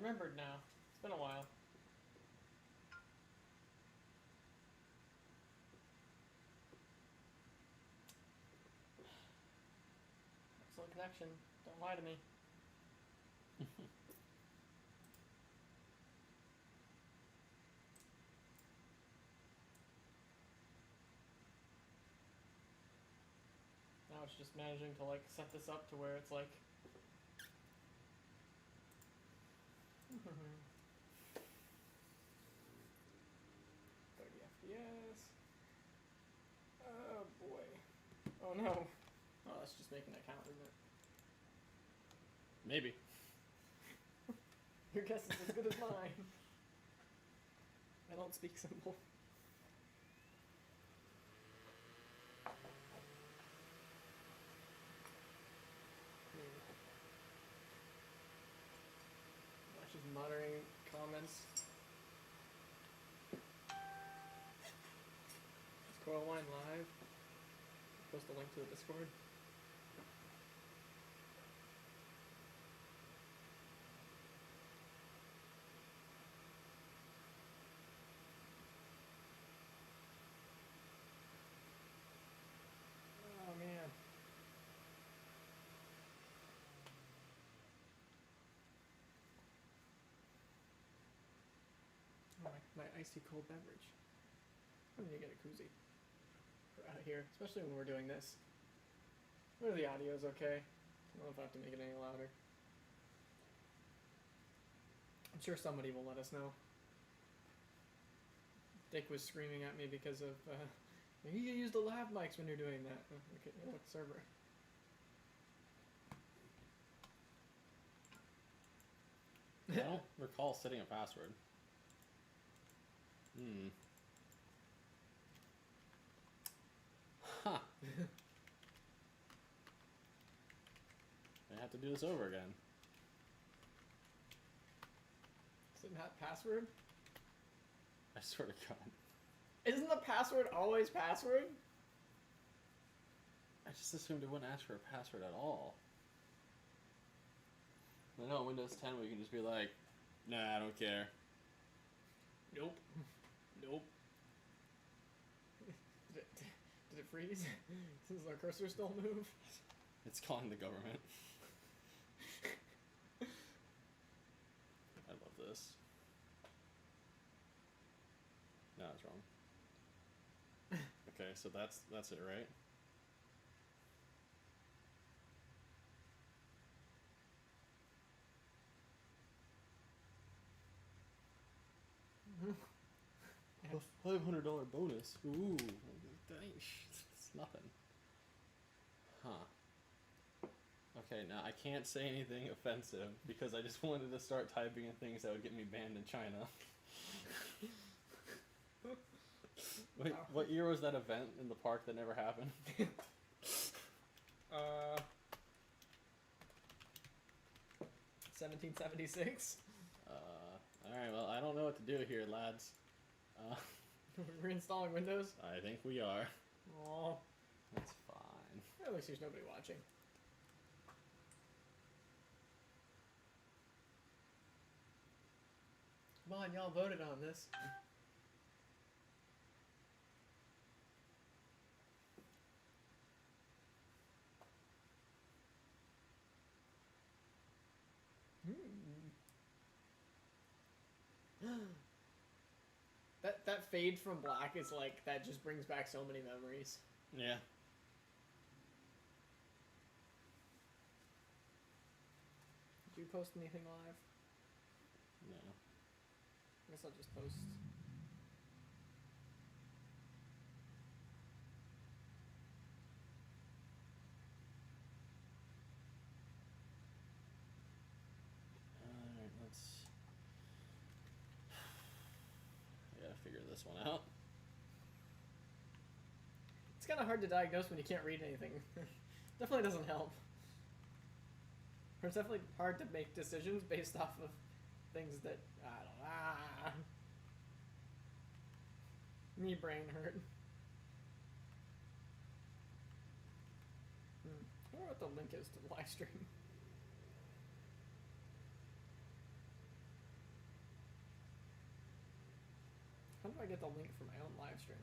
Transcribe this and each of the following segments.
remembered now. It's been a while. Excellent connection. Don't lie to me. Now it's just managing to like set this up to where it's like 30 FPS. Oh boy. Oh no. Oh, that's just making that count, isn't it? Maybe. Your guess is as good as mine. I don't speak simple. Just muttering comments. Is Coraline live? Post a link to the Discord. Oh man. Oh, my icy cold beverage. I'm gonna get a koozie for out here, especially when we're doing this. Whether the audio's okay. I don't know if I have to make it any louder. I'm sure somebody will let us know. Dick was screaming at me because of, you use the lav mics when you're doing that. Okay, look, server. I don't recall setting a password. Huh. I have to do this over again. Is it not password? I swear to God. Isn't the password always password? I just assumed it wouldn't ask for a password at all. I know Windows 10 we can just be like, nah, I don't care. Nope. Nope. Did it freeze? Does our cursor still move? It's calling the government. I love this. No, it's wrong. Okay, so that's it, right? A $500 bonus. Ooh, it's nothing. Huh. Okay, now I can't say anything offensive because I just wanted to start typing in things that would get me banned in China. Wait, what year was that event in the park that never happened? 1776. Alright, well, I don't know what to do here, lads. Reinstalling Windows? I think we are. Oh, That's fine. at least there's nobody watching. Come on, y'all voted on this. That fade from black is like, that just brings back so many memories. Yeah. Did you post anything live? No. I guess I'll just post. Alright, let's... I gotta figure this one out. It's kind of hard to diagnose when you can't read anything. Definitely doesn't help. Or it's definitely hard to make decisions based off of things that, I don't know. Me brain hurt. I wonder what the link is to the live stream. I get the link for my own live stream?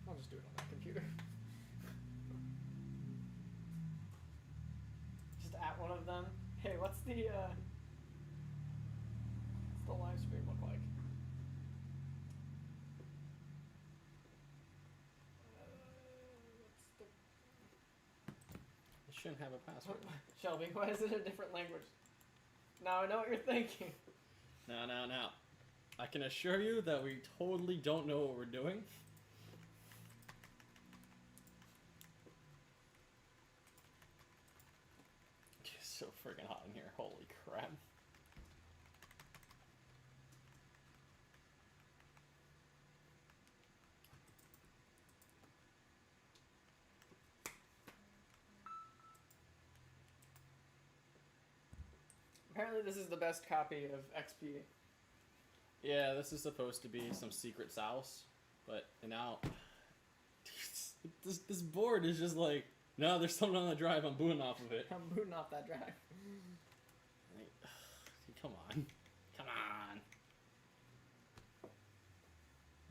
I'll just do it on my computer. Just at one of them. Hey, what's the live stream look like? What's the It shouldn't have a password. Shelby, why is it a different language? Now I know what you're thinking. Now. I can assure you that we totally don't know what we're doing. It's so friggin' hot in here. Holy crap. Apparently this is the best copy of XP. Yeah, this is supposed to be some secret sauce, but now this board is just like, no, there's something on the drive. I'm booting off of it. I'm booting off that drive. Come on.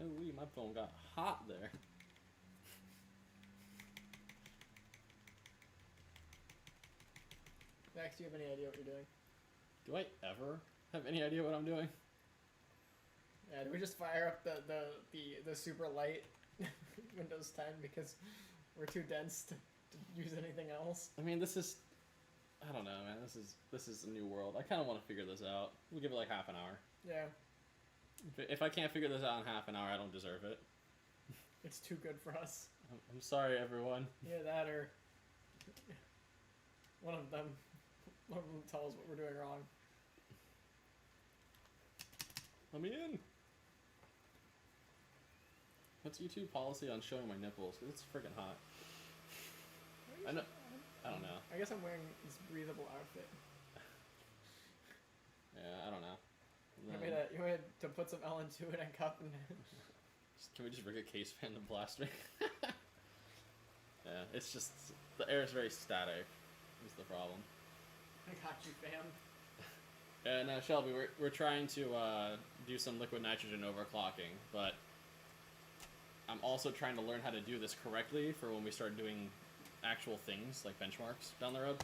Oh, my phone got hot there. Max, do you have any idea what you're doing? Do I ever have any idea what I'm doing? Yeah, do we just fire up the super light Windows 10 because we're too dense to use anything else? I mean, this is, I don't know, man. This is a new world. I kind of want to figure this out. We'll give it like half an hour. Yeah. If I can't figure this out in half an hour, I don't deserve it. It's too good for us. I'm sorry, everyone. Yeah, that or one of them tell us what we're doing wrong. Let me in. What's YouTube policy on showing my nipples? 'Cause it's freaking hot. I know. I don't know. I guess I'm wearing this breathable outfit. Yeah, I don't know. You want me to put some LN2 in a cup and... Can we just rig a case fan to blast me? Yeah, it's just, the air is very static, is the problem. I got you, fam. And Shelby, we're trying to do some liquid nitrogen overclocking, but I'm also trying to learn how to do this correctly for when we start doing actual things, like benchmarks, down the road.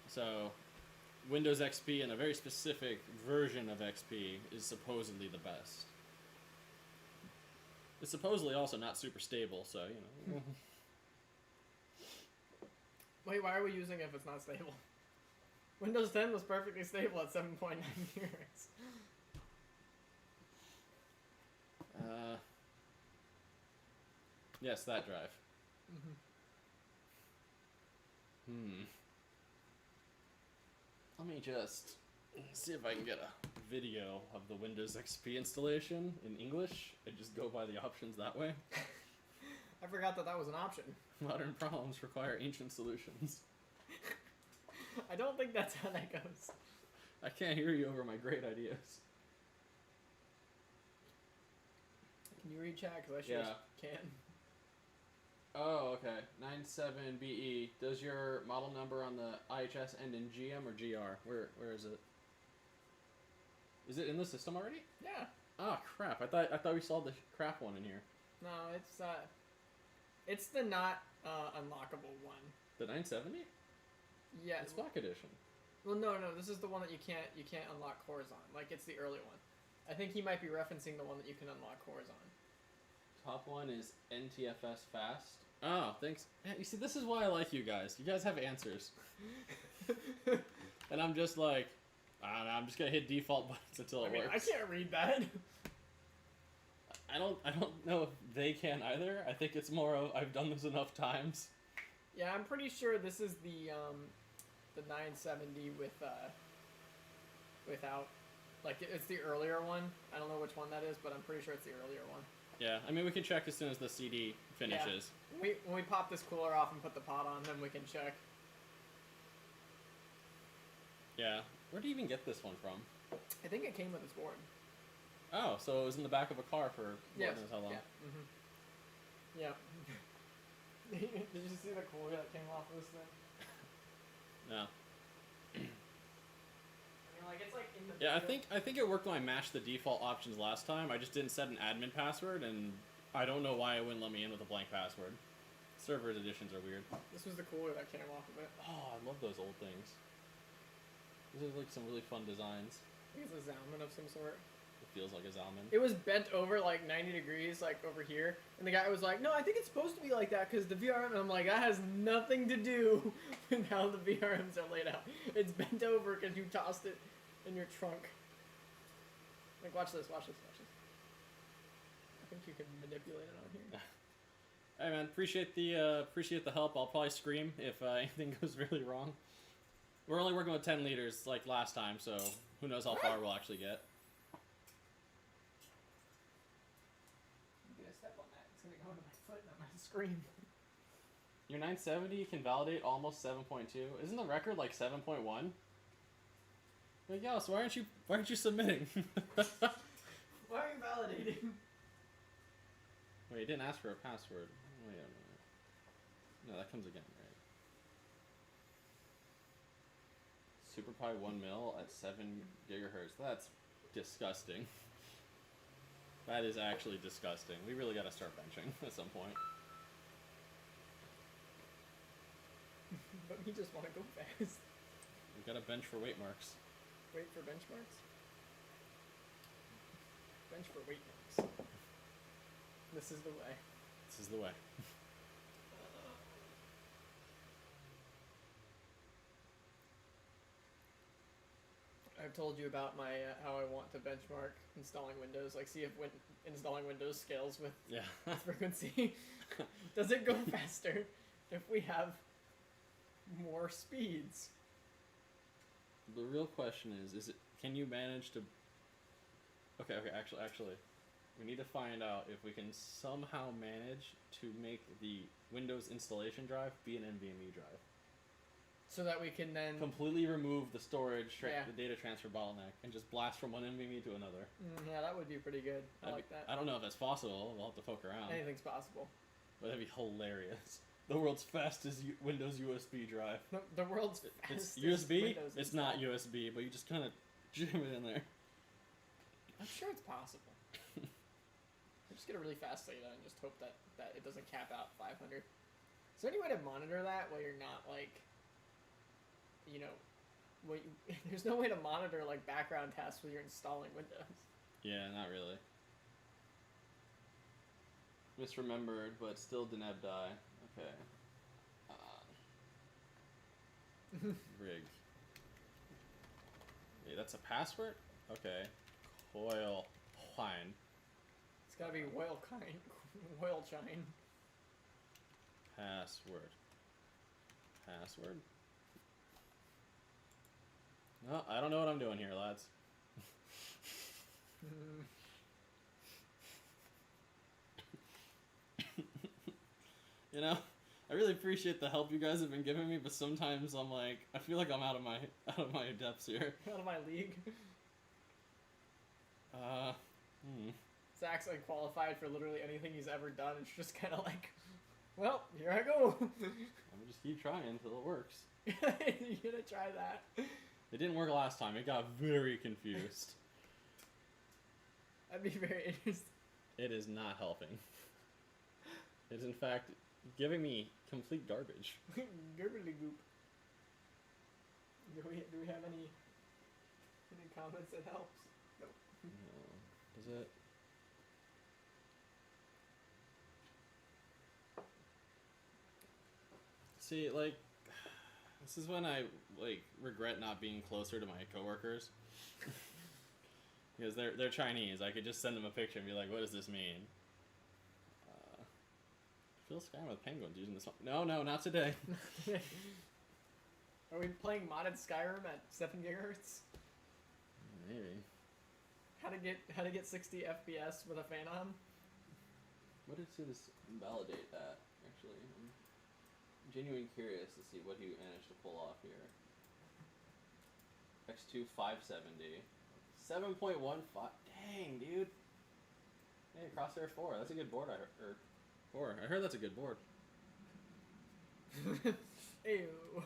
So, Windows XP and a very specific version of XP is supposedly the best. It's supposedly also not super stable, so, you know. Wait, why are we using it if it's not stable? Windows 10 was perfectly stable at 7.9 gigahertz. Yes, that drive. Mm-hmm. Let me just see if I can get a video of the Windows XP installation in English and just go by the options that way. I forgot that was an option. Modern problems require ancient solutions. I don't think that's how that goes. I can't hear you over my great ideas. Can you read chat? Because I sure can. Oh, okay. 97BE. Does your model number on the IHS end in GM or GR? Where is it? Is it in the system already? Yeah. Oh crap! I thought we saw the crap one in here. No, it's the not unlockable one. The 970? Yeah. It's Black Edition. Well, no. This is the one that you can't unlock cores on. Like, it's the early one. I think he might be referencing the one that you can unlock cores on. Top one is NTFS fast. Oh, thanks. Yeah, you see, this is why I like you guys. You guys have answers. And I'm just like, I don't know, I'm just gonna hit default buttons until it works. I can't read that. I don't know if they can either. I think it's more of, I've done this enough times. Yeah, I'm pretty sure this is the 970 without, like, it's the earlier one. I don't know which one that is, but I'm pretty sure it's the earlier one. Yeah, I mean, we can check as soon as the CD finishes. Yeah. When we pop this cooler off and put the pot on, then we can check. Yeah. Where do you even get this one from? I think it came with its board. Oh, so it was in the back of a car for Lord knows how long. Yeah. Mm-hmm. Yeah. Did you see the cooler that came off of this thing? No. I mean, like, it's like in the Yeah, I think it worked when I mashed the default options last time. I just didn't set an admin password, and I don't know why it wouldn't let me in with a blank password. Servers editions are weird. This was the cooler that came off of it. Oh, I love those old things. These are like some really fun designs. I think it's a Zalman of some sort. It feels like a Zalman. It was bent over like 90 degrees, like over here, and the guy was like, "No, I think it's supposed to be like that because the VRM." And I'm like, "That has nothing to do with how the VRMs are laid out. It's bent over because you tossed it in your trunk." Like, watch this, watch this, watch this. I think you can manipulate it on here. Hey man, appreciate the help. I'll probably scream if anything goes really wrong. We're only working with 10 liters like last time, so who knows how far we'll actually get. I'm gonna step on that. It's gonna go into my foot and I'm gonna scream. Your 970 can validate almost 7.2. Isn't the record like 7.1? Like, yeah, so why aren't you submitting? Why are you validating? Wait, it didn't ask for a password. Wait a minute. No, that comes again, right? SuperPi 1 mil at 7 gigahertz. That's disgusting. That is actually disgusting. We really gotta start benching at some point. But we just want to go fast. We gotta bench for weight marks. Wait for benchmarks? Bench for weight marks. This is the way. This is the way. I've told you about my how I want to benchmark installing Windows. Like, see if installing Windows scales with Yeah. frequency. Does it go faster if we have more speeds? The real question is it? Can you manage to? Okay. Actually, we need to find out if we can somehow manage to make the Windows installation drive be an NVMe drive. So that we can then Completely remove the storage, Yeah. the data transfer bottleneck, and just blast from one NVMe to another. yeah, that would be pretty good. I like that. I don't know if that's possible. We'll have to poke around. Anything's possible. But that'd be hilarious. The world's fastest Windows USB drive. The world's It's fastest USB. Windows It's not install. USB, but you just kind of jam it in there. I'm sure it's possible. I just get a really fast data and just hope that it doesn't cap out 500. Is there any way to monitor that while you're not like, you know, there's no way to monitor like background tasks when you're installing Windows. Yeah, not really. Misremembered, but still Deneb die. Okay. Rig. Wait, that's a password? Okay. Coil Wine. It's gotta be Oil Chine. Password. Password? No, I don't know what I'm doing here, lads. You know, I really appreciate the help you guys have been giving me, but sometimes I'm like, I feel like I'm out of my depths here. Out of my league. Zach's unqualified for literally anything he's ever done. It's just kind of like, well, here I go. I'm gonna just keep trying until it works. You're gonna try that. It didn't work last time. It got very confused. I'd be very interested. It is not helping. It is in fact giving me complete garbage. Girbly goop. Do we have any comments that helps? Nope. No. Does it? See, like, this is when I like regret not being closer to my coworkers. Because they're Chinese. I could just send them a picture and be like, what does this mean? Phil Skyrim with penguins using this one. No, not today. Are we playing modded Skyrim at 7 gigahertz? Maybe. How to get 60 FPS with a Phenom? What did this validate that, actually? I'm genuinely curious to see what he managed to pull off here. X2 570. 7.15. Dang, dude. Hey, Crosshair 4. That's a good board, or 4. I heard that's a good board. Ew.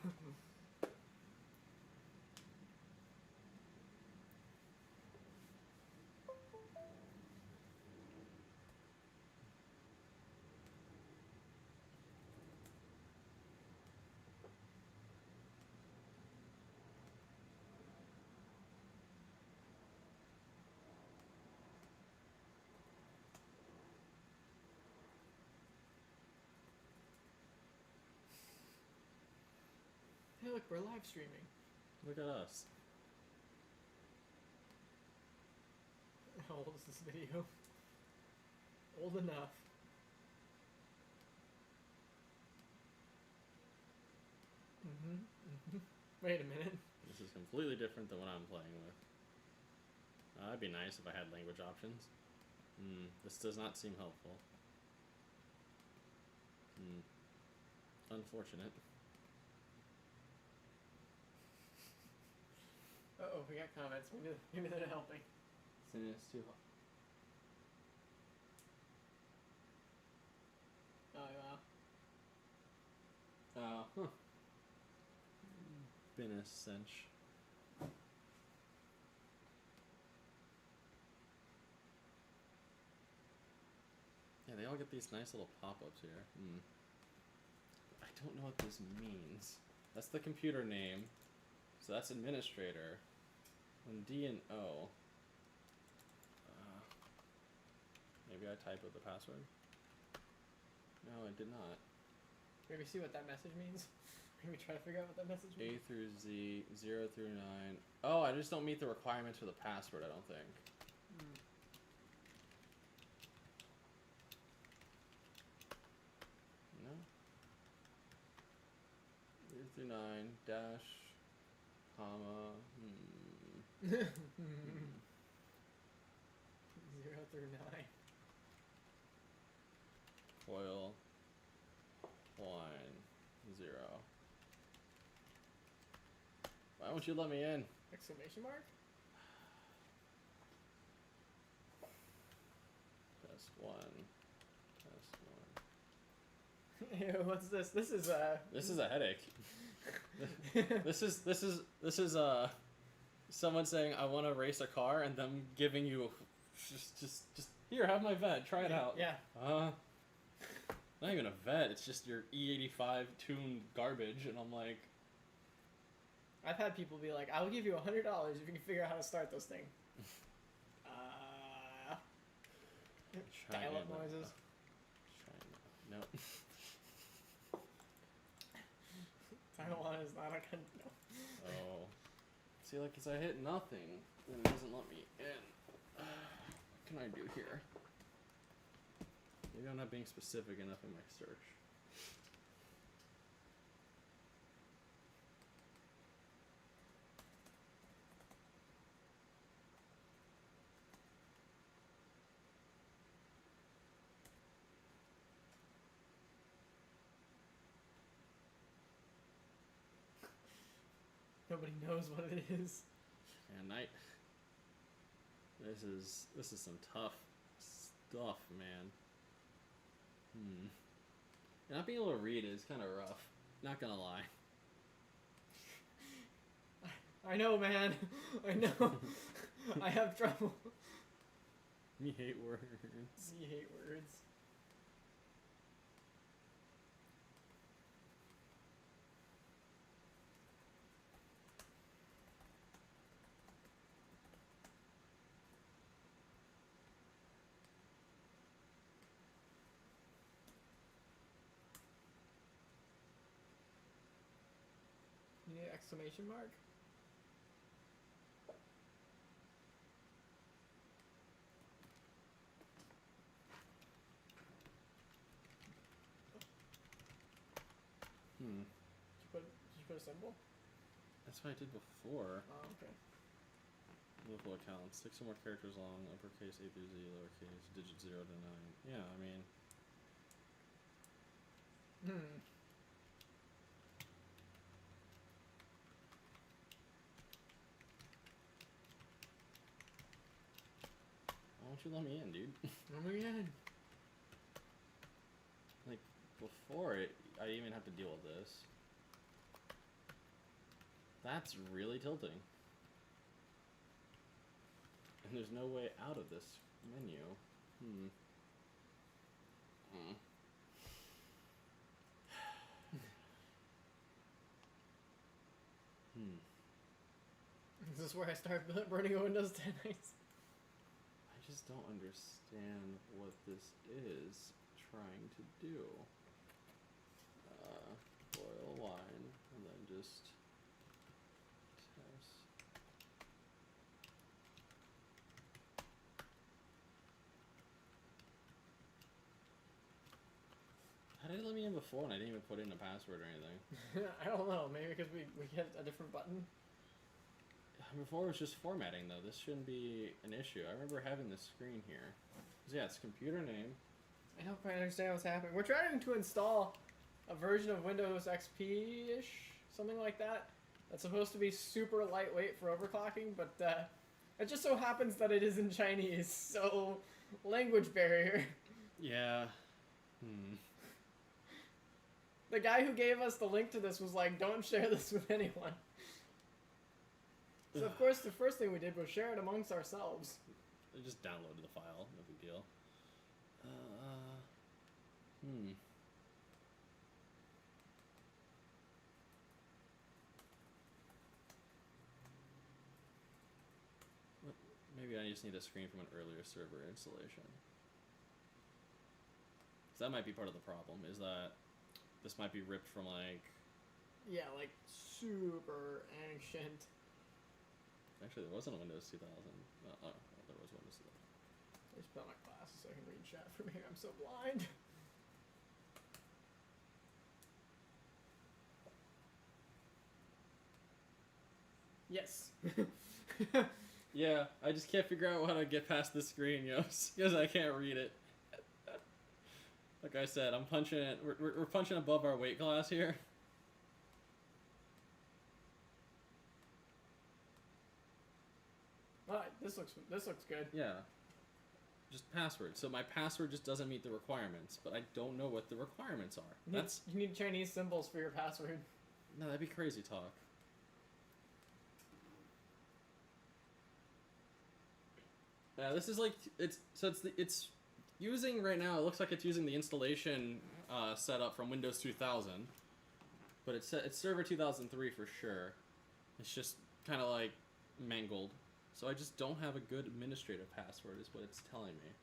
Hey, look, we're live streaming. Look at us. How old is this video? Old enough. Wait a minute. This is completely different than what I'm playing with. That'd be nice if I had language options. This does not seem helpful. Unfortunate. Uh-oh, we got comments. Maybe they're helping. It's too hot. Oh, wow. Huh. Been a cinch. Yeah, they all get these nice little pop-ups here. I don't know what this means. That's the computer name. So that's administrator. And D and O. Maybe I type with the password? No, I did not. Maybe see what that message means? Maybe try to figure out what that message A means? through Z, 0 through 9. Oh, I just don't meet the requirements for the password, I don't think. No? 0 through 9, dash, comma, 0 through 9. Coil, line, 0. Why won't you let me in? Exclamation mark? Test 1. Test 1. Ew, what's this? This is This is a headache. This is someone saying I want to race a car and them giving you just here, have my vet, try it out. Yeah. Not even a vet, it's just your E85 tuned garbage, and I'm like, I've had people be like, I'll give you $100 if you can figure out how to start this thing. Dial-up noises. No. Taiwan is not a country. No. Oh. See, like, as I hit nothing, then it doesn't let me in. What can I do here? Maybe I'm not being specific enough in my search. Nobody knows what it is. And this is some tough stuff, man. Not being able to read is kind of rough. Not gonna lie. I know, man. I know. I have trouble. You hate words. You hate words. You need an exclamation mark? Did you put a symbol? That's what I did before. Oh, okay. Local accounts. 6 or more characters long, uppercase A through Z, lowercase, digit 0 to 9. Yeah, I mean... Why don't you let me in, dude? Oh my god. Like, before I even have to deal with this. That's really tilting. And there's no way out of this menu. Is this where I start burning a Windows 10 ice? I just don't understand what this is trying to do. Boil line, and then just before and I didn't even put in a password or anything. I don't know. Maybe because we hit a different button. Before it was just formatting though. This shouldn't be an issue. I remember having this screen here. Yeah, it's computer name. I don't quite understand what's happening. We're trying to install a version of Windows XP-ish, something like that. That's supposed to be super lightweight for overclocking, but it just so happens that it is in Chinese, so language barrier. Yeah. The guy who gave us the link to this was like, don't share this with anyone. So of course the first thing we did was share it amongst ourselves. I just downloaded the file, no big deal. Maybe I just need a screen from an earlier server installation. So that might be part of the problem, is that this might be ripped from like... Yeah, like super ancient. Actually, there wasn't a Windows 2000. There was Windows 2000. I just put on my glasses so I can read chat from here. I'm so blind. Yes. Yeah, I just can't figure out how to get past this screen, because I can't read it. Like I said, I'm punching it. We're punching above our weight class here. Alright, this looks good. Yeah. Just password. So my password just doesn't meet the requirements, but I don't know what the requirements are. You need Chinese symbols for your password. No, that'd be crazy talk. Yeah, this is like it's using right now. It looks like it's using the installation setup from Windows 2000, but it's Server 2003 for sure. It's just kind of like mangled. So I just don't have a good administrative password, is what it's telling me.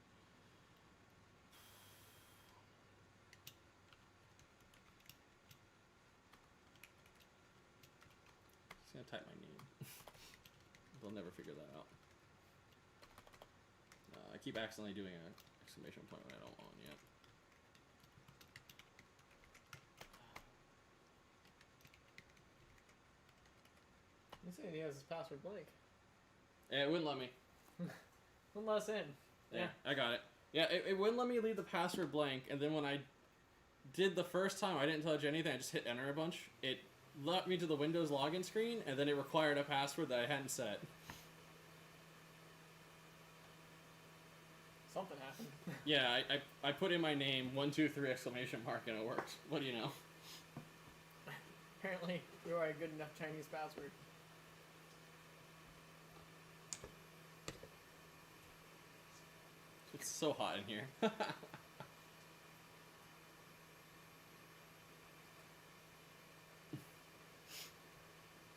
Just gonna type my name. They'll never figure that out. I keep accidentally doing an exclamation point when I don't want yet. He's saying he has his password blank. Yeah, it wouldn't let me. Wouldn't let us in. Yeah, I got it. Yeah, it wouldn't let me leave the password blank, and then when I did the first time, I didn't touch anything, I just hit enter a bunch. It led me to the Windows login screen, and then it required a password that I hadn't set. Something happened. Yeah, I put in my name, 123 exclamation mark, and it worked. What do you know? Apparently, you are a good enough Chinese password. It's so hot in here.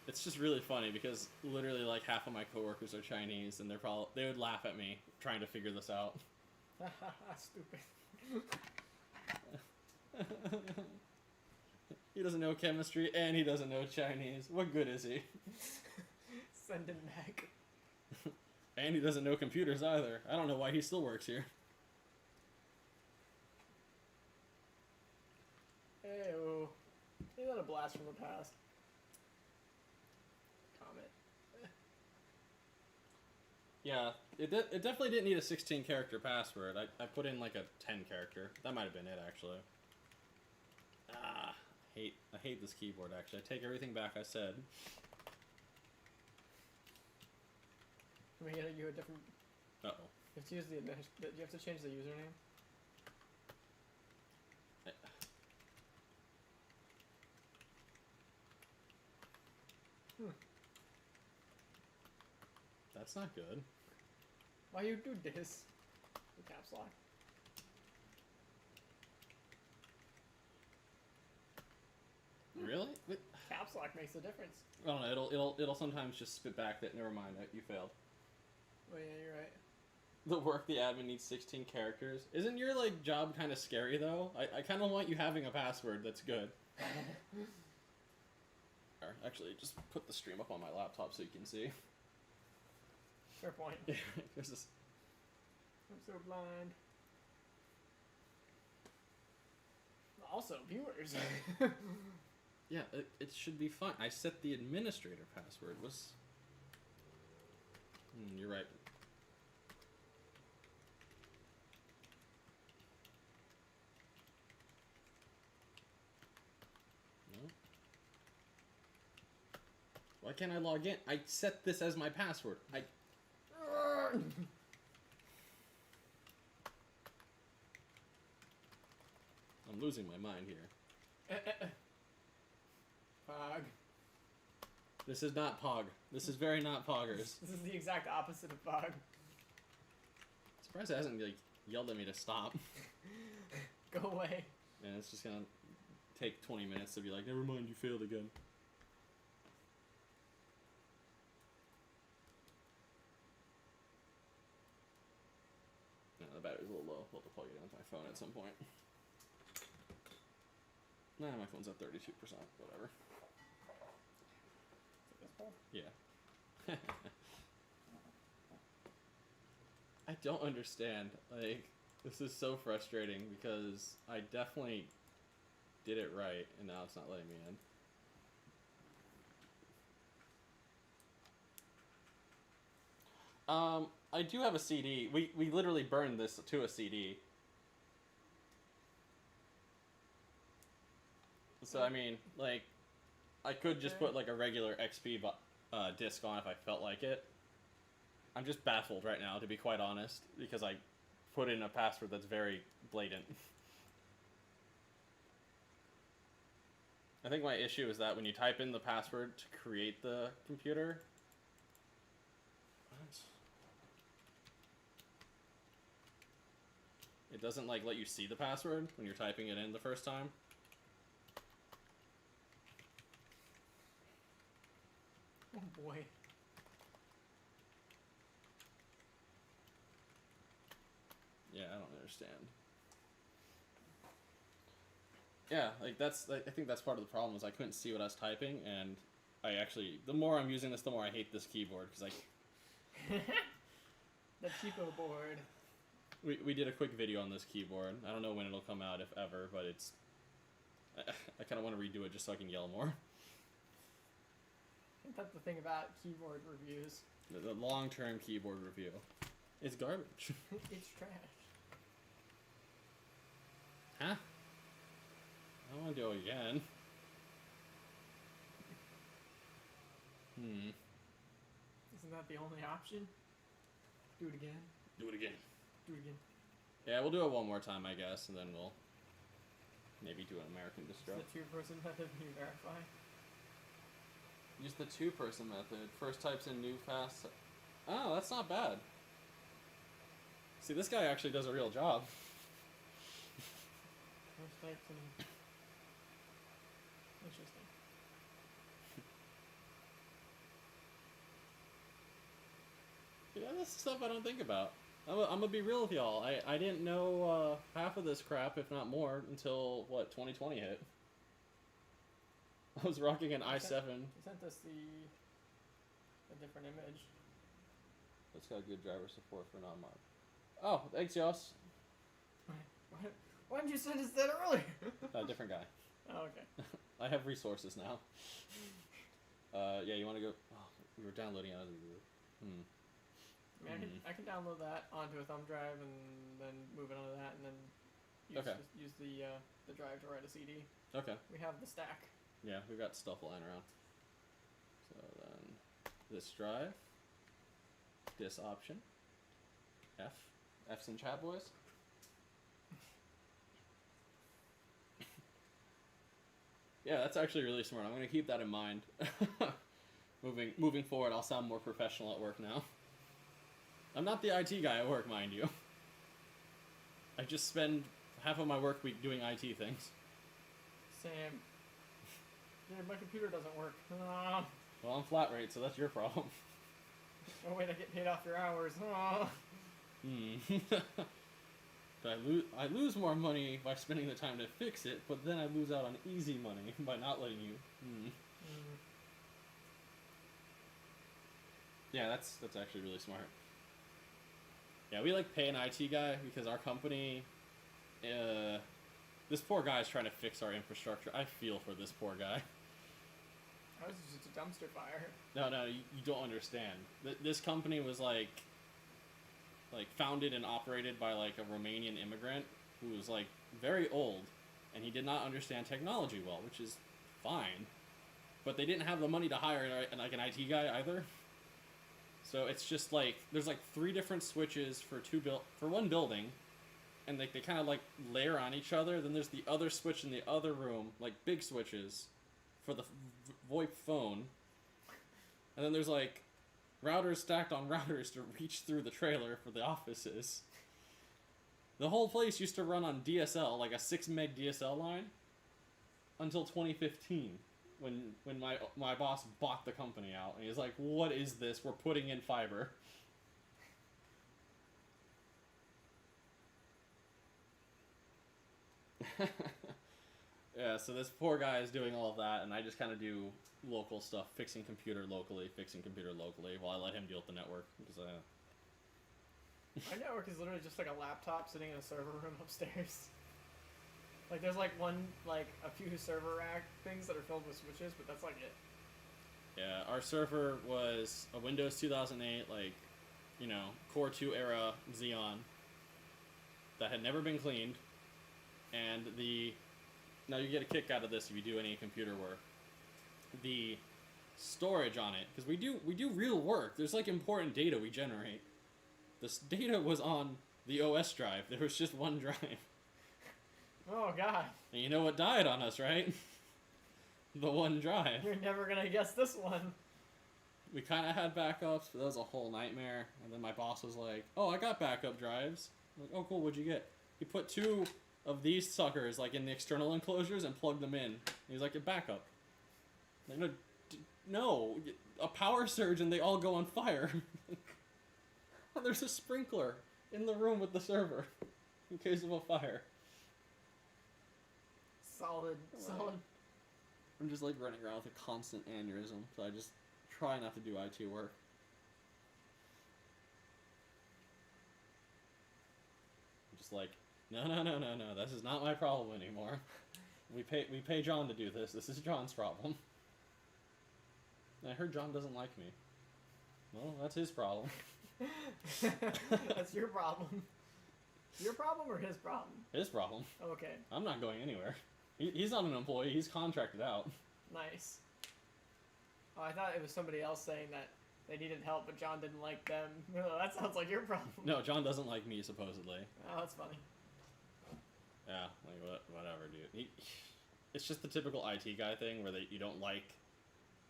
It's just really funny because literally like half of my coworkers are Chinese, and they would laugh at me trying to figure this out. Stupid. He doesn't know chemistry and he doesn't know Chinese. What good is he? Send him back. And he doesn't know computers either. I don't know why he still works here. Ew. Isn't that a blast from the past? Comment. Yeah, it definitely didn't need a 16 character password. I put in like a 10 character. That might have been it actually. I hate this keyboard actually. I take everything back I said. Can we get you a different... Uh-oh. You have to use you have to change the username? That's not good. Why you do this? The caps lock. Really? What? Caps lock makes a difference. I don't know. It'll sometimes just spit back that never mind that you failed. Oh yeah, you're right. The work the admin needs 16 characters. Isn't your like job kind of scary though? I kind of want you having a password that's good. Or actually, just put the stream up on my laptop so you can see. Fair point. Yeah, there's this. I'm so blind. Also, viewers. Yeah, it should be fine. I set the administrator password. You're right. No. Why can't I log in? I set this as my password. I'm losing my mind here. Pog. This is not Pog. This is very not Poggers. This is the exact opposite of Pog. Surprised it hasn't like yelled at me to stop. Go away. And it's just gonna take 20 minutes to be like, never mind, you failed again. No, the battery's a little low. We'll have to plug it into my phone at some point. Nah, my phone's at 32%. Whatever. Yeah. I don't understand. Like, this is so frustrating because I definitely did it right, and now it's not letting me in. I do have a CD. We literally burned this to a CD. So, I mean, like, I could just put, like, a regular XP disc on if I felt like it. I'm just baffled right now, to be quite honest, because I put in a password that's very blatant. I think my issue is that when you type in the password to create the computer... What? It doesn't, like, let you see the password when you're typing it in the first time. Oh boy. Yeah, I don't understand. Yeah, like that's. I think that's part of the problem is I couldn't see what I was typing, and I actually. The more I'm using this, the more I hate this keyboard because The cheapo board. We did a quick video on this keyboard. I don't know when it'll come out, if ever, but it's. I kind of want to redo it just so I can yell more. I think that's the thing about keyboard reviews. The long-term keyboard review. It's garbage. It's trash. Huh? I don't want to do it again. Isn't that the only option? Do it again. Do it again. Do it again. Yeah, we'll do it one more time, I guess, and then we'll maybe do an American distro. It's the two-person method when you verify. Use the two-person method. First types in new fast. Oh, that's not bad. See, this guy actually does a real job. First types in... Interesting. Yeah, that's stuff I don't think about. I'm gonna be real with y'all. I didn't know half of this crap, if not more, until, what, 2020 hit. I was rocking an i7. You sent us a different image. It's got good driver support for non-mod. Oh, thanks, Yoss. Why didn't you send us that earlier? Different guy. Oh, okay. I have resources now. Yeah, you want to go... Oh, we were downloading it as we were... I mean, I can download that onto a thumb drive and then move it onto that and then use the drive to write a CD. Okay. We have the stack. Yeah, we've got stuff lying around. So then, this drive, this option, F's in chat, boys. Yeah, that's actually really smart. I'm gonna keep that in mind. Moving forward, I'll sound more professional at work now. I'm not the IT guy at work, mind you. I just spend half of my work week doing IT things. Sam. Yeah, my computer doesn't work. Well, I'm flat rate, so that's your problem. No way to get paid off your hours. I lose more money by spending the time to fix it, but then I lose out on easy money by not letting you. Yeah, that's actually really smart. Yeah, we like pay an IT guy because our company This poor guy is trying to fix our infrastructure. I feel for this poor guy. That was just a dumpster fire. No, you don't understand. This company was like founded and operated by like a Romanian immigrant who was like very old, and he did not understand technology well, which is fine. But they didn't have the money to hire like an IT guy either. So it's just like there's like 3 different switches for one building, and they kind of like layer on each other. Then there's the other switch in the other room, like big switches, for the VoIP phone. And then there's like routers stacked on routers to reach through the trailer for the offices. The whole place used to run on DSL, like a 6 meg DSL line, until 2015. When my boss bought the company out, and he's like, "What is this? We're putting in fiber." Yeah, so this poor guy is doing all of that, and I just kind of do local stuff, fixing computer locally, while I let him deal with the network. Because my network is literally just like a laptop sitting in a server room upstairs. Like, there's like a few server rack things that are filled with switches, but that's like it. Yeah, our server was a Windows 2008, like, Core 2 era Xeon that had never been cleaned, and now you get a kick out of this if you do any computer work. The storage on it, because we do real work. There's like important data we generate. This data was on the OS drive. There was just one drive. Oh god. And you know what died on us, right? The one drive. You're never gonna guess this one. We kind of had backups, but that was a whole nightmare. And then my boss was like, "Oh, I got backup drives." I'm like, "Oh, cool. What'd you get?" He put 2 of these suckers like in the external enclosures and plugged them in. And he was like, "A backup." I'm like, no, a power surge and they all go on fire. There's a sprinkler in the room with the server in case of a fire. Solid. I'm just like running around with a constant aneurysm, so I just try not to do IT work. I'm just like, no, this is not my problem anymore. We pay John to do this. This is John's problem. And I heard John doesn't like me. Well, that's his problem. That's your problem. Your problem or his problem? His problem. Okay. I'm not going anywhere. He's not an employee. He's contracted out. Nice. Oh, I thought it was somebody else saying that they needed help, but John didn't like them. Oh, that sounds like your problem. No, John doesn't like me, supposedly. Oh, that's funny. Yeah, like, whatever, dude. It's just the typical IT guy thing where you don't like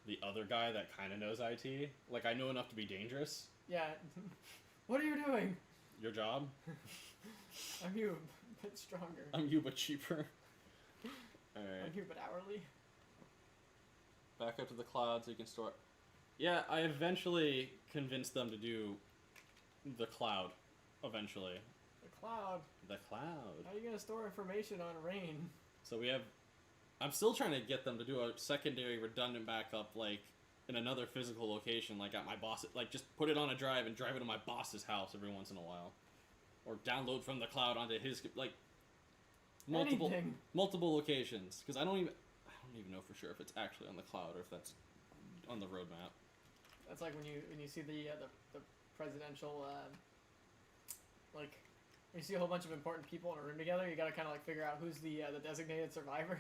the other guy that kind of knows IT. Like, I know enough to be dangerous. Yeah. What are you doing? Your job? I'm you, but stronger. I'm you, but cheaper. Alright. I'm you, but hourly. Back up to the cloud so you can store... Yeah, I eventually convinced them to do the cloud. Eventually. The cloud? The cloud. How are you going to store information on rain? So we have... I'm still trying to get them to do a secondary redundant backup, like, in another physical location, like at my boss... Like, just put it on a drive and drive it to my boss's house every once in a while. Or download from the cloud onto his... Like, multiple locations. Because I don't even know for sure if it's actually on the cloud or if that's on the roadmap. That's like when you see the presidential like when you see a whole bunch of important people in a room together, you gotta kind of like figure out who's the designated survivor.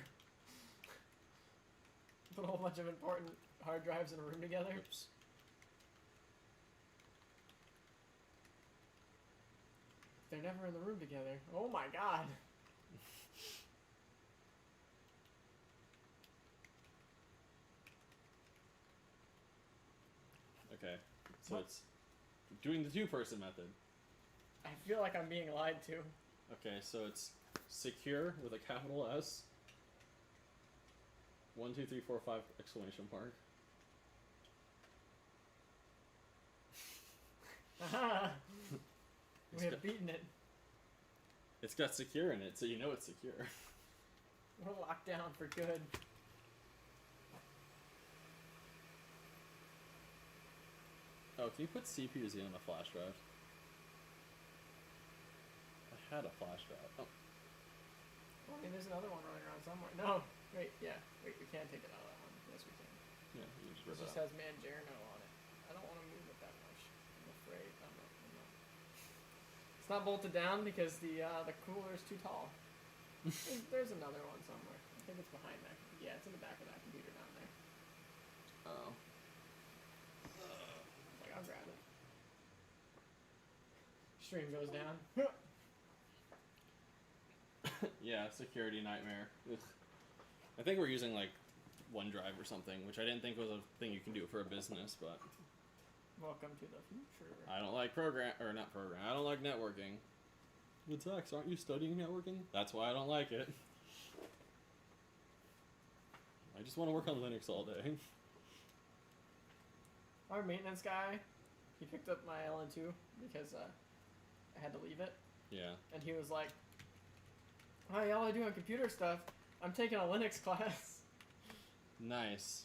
Put a whole bunch of important hard drives in a room together. Oops. They're never in the room together. Oh my god. Okay, so it's doing the 2-person method. I feel like I'm being lied to. Okay, so it's secure with a capital S. 1, 2, 3, 4, 5 exclamation mark. Aha! We have beaten it. It's got secure in it, so you know it's secure. We're locked down for good. Oh, can you put CPU-Z on the flash drive? I had a flash drive. Oh. Well, I mean, there's another one running around somewhere. No, wait, yeah, wait, we can take it out of that one. Yes, we can. Yeah, you just It rip it just out. has Mangiano on it. I don't want to move it that much. I'm afraid. I'm not. It's not bolted down because the cooler is too tall. There's another one somewhere. I think it's behind that. Yeah, it's in the back of that computer down there. Oh. Like, I'll grab it. Stream goes down. Yeah, security nightmare. Ugh. I think we're using like OneDrive or something, which I didn't think was a thing you can do for a business, but Welcome to the future. I don't like I don't like networking. But Zax, aren't you studying networking? That's why I don't like it. I just want to work on Linux all day. Our maintenance guy, he picked up my LN2 because I had to leave it. Yeah. And he was like, "Hi, all I do on computer stuff, I'm taking a Linux class." Nice.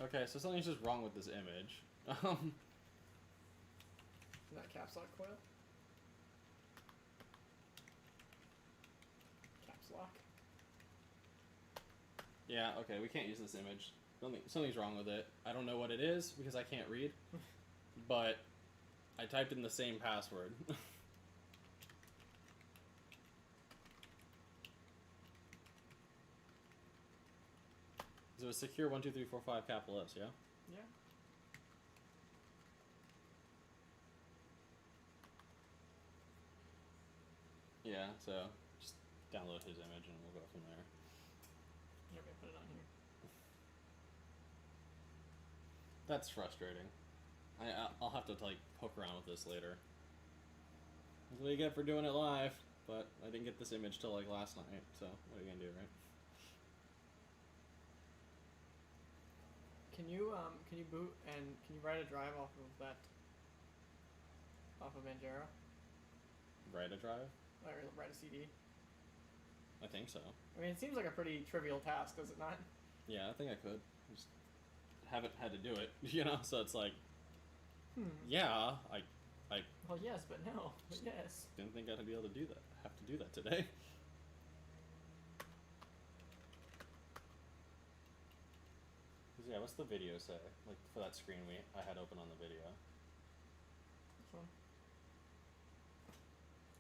Okay, so something's just wrong with this image. Isn't that caps lock coil? Caps lock. Yeah, okay, we can't use this image. Something's wrong with it. I don't know what it is because I can't read. But I typed in the same password. So it was secure 12345 capital S, yeah? Yeah. Yeah, so just download his image and we'll go from there. Here, we put it on here. That's frustrating. I'll have to like poke around with this later. That's what you get for doing it live, but I didn't get this image till like last night, so what are you gonna do, right? Can you boot and can you write a drive off of that? Off of Manjaro? Write a drive? Or write a CD? I think so. I mean, it seems like a pretty trivial task, does it not? Yeah, I think I could. Just haven't had to do it, you know. So it's like, yeah, I Well, yes, but no. But yes. didn't think I'd be able to do that. Have to do that today. Yeah, what's the video say? Like for that screen I had open on the video. Which one?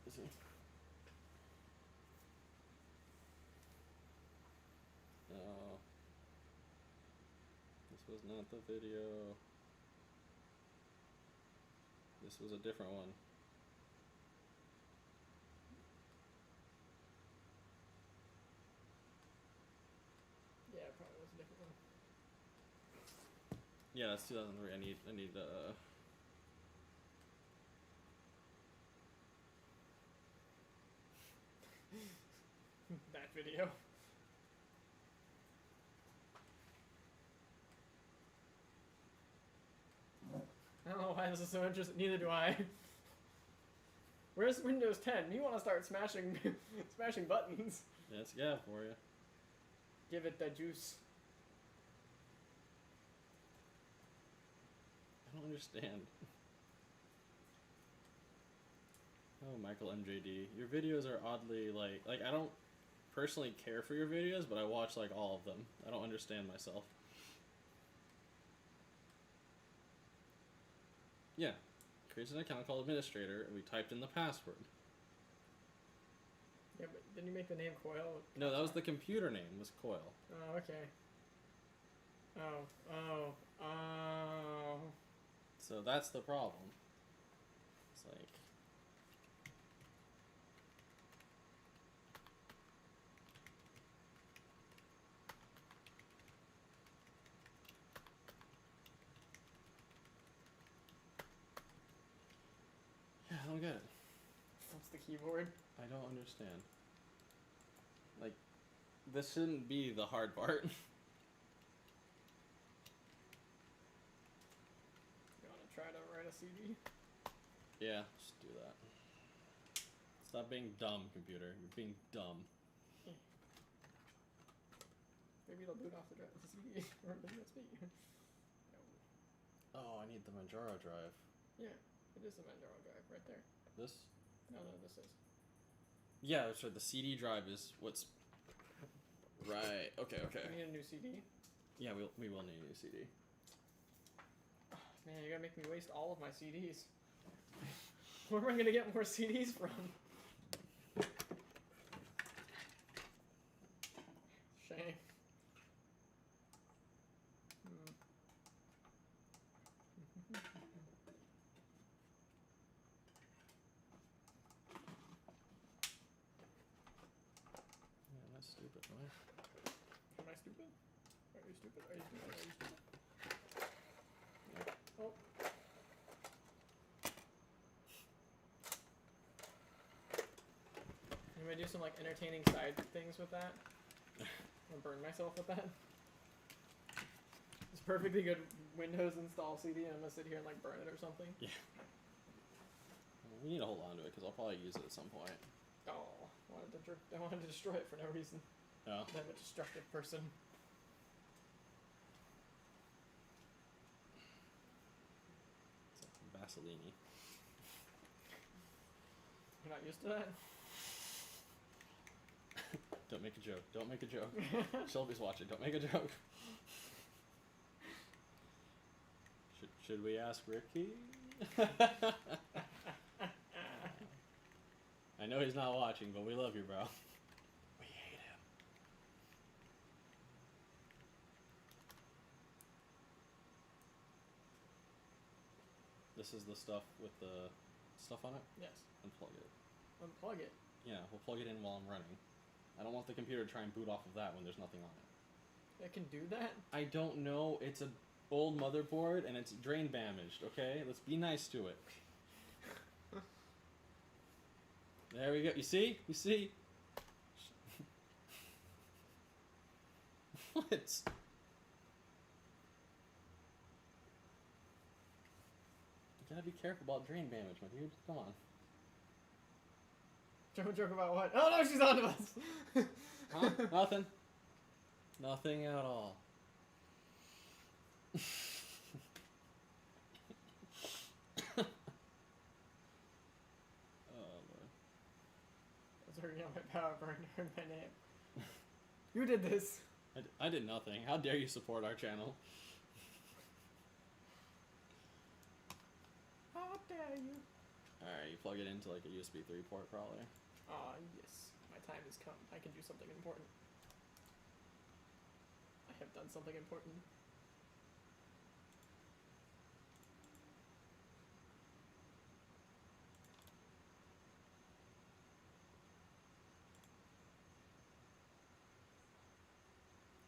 Is it? No. This was not the video. This was a different one. Yeah, it probably was a different one. Yeah, that's 2003. I need That video. I don't know why this is so interesting. Neither do I. Where's Windows 10? You want to start smashing, smashing buttons? That's yeah for you. Give it the juice. I don't understand. Oh, Michael MJD, your videos are oddly like I don't personally care for your videos, but I watch like all of them. I don't understand myself. Yeah, creates an account called administrator, and we typed in the password. Yeah, but didn't you make the name Coil? No, that was the computer name, was Coil. Oh, okay. Oh. So that's the problem. It's like... Yeah, I don't get it. What's the keyboard? I don't understand. Like, this shouldn't be the hard part. You want to try to write a CD? Yeah, just do that. Stop being dumb, computer. You're being dumb. Maybe it'll boot off the CD or the USB. Oh, I need the Manjaro drive. Yeah, it is the Manjaro drive right there. This? No, this is. Yeah, that's right. The CD drive is what's. Right. Okay. Okay. I need a new CD. Yeah, we will need a new CD. Man, you're gonna make me waste all of my CDs. Where am I gonna get more CDs from? Shame. Yeah, that's stupid, right? Am I stupid? Are you stupid? Are you stupid? Are you stupid? Oh. I'm gonna do some like entertaining side things with that. I'm gonna burn myself with that. It's a perfectly good Windows install CD, and I'm gonna sit here and like burn it or something. Yeah. Well, we need to hold on to it because I'll probably use it at some point. Oh, I wanted to destroy it for no reason. Oh. I'm a destructive person. It's like Vaseline. You're not used to that? Don't make a joke. Don't make a joke. Shelby's watching. Don't make a joke. Should we ask Ricky? I know he's not watching, but we love you, bro. We hate him. This is the stuff with the stuff on it? Yes. Unplug it. Unplug it. Yeah, we'll plug it in while I'm running. I don't want the computer to try and boot off of that when there's nothing on it. It can do that? I don't know. It's an old motherboard and it's drain damaged, okay? Let's be nice to it. There we go. You see? You see? What? You gotta be careful about drain damage, my dude. Come on. Joke about what? Oh no, she's onto us! Huh? Nothing. Nothing at all. Oh, Lord. I was working on my power burn and my name. You did this! I did nothing. How dare you support our channel? How dare you? Alright, you plug it into like a USB 3 port probably. Ah, yes. My time has come. I can do something important. I have done something important.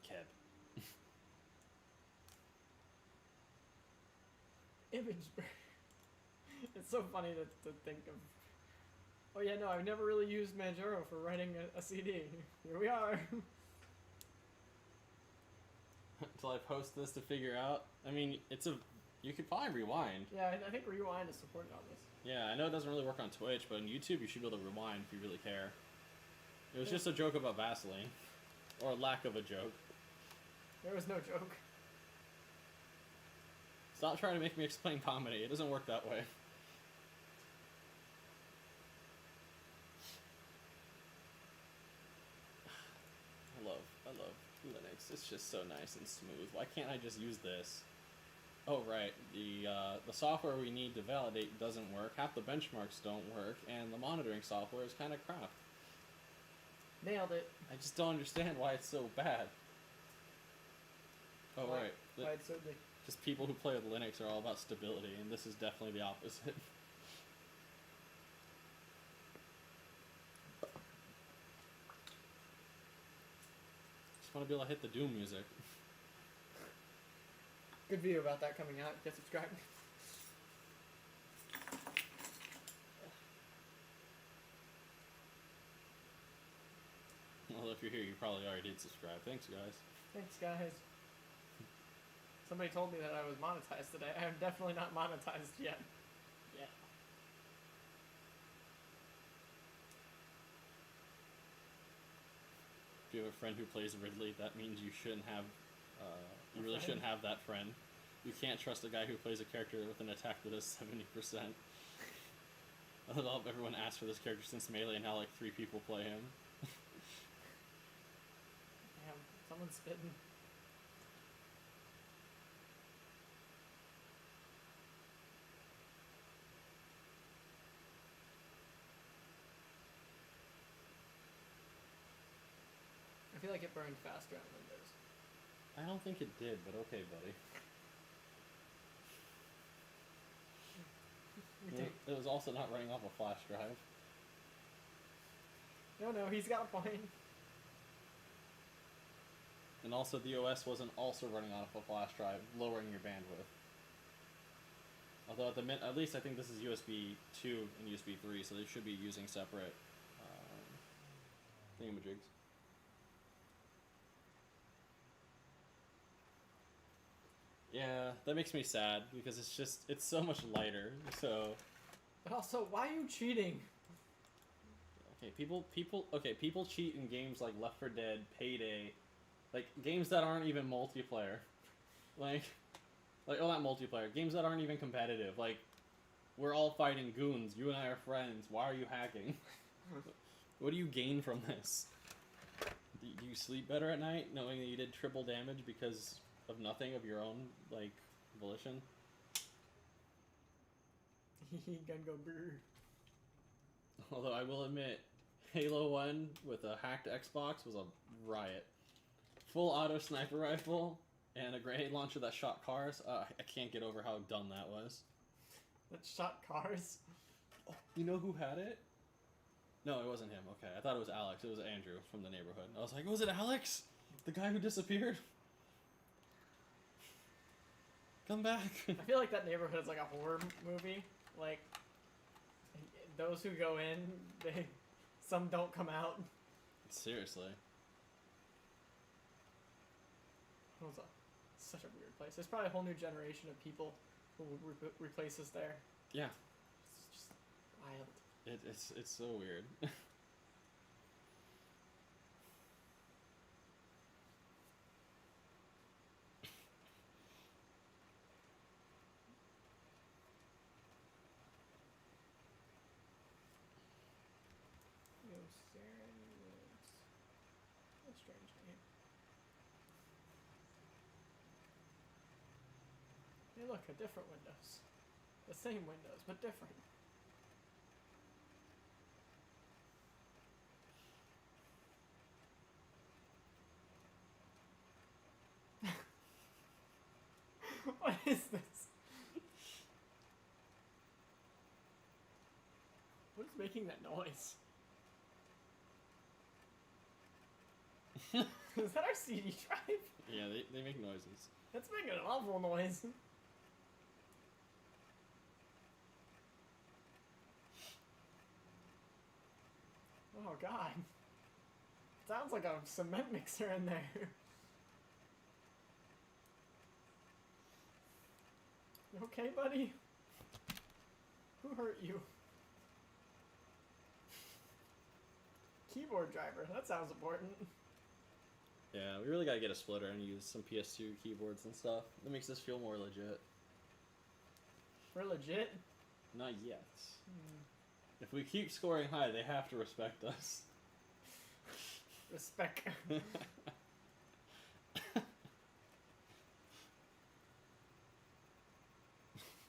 Keb. Image burn. It's so funny to think of. Oh yeah, no, I've never really used Manjaro for writing a CD. Here we are. Until I post this to figure out. I mean, you could probably rewind. Yeah, I think Rewind is supported on this. Yeah, I know it doesn't really work on Twitch, but on YouTube you should be able to rewind if you really care. It was just a joke about Vaseline. Or lack of a joke. There was no joke. Stop trying to make me explain comedy. It doesn't work that way. I love Linux. It's just so nice and smooth. Why can't I just use this? Oh right, the software we need to validate doesn't work. Half the benchmarks don't work, and the monitoring software is kind of crap. Nailed it. I just don't understand why it's so bad. Oh Why- right, Why it's so big. just people who play with Linux are all about stability, and this is definitely the opposite. Just want to be able to hit the Doom music. Good video about that coming out. Get subscribed. Well, if you're here, you probably already did subscribe. Thanks, guys. Thanks, guys. Somebody told me that I was monetized today. I am definitely not monetized yet. Yeah. If you have a friend who plays Ridley, that means you shouldn't have. You really shouldn't have that friend. You can't trust a guy who plays a character with an attack that is 70%. I love everyone asked for this character since Melee, and now like 3 people play him. Damn, someone's spitting. I feel like it burned faster on Windows. I don't think it did, but okay, buddy. It was also not running off a flash drive. No, he's got a point. And also the OS wasn't also running off a flash drive, lowering your bandwidth. Although at least I think this is USB 2 and USB 3, so they should be using separate thingamajigs. Yeah, that makes me sad because it's so much lighter. So. But also, why are you cheating? Okay, people cheat in games like Left 4 Dead, Payday, like games that aren't even multiplayer, like oh, not multiplayer, games that aren't even competitive. Like, we're all fighting goons. You and I are friends. Why are you hacking? What do you gain from this? Do you sleep better at night knowing that you did triple damage because of nothing of your own, like, volition? Gun go brr. Although I will admit, Halo 1 with a hacked Xbox was a riot. Full auto sniper rifle and a grenade launcher that shot cars. I can't get over how dumb that was. That shot cars? Oh, you know who had it? No, it wasn't him. Okay, I thought it was Alex. It was Andrew from the neighborhood. I was like, was it Alex? The guy who disappeared? Come back. I feel like that neighborhood is like a horror movie. Like, those who go in, some don't come out. Seriously. It was such a weird place. There's probably a whole new generation of people who will replace us there. Yeah. It's just wild. It's so weird. A strange name. Hey, look, a different Windows. The same Windows, but different. What is this? What is making that noise? Is that our CD drive? Yeah, they make noises. That's making an awful noise. Oh god. Sounds like a cement mixer in there. You okay, buddy? Who hurt you? Keyboard driver. That sounds important. Yeah, we really gotta get a splitter and use some PS2 keyboards and stuff. That makes this feel more legit. We're legit? Not yet. If we keep scoring high, they have to respect us. Respect.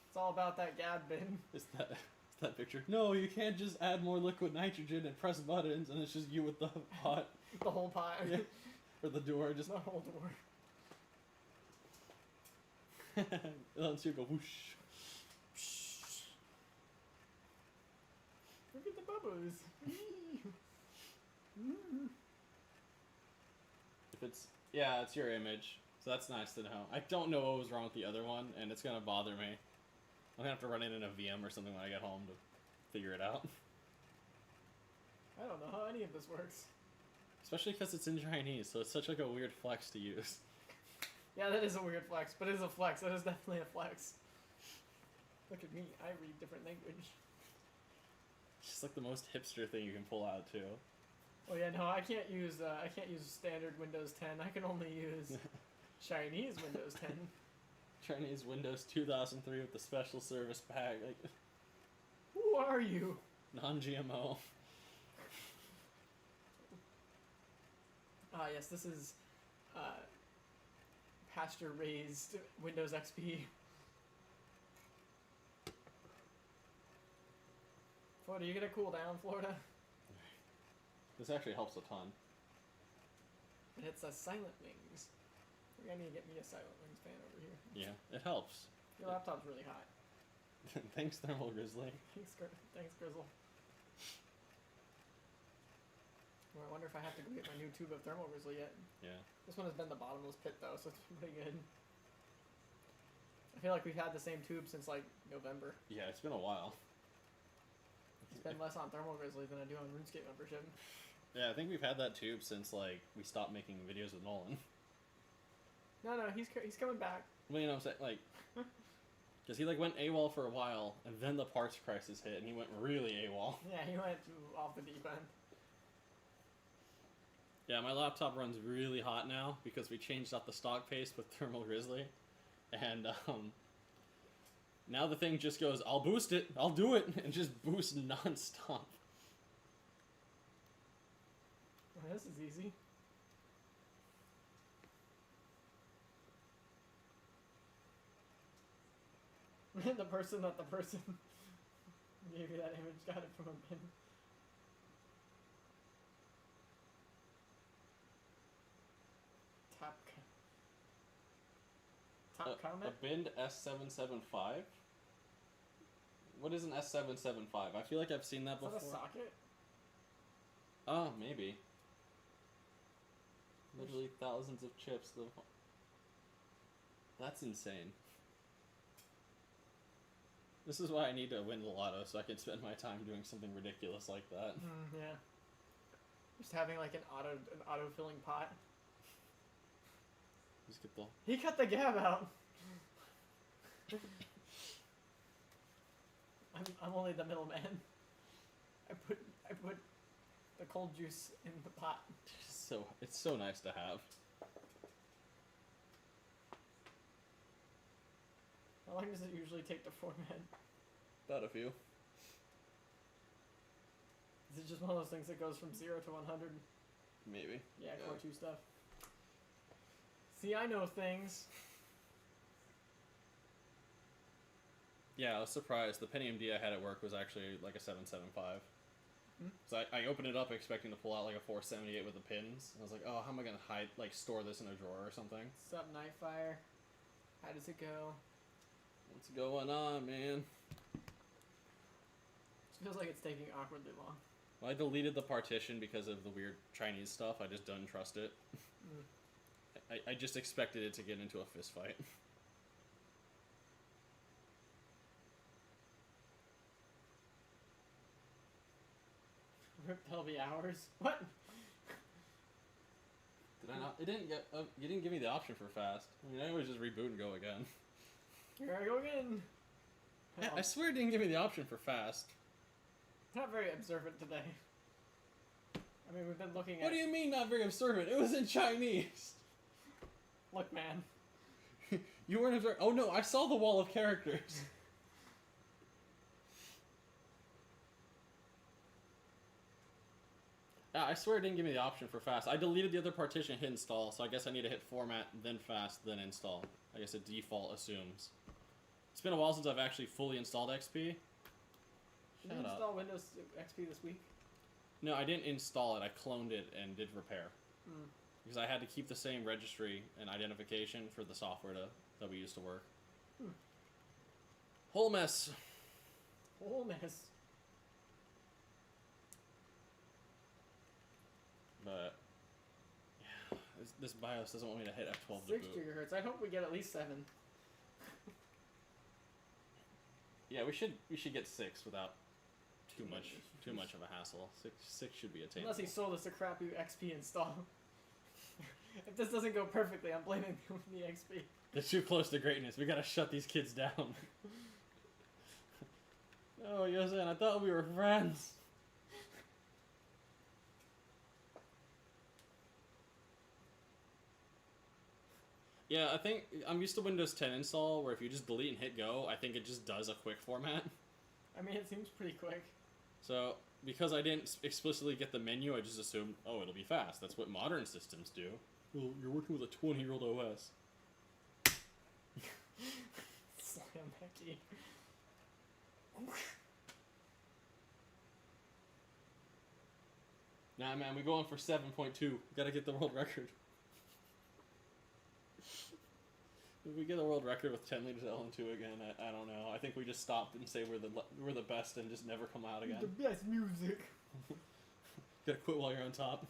It's all about that gad bin. Is that picture? No, you can't just add more liquid nitrogen and press buttons and it's just you with the pot. The whole pot. Yeah. Or the door, just the whole door. and you go whoosh. Look at the bubbles. If it's it's your image, so that's nice to know. I don't know what was wrong with the other one, and it's gonna bother me. I'm gonna have to run it in a VM or something when I get home to figure it out. I don't know how any of this works. Especially because it's in Chinese, so it's such like a weird flex to use. Yeah, that is a weird flex, but it is a flex. That is definitely a flex. Look at me, I read different language. It's just like the most hipster thing you can pull out too. Oh yeah, no, I can't use standard Windows 10. I can only use Chinese Windows 10. Chinese Windows 2003 with the special service pack. Like, Who are you? Non-GMO. Ah, yes, this is pasture-raised Windows XP. Florida, you gonna cool down, Florida? This actually helps a ton. And it's a Silent Wings. We're gonna need to get me a Silent Wings fan over here. Yeah, it helps. Your laptop's really hot. Thanks, Thermal Grizzly. Thanks, Grizzle. Well, I wonder if I have to go get my new tube of Thermal Grizzly yet. Yeah. This one has been the bottomless pit though, so it's been pretty good. I feel like we've had the same tube since like November. Yeah, it's been a while. I spend less on Thermal Grizzly than I do on RuneScape membership. Yeah, I think we've had that tube since like we stopped making videos with Nolan. No, he's coming back. Well, you know what I'm saying? Like, because he like went AWOL for a while, and then the parts crisis hit, and he went really AWOL. Yeah, he went off the deep end. Yeah, my laptop runs really hot now because we changed out the stock paste with Thermal Grizzly, and now the thing just goes, I'll boost it, I'll do it, and just boosts non-stop. Well, this is easy. the person gave you that image got it from a bin. Top comment? A binned S775? What is an S775? I feel like I've seen that Is before. that a socket? Oh, maybe. Literally thousands of chips. That's insane. This is why I need to win the lotto, so I can spend my time doing something ridiculous like that. Yeah. Just having like an auto-filling pot. Just get the... He cut the gab out! I'm only the middleman. I put the cold juice in the pot. It's so nice to have. How long does it usually take to format? About a few. Is it just one of those things that goes from 0 to 100? Maybe. Yeah, Core 2 stuff. See, I know things. Yeah, I was surprised. The Pentium D I had at work was actually like a 775. So I opened it up expecting to pull out like a 478 with the pins. I was like, oh, how am I going to store this in a drawer or something? What's up, Nightfire? How does it go? What's going on, man? It feels like it's taking awkwardly long. Well, I deleted the partition because of the weird Chinese stuff. I just don't trust it. I just expected it to get into a fist fight. Rip, that'll be hours. What? Did I not? It didn't get. You didn't give me the option for fast. I mean, I always just reboot and go again. Here I go again. Yeah, I swear it didn't give me the option for fast. Not very observant today. I mean, we've been looking at... What do you mean not very observant? It was in Chinese. Look, man. You weren't observant. Oh no, I saw the wall of characters. Yeah, I swear it didn't give me the option for fast. I deleted the other partition, hit install, so I guess I need to hit format, then fast, then install. I guess it default assumes. It's been a while since I've actually fully installed XP. Did you install Windows XP this week? No, I didn't install it. I cloned it and did repair. Because I had to keep the same registry and identification for the software that we used to work. Whole mess. Whole mess. But, yeah, this BIOS doesn't want me to hit F12 to 6 boot. gigahertz. I hope we get at least 7. Yeah, we should get 6 without too much of a hassle. Six should be attainable. Unless he sold us a crappy XP install. If this doesn't go perfectly, I'm blaming the XP. They're too close to greatness. We gotta shut these kids down. Oh, Yosan, I thought we were friends. Yeah, I think I'm used to Windows 10 install, where if you just delete and hit go, I think it just does a quick format. I mean, it seems pretty quick. So, because I didn't explicitly get the menu, I just assumed, oh, it'll be fast. That's what modern systems do. Well, you're working with a 20-year-old OS. Slam that key. Nah, man, we going for 7.2. Gotta get the world record. If we get a world record with 10 liters LN2 again, I don't know. I think we just stopped and say we're the best and just never come out again. The best music. Gotta quit while you're on top.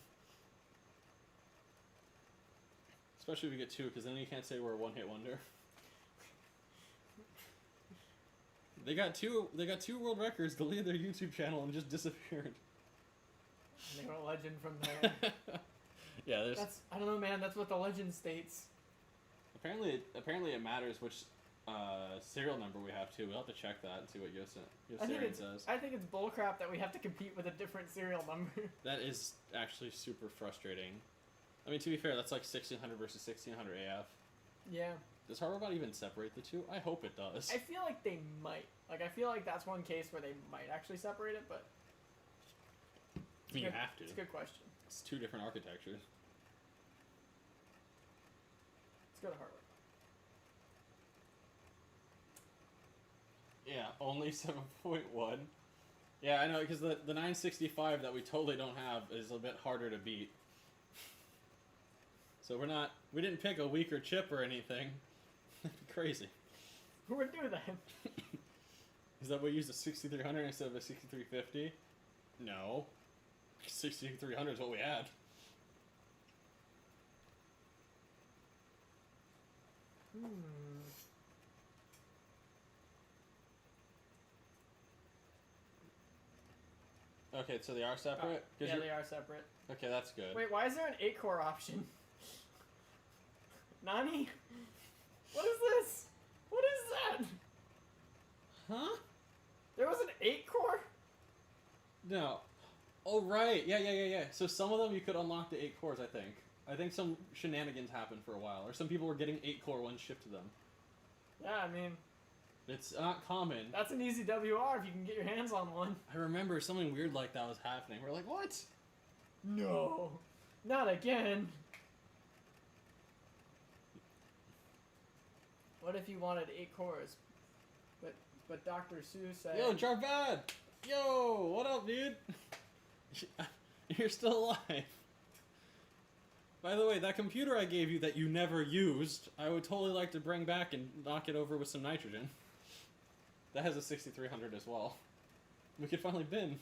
Especially if we get 2, because then you can't say we're a one-hit wonder. They got two world records, deleted their YouTube channel, and just disappeared. They got a legend from there. Yeah, there's. I don't know, man. That's what the legend states. Apparently it matters which serial number we have too. We'll have to check that and see what Yossarian says. I think it's bullcrap that we have to compete with a different serial number. That is actually super frustrating. I mean, to be fair, that's like 1600 versus 1600 AF. Yeah. Does Hardbot even separate the two? I hope it does. I feel like they might. Like, I feel like that's one case where they might actually separate it, but... I mean, you have to. It's a good question. It's 2 different architectures. Let's go to Hardware. Yeah, only 7.1. Yeah, I know, because the 965 that we totally don't have is a bit harder to beat. So we didn't pick a weaker chip or anything. That'd be crazy. Who would do that? Is that we used a 6300 instead of a 6350? No. 6300 is what we had. Okay, so they are separate? Yeah, they are separate. Okay, that's good. Wait, why is there an 8-core option? Nani? What is this? What is that? Huh? There was an 8-core? No. Oh, right. Yeah. So some of them you could unlock the 8 cores, I think. I think some shenanigans happened for a while, or some people were getting 8-core ones shipped to them. Yeah, I mean... It's not common. That's an easy WR if you can get your hands on one. I remember something weird like that was happening. We're like, what? No. Not again. What if you wanted 8 cores? But Dr. Seuss said... Yo, Jarvad! Yo, what up, dude? You're still alive. By the way, that computer I gave you that you never used, I would totally like to bring back and knock it over with some nitrogen. That has a 6300 as well. We could finally bin.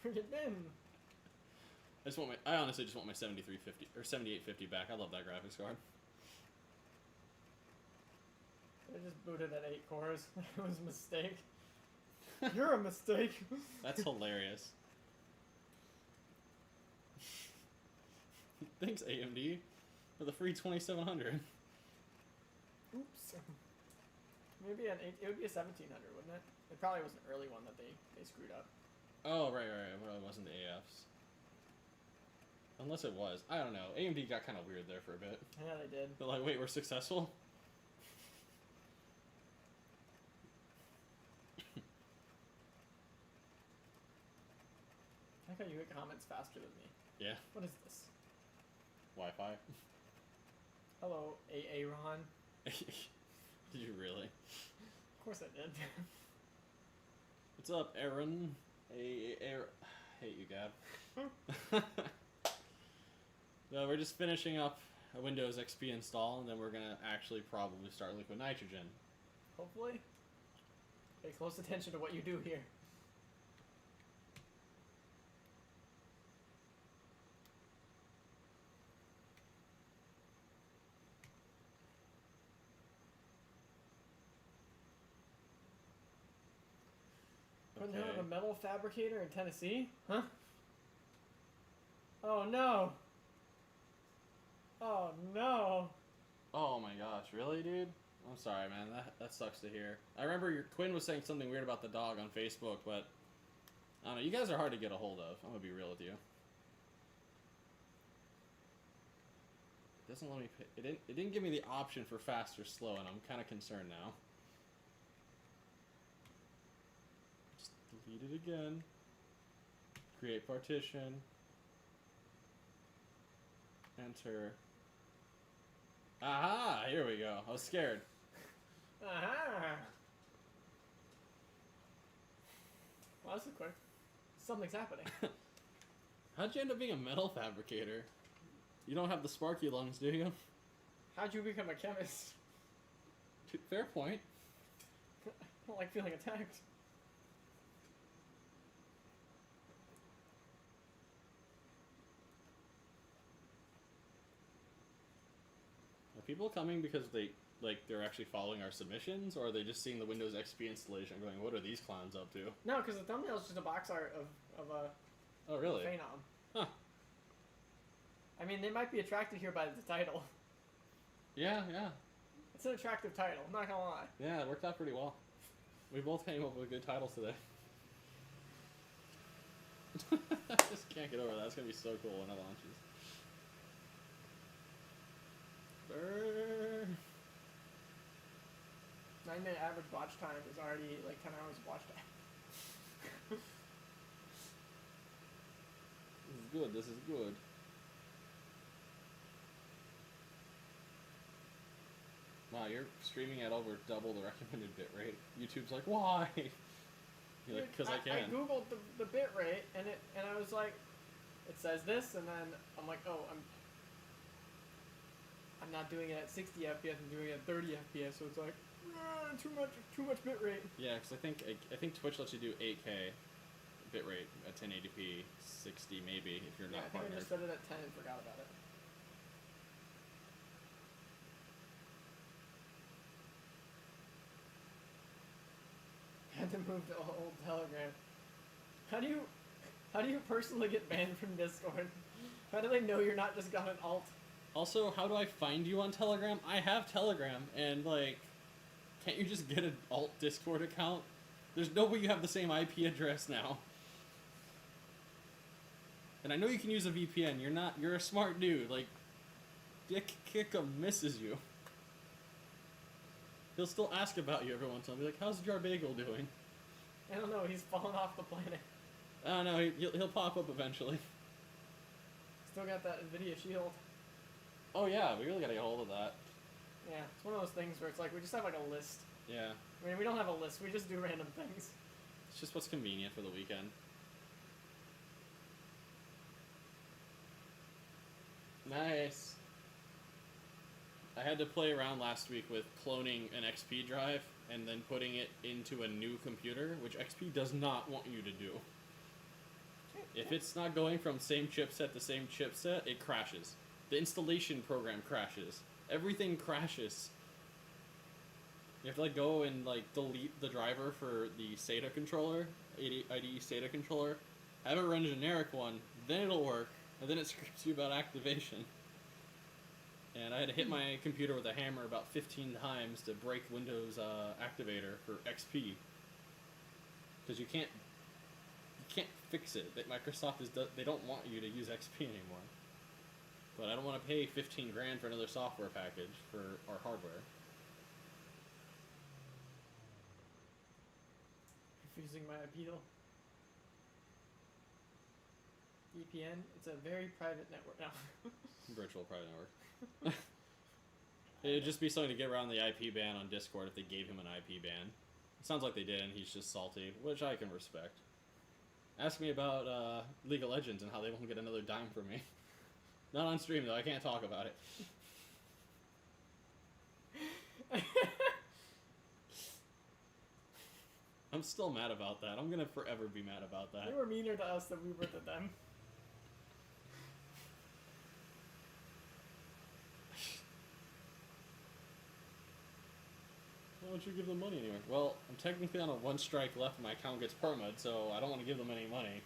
We could bin. I honestly just want my 7350 or 7850 back. I love that graphics card. I just booted at 8 cores. It was a mistake. You're a mistake. That's hilarious. Thanks, AMD, for the free 2700. Oops. Maybe it would be a 1700, wouldn't it? It probably was an early one that they screwed up. Oh, right. Well, it wasn't the AFs. Unless it was. I don't know. AMD got kind of weird there for a bit. Yeah, they did. They're like, wait, we're successful? I like how you hit comments faster than me. Yeah. What is this? Wi-Fi. Hello, Aaron. Did you really? Of course I did. What's up, Aaron? Hate you, Gab. No, we're just finishing up a Windows XP install, and then we're gonna actually probably start liquid nitrogen. Hopefully. Pay close attention to what you do here. Putting Okay. out a metal fabricator in Tennessee? Huh? Oh no! Oh no! Oh my gosh, really, dude? I'm sorry, man. That sucks to hear. I remember your Quinn was saying something weird about the dog on Facebook, but I don't know. You guys are hard to get a hold of. I'm gonna be real with you. It doesn't let me pick. It didn't give me the option for fast or slow, and I'm kind of concerned now. Just Repeat it again. Create partition. Enter. Aha! Here we go. I was scared. Aha! Well, this is quick. Something's happening. How'd you end up being a metal fabricator? You don't have the sparky lungs, do you? How'd you become a chemist? Fair point. I don't like feeling attacked. Are people coming because they're actually following our submissions, or are they just seeing the Windows XP installation and going, what are these clowns up to? No, because the thumbnail is just a box art of a Oh, really? Phenom. Huh. I mean, they might be attracted here by the title. Yeah. It's an attractive title, I'm not gonna lie. Yeah, it worked out pretty well. We both came up with good titles today. I just can't get over that. It's gonna be so cool when it launches. Burr. 9-minute average watch time is already like 10 hours of watch time. This is good. Wow, you're streaming at over double the recommended bitrate. YouTube's like, why? You're like, because I can. I googled the bit rate and I was like, it says this, and then I'm like, oh, I'm not doing it at 60 FPS. I'm doing it at 30 FPS. So it's like too much bit rate. Yeah, because I think Twitch lets you do 8K bitrate at 1080p, 60 maybe if you're not I think partnered. I just set it at 10 and forgot about it. Had to move to old Telegram. How do you personally get banned from Discord? How do they know you're not just got an alt? Also, how do I find you on Telegram? I have Telegram, and can't you just get an alt Discord account? There's no way you have the same IP address now. And I know you can use a VPN. You're a smart dude. Like, Dick Kickham misses you. He'll still ask about you every once in a while. Be like, how's Jarbagel doing? I don't know, he's fallen off the planet. I don't know, he'll pop up eventually. Still got that Nvidia shield. Oh yeah, we really gotta get a hold of that. Yeah, it's one of those things where it's like, we just have like a list. Yeah. I mean, we don't have a list, we just do random things. It's just what's convenient for the weekend. Nice. I had to play around last week with cloning an XP drive and then putting it into a new computer, which XP does not want you to do. If it's not going from same chipset to same chipset, it crashes. The installation program crashes. Everything crashes. You have to go and delete the driver for the SATA controller, IDE SATA controller, have it run a generic one, then it'll work, and then it screams you about activation. And I had to hit my computer with a hammer about 15 times to break Windows Activator for XP. Because you can't fix it. That Microsoft they don't want you to use XP anymore. But I don't want to pay 15 grand for another software package for our hardware. Refusing my appeal. VPN, it's a very private network now. Virtual private network. It'd just be something to get around the IP ban on Discord if they gave him an IP ban. It sounds like they did, and he's just salty, which I can respect. Ask me about League of Legends and how they won't get another dime from me. Not on stream, though. I can't talk about it. I'm still mad about that. I'm gonna forever be mad about that. They were meaner to us than we were to them. Why don't you give them money anyway? Well, I'm technically on a one strike left and my account gets perma'd, so I don't want to give them any money.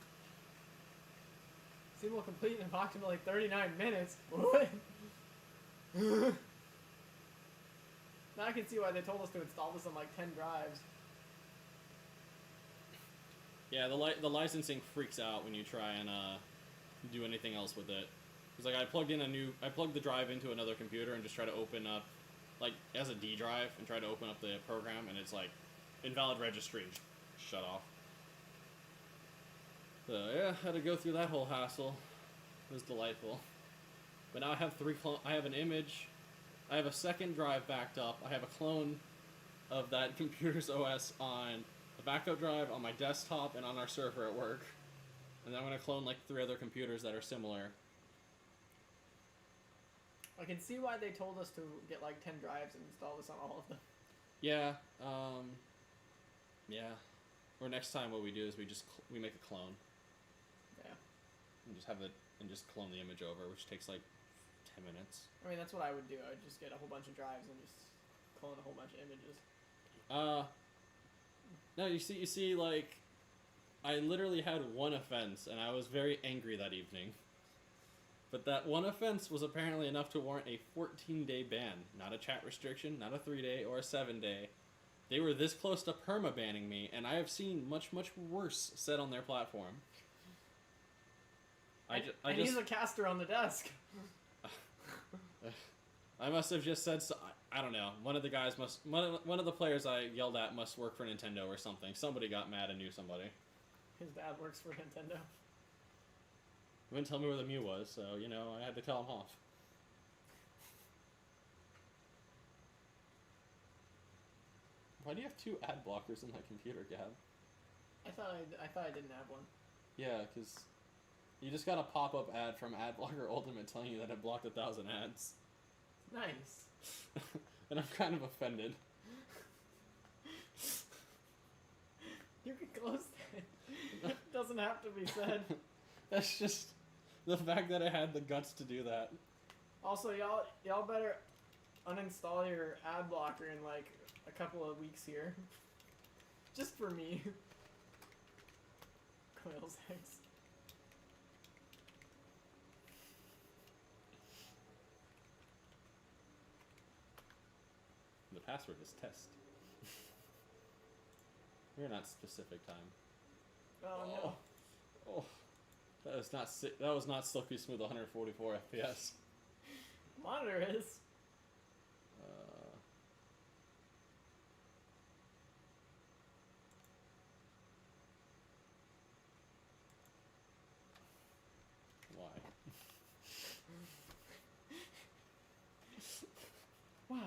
Seem will complete in approximately 39 minutes. What? Now I can see why they told us to install this on 10 drives. Yeah, the licensing freaks out when you try and do anything else with it. It's like I plugged the drive into another computer and just try to open up, as a D drive, and try to open up the program, and it's invalid registry. Shut off. So yeah, had to go through that whole hassle. It was delightful. But now I have I have an image. I have a second drive backed up. I have a clone of that computer's OS on a backup drive on my desktop and on our server at work. And then I'm gonna clone like 3 other computers that are similar. I can see why they told us to get like 10 drives and install this on all of them. Yeah. Yeah. Or next time, what we do is we make a clone. Yeah. And just have it and just clone the image over, which takes like 10 minutes. I mean, that's what I would do. I would just get a whole bunch of drives and just clone a whole bunch of images. No, you see, like, I literally had one offense, and I was very angry that evening. But that one offense was apparently enough to warrant a 14-day ban. Not a chat restriction, not a 3-day or a 7-day. They were this close to perma-banning me, and I have seen much, much worse said on their platform. I just use a caster on the desk. I must have just said so. I don't know. One of the guys one of the players I yelled at must work for Nintendo or something. Somebody got mad and knew somebody. His dad works for Nintendo. He wouldn't tell me where the Mew was, so you know I had to tell him off. Why do you have 2 ad blockers in that computer, Gab? I thought I didn't have one. Yeah, because you just got a pop-up ad from Adblocker Ultimate telling you that it blocked 1,000 ads. Nice. And I'm kind of offended. You can close that. It doesn't have to be said. That's just the fact that I had the guts to do that. Also, y'all better uninstall your ad blocker in like a couple of weeks here. Just for me. Coils eggs. The password is test. We're not specific time. Oh no. Oh, that was not silky smooth 144 FPS. Monitor is. Why?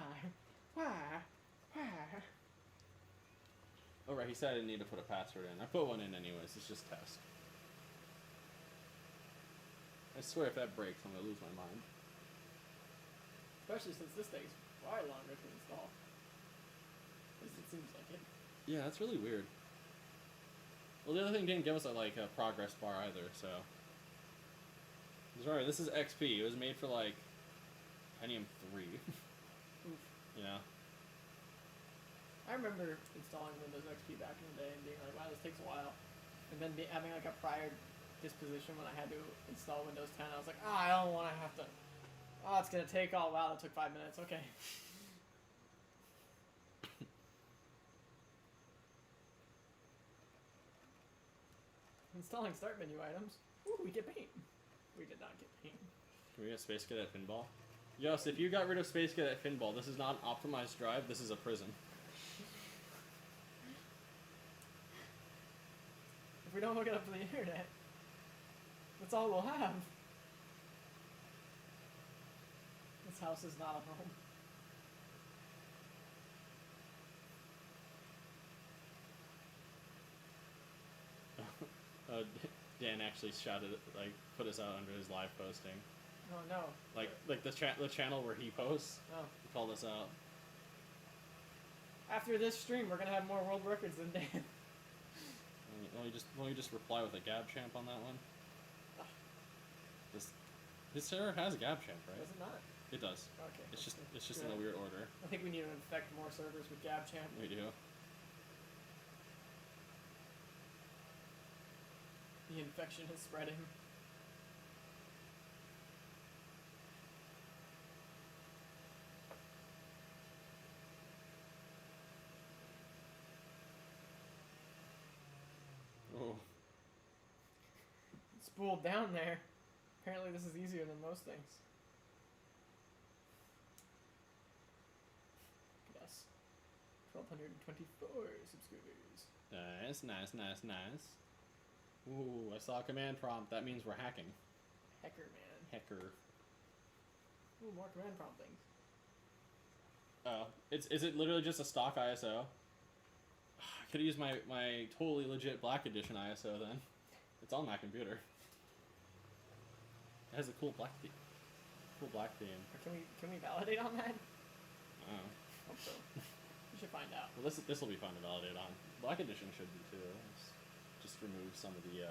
Why? Oh right, he said I didn't need to put a password in. I put one in anyways. It's just test. I swear if that breaks, I'm gonna lose my mind. Especially since this takes far longer to install. At least it seems like it. Yeah, that's really weird. Well, the other thing didn't give us a progress bar either, so. Sorry, this is XP. It was made for like Phenom 3. Oof. Yeah. I remember installing Windows XP back in the day and being like, wow, this takes a while. And then having like a prior disposition when I had to install Windows 10. I was like, I don't want to have to. Oh, it's going to take all. Wow, that took 5 minutes. Okay. Installing start menu items. Ooh, we get paint. We did not get paint. Can we get Space Cadet Pinball? Yes, if you got rid of Space Cadet Pinball, this is not an optimized drive, this is a prison. If we don't hook it up to the internet, that's all we'll have. This house is not a home. Dan actually shouted, put us out under his live posting. Oh no. The channel where he posts. Oh. He called us out. After this stream, we're gonna have more world records than Dan. Won't you just reply with a Gab champ on that one? His server has a Gab champ, right? Does it not? It does. Okay. It's just in a weird order. I think we need to infect more servers with GabChamp. We do. The infection is spreading. Oh. Spooled down there. Apparently this is easier than most things. Yes. 1,224 subscribers. Nice. Ooh, I saw a command prompt. That means we're hacking. Hecker, man. Hacker. Ooh, more command prompt things. Oh, is it literally just a stock ISO? I could have used my totally legit Black Edition ISO then. It's on my computer. It has a cool black theme. Cool black theme. Or can we validate on that? Oh. Hope so. We should find out. Well, this will be fun to validate on. Black Edition should be too. Just remove some of the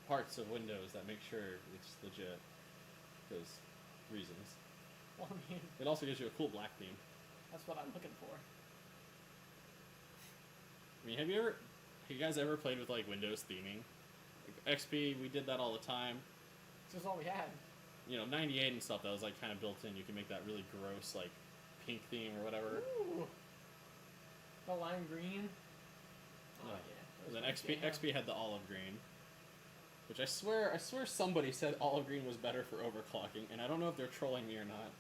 parts of Windows that make sure it's legit. Because reasons. Well, I mean, it also gives you a cool black theme. That's what I'm looking for. I mean, have you guys ever played with like Windows theming? Like, XP, we did that all the time. This is all we had. You know, 98 and stuff, that was like kind of built in. You can make that really gross like pink theme or whatever. Ooh. The lime green. Oh yeah. yeah. And then XP had the olive green. Which I swear somebody said olive green was better for overclocking, and I don't know if they're trolling me or not.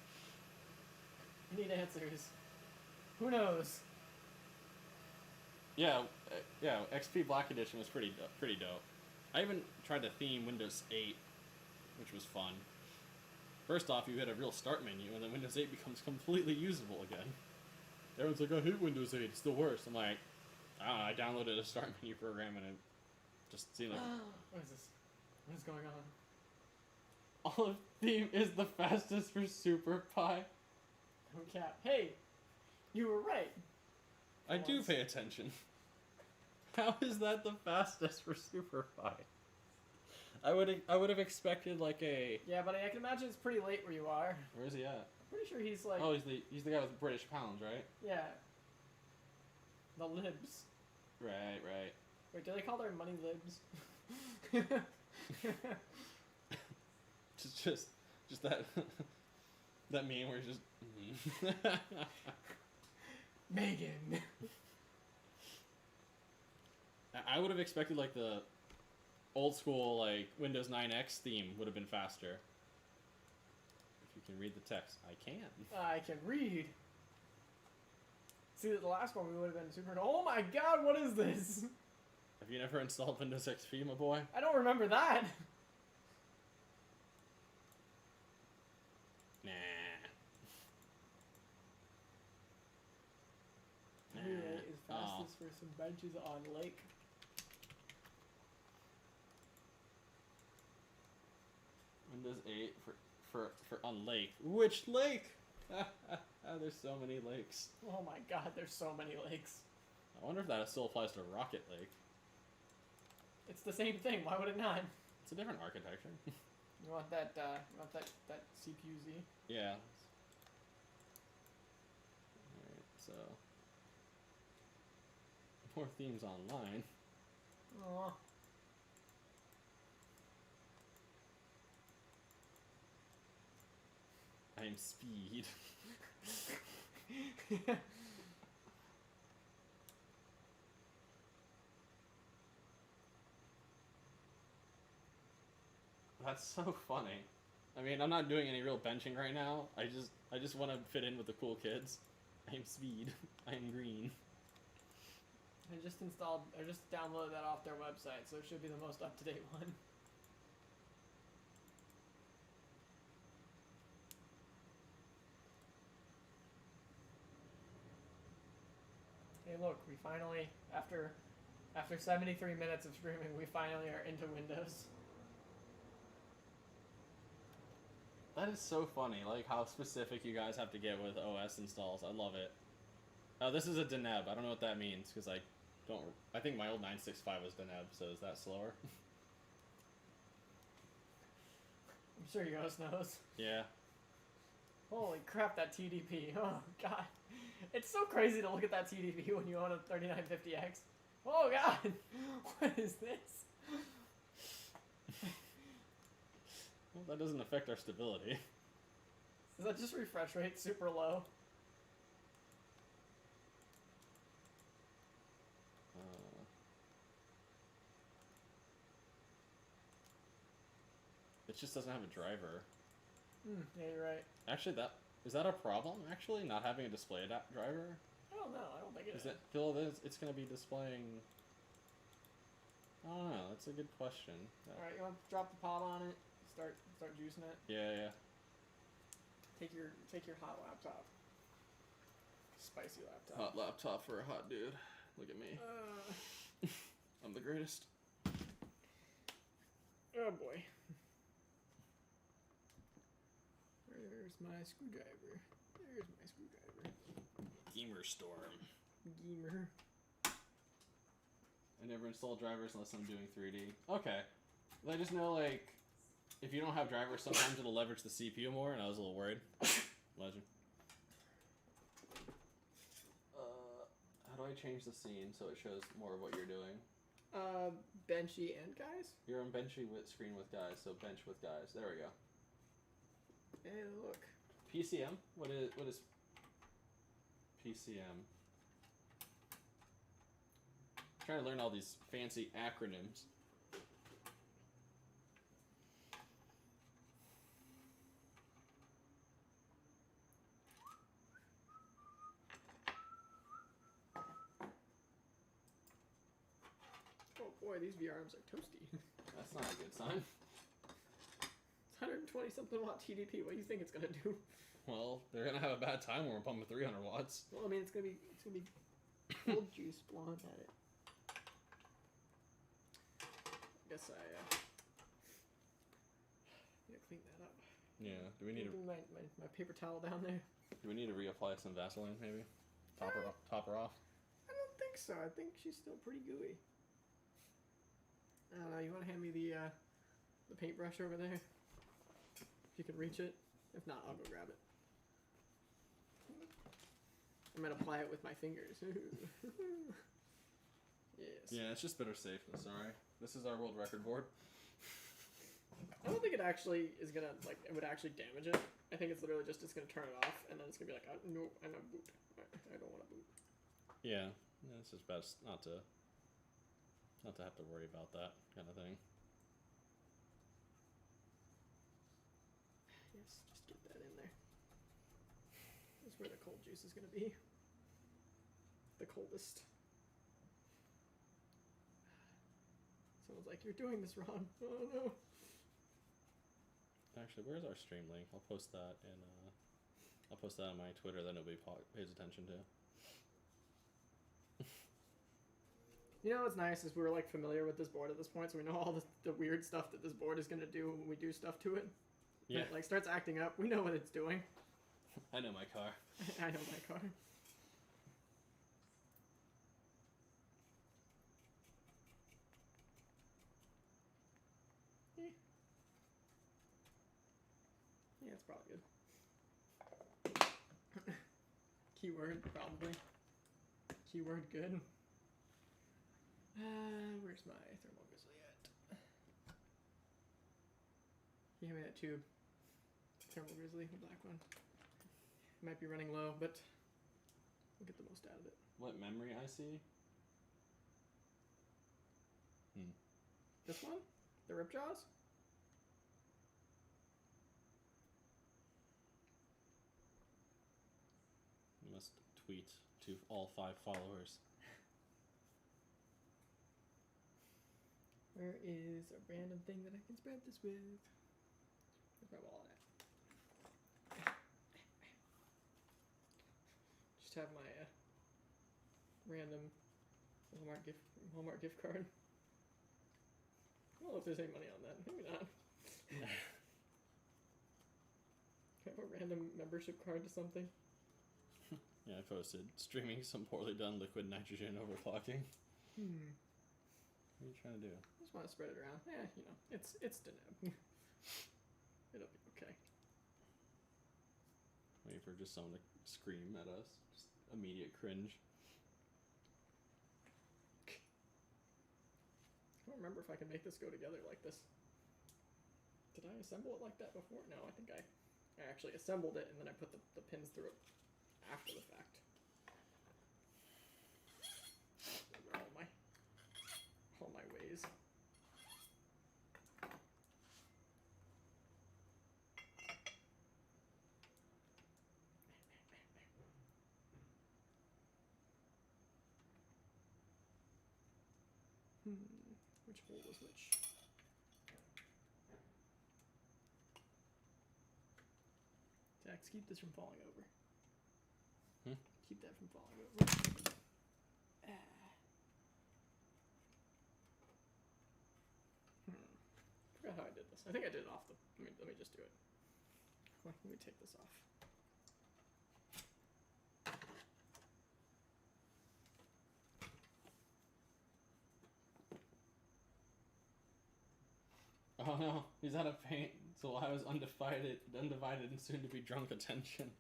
We need answers. Who knows? Yeah, XP Black Edition was pretty dope. I even tried to theme Windows 8, which was fun. First off, you hit a real start menu, and then Windows 8 becomes completely usable again. Everyone's like, I hate Windows 8, it's the worst. I'm like, I downloaded a start menu program, and it just seemed like... What is this? What is going on? Olive theme is the fastest for Super Pi. No cap. Hey! You were right. I do pay attention. How is that the fastest for Super Pi? I would have expected like a... Yeah, but I can imagine it's pretty late where you are. Where is he at? I'm pretty sure he's like... Oh, he's the guy with British pounds, right? Yeah. The libs. Right. Wait, do they call their money libs? just that that meme where it's just Megan. I would have expected like the old school like Windows 9X theme would have been faster. If you can read the text, I can. I can read. See, the last one we would have been super... Oh my god, what is this? Have you never installed Windows XP, my boy? I don't remember that. Nah. Relay is fastest for some benches on lake. Windows 8 for on lake. Which lake? There's so many lakes. Oh my god, there's so many lakes. I wonder if that still applies to Rocket Lake. It's the same thing. Why would it not? It's a different architecture. You want that? You want that CPU-Z? Yeah. Alright, so more themes online. Aw. I'm speed. That's so funny. I mean, I'm not doing any real benching right now. I just want to fit in with the cool kids. I'm speed. I'm green. I just downloaded that off their website, so it should be the most up-to-date one. Hey, look, we finally, after 73 minutes of streaming, we finally are into Windows. That is so funny, like how specific you guys have to get with OS installs. I love it. Oh, this is a Deneb. I don't know what that means, because I think my old 965 was Deneb, so is that slower? I'm sure yours knows. Yeah. Holy crap, that TDP. Oh, God. It's so crazy to look at that TDP when you own a 3950X. Oh, God. What is this? Well, that doesn't affect our stability. Is that just refresh rate super low? It just doesn't have a driver. Yeah, you're right. Actually, is that a problem? Actually, not having a display driver? I don't know. I don't think it is. Phil, it's going to be displaying I don't know. That's a good question. All right, you want to drop the pot on it? Start juicing it. Yeah. Take your hot laptop. Spicy laptop. Hot laptop for a hot dude. Look at me. I'm the greatest. Oh boy. Where's my screwdriver? There's my screwdriver. Gamer Storm. Gamer. I never install drivers unless I'm doing 3D. Okay. Well, I just know, like, if you don't have drivers, sometimes it'll leverage the CPU more, and I was a little worried. Legend. How do I change the scene so it shows more of what you're doing? Benchy and guys? You're on benchy with screen with guys, so bench with guys. There we go. Hey, look. PCM? What is PCM? Trying to learn all these fancy acronyms. Oh boy, these VRMs are toasty. That's not a good sign. It's 120 something watt TDP. What do you think it's gonna do? Well, they're gonna have a bad time when we're pumping 300 watts. Well, I mean, it's gonna be cold juice blowing at it. I guess I need to clean that up. Yeah. Do we need to? My paper towel down there. Do we need to reapply some Vaseline, maybe? Top her off. I don't think so. I think she's still pretty gooey. I don't know. You want to hand me the paintbrush over there? If you can reach it. If not, I'll go grab it. I'm gonna apply it with my fingers. Yes. Yeah, it's just better safe than sorry. This is our world record board. I don't think it actually is gonna it would actually damage it. I think it's literally just it's gonna turn it off and then it's gonna be like, no, I don't boot. I don't want to boot. Yeah, it's just best not to have to worry about that kind of thing. Yes, just get that in there. That's where the cold juice is gonna be. The coldest. Someone's like, "You're doing this wrong." Oh no. Actually, where's our stream link? I'll post that on my Twitter that nobody pays attention to. You know what's nice is we're like familiar with this board at this point, so we know all the weird stuff that this board is gonna do when we do stuff to it. Yeah. When it starts acting up, we know what it's doing. I know my car. I know my car. Yeah, it's probably good. Keyword, probably. Keyword, good. Where's my thermal grizzly at? Give me that tube. Thermal grizzly, the black one. Might be running low, but we'll get the most out of it. What memory I see? This one? The rip jaws? You must tweet to all 5 followers. Where is a random thing that I can spread this with? Grab all that. Just have my random Walmart gift card. I don't know if there's any money on that. Maybe not. Can I have a random membership card to something? Yeah, I posted streaming some poorly done liquid nitrogen overclocking. What are you trying to do? I just want to spread it around. Yeah, you know, it's Deneb. It'll be okay. Waiting for just someone to scream at us. Just immediate cringe. I don't remember if I can make this go together like this. Did I assemble it like that before? No, I think I actually assembled it and then I put the pins through it after the fact. All my ways. Which which hole was which. Zax, keep this from falling over. Keep that from falling over. Forgot how I did this. I think I did it off the. Let me just do it. Let me take this off. Oh no, he's out of paint. So I was undivided and soon to be drunk attention.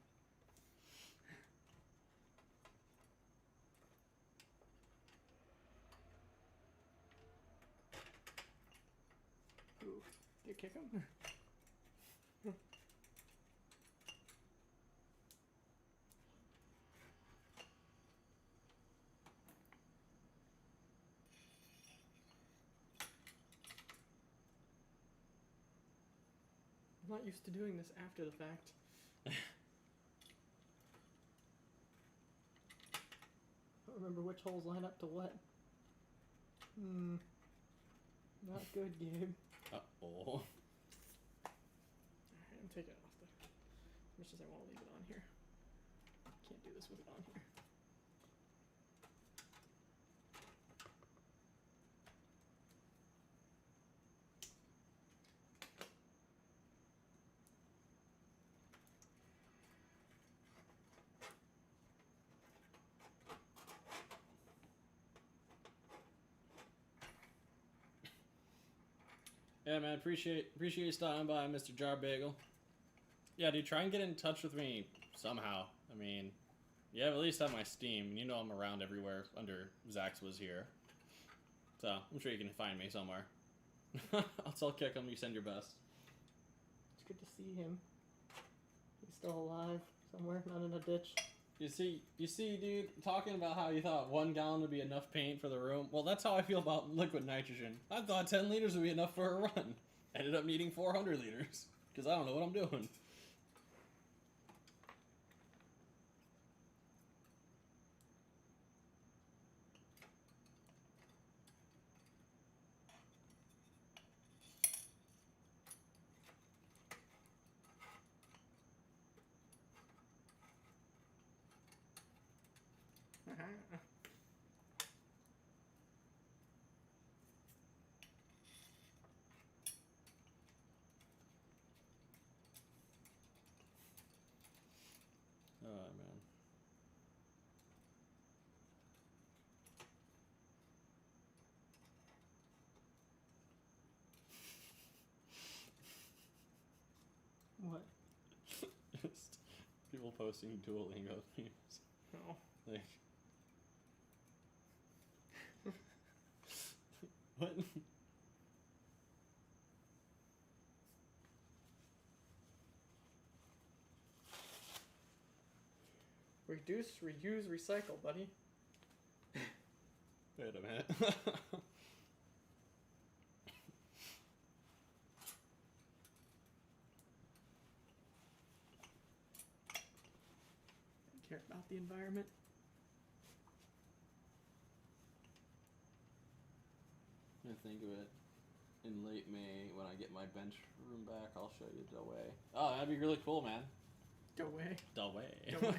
Ooh, did you kick him? I'm not used to doing this after the fact. I don't remember which holes line up to what. Not good, Gabe. Uh-oh. Alright, I'm taking it off as much as I want to leave it on here. Can't do this with it on here. Yeah, man, appreciate you stopping by, Mr. Jar Bagel. Yeah, dude, try and get in touch with me somehow. I mean, you have at least have my Steam, and you know I'm around everywhere under Zax was here. So, I'm sure you can find me somewhere. I'll tell Kickham you send your best. It's good to see him. He's still alive somewhere, not in a ditch. You see, dude, talking about how you thought 1 gallon would be enough paint for the room. Well, that's how I feel about liquid nitrogen. I thought 10 liters would be enough for a run. Ended up needing 400 liters. Because I don't know what I'm doing. Oh, man. What? Just people posting Duolingo memes. Oh. Like... What? Reduce, reuse, recycle, buddy. Wait a minute. Care about the environment. I think of it. In late May, when I get my bench room back, I'll show you the way. Oh, that'd be really cool, man. Go away. The way. Go away.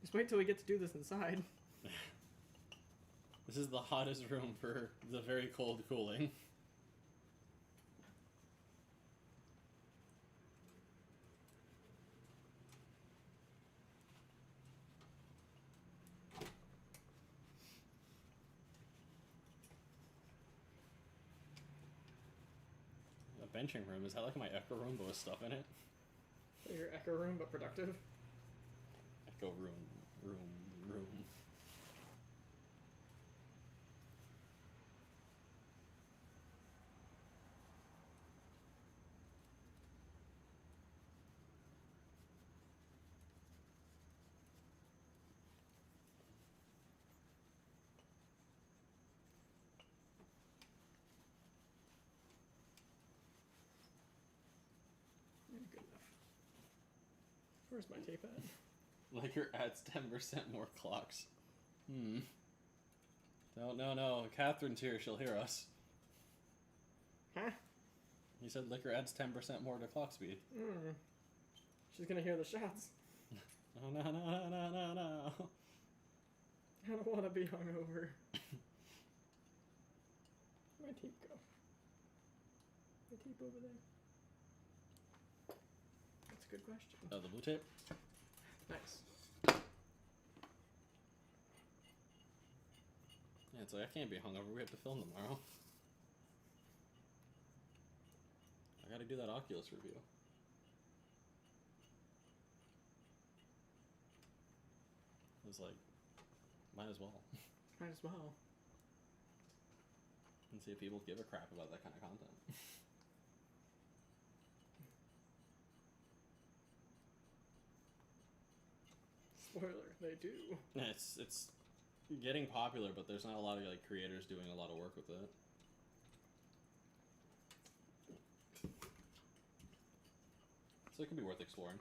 Just wait till we get to do this inside. This is the hottest room for the very cold cooling. A benching room, is that like my echo room but with stuff in it? Your echo room, but productive. Echo room. Good enough. Where's my tape at? Liquor adds 10% more clocks. No. Catherine's here. She'll hear us. Huh? You said liquor adds 10% more to clock speed. She's gonna hear the shots. Oh, no. I don't want to be hungover. Where'd my tape go? My tape over there. That's a good question. Oh, the blue tape? Nice. Yeah, it's like, I can't be hungover. We have to film tomorrow. I gotta do that Oculus review. It was like, might as well. Might as well. And see if people give a crap about that kind of content. Spoiler, they do. Yeah, it's getting popular, but there's not a lot of like creators doing a lot of work with it. So it could be worth exploring.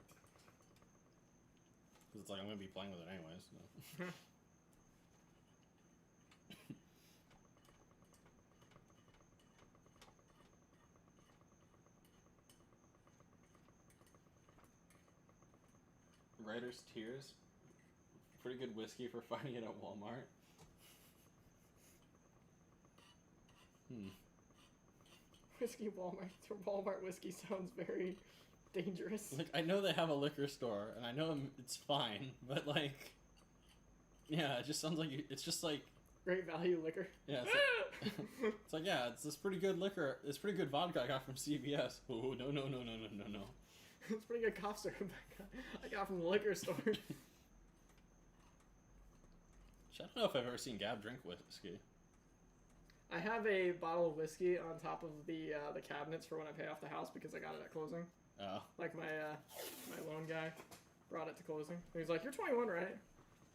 Because it's like, I'm going to be playing with it anyways. So. Writer's Tears. Pretty good whiskey for finding it at Walmart. Whiskey Walmart whiskey sounds very dangerous. Like, I know they have a liquor store, and I know it's fine, but like, yeah, it just sounds like it's just like Great value liquor. yeah. It's like yeah, it's this pretty good liquor. It's pretty good vodka I got from CVS. Oh no. It's pretty good cough syrup I got from the liquor store. I don't know if I've ever seen Gab drink whiskey. I have a bottle of whiskey on top of the cabinets for when I pay off the house because I got it at closing. Oh. Like my loan guy brought it to closing. And he's like, "You're 21, right?"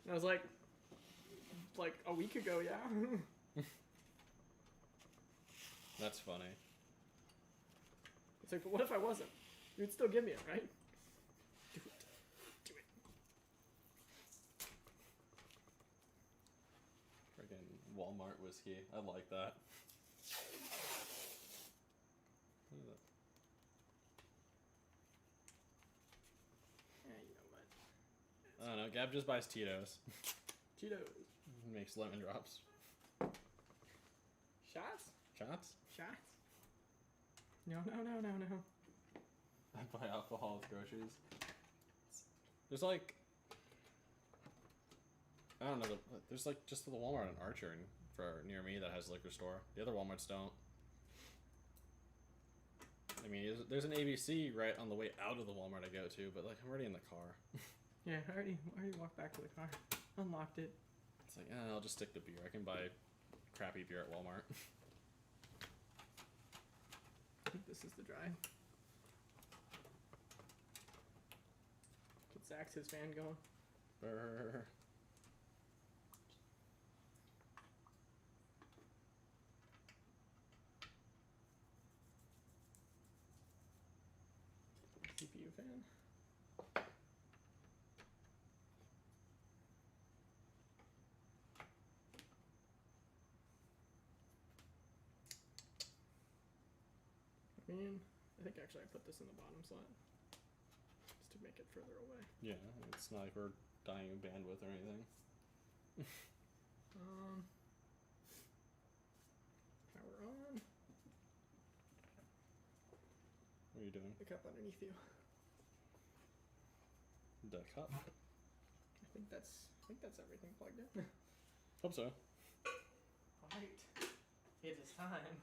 And I was like a week ago, yeah. That's funny. It's like, but what if I wasn't? You'd still give me it, right? Do it. Do it. Friggin' Walmart whiskey. I like that. What is that? Yeah, you know what? I don't know. Gab just buys Tito's. Cheetos. Makes lemon drops. Shots? Shots? Shots? No. I buy alcohol with groceries. There's like, I don't know. There's like just the Walmart in Archer and for near me that has a liquor store. The other Walmarts don't. I mean, there's an ABC right on the way out of the Walmart I go to, but like I'm already in the car. Yeah, I already walked back to the car. Unlocked it. It's like, I'll just stick to beer. I can buy crappy beer at Walmart. I think this is the drive. Get Zach's his fan going. Brr. CPU fan. I mean, I think actually I put this in the bottom slot just to make it further away. Yeah, it's not like we're dying of bandwidth or anything. Power on. What are you doing? The cup underneath you. The cup? I think that's everything plugged in. Hope so. Alright. It is time.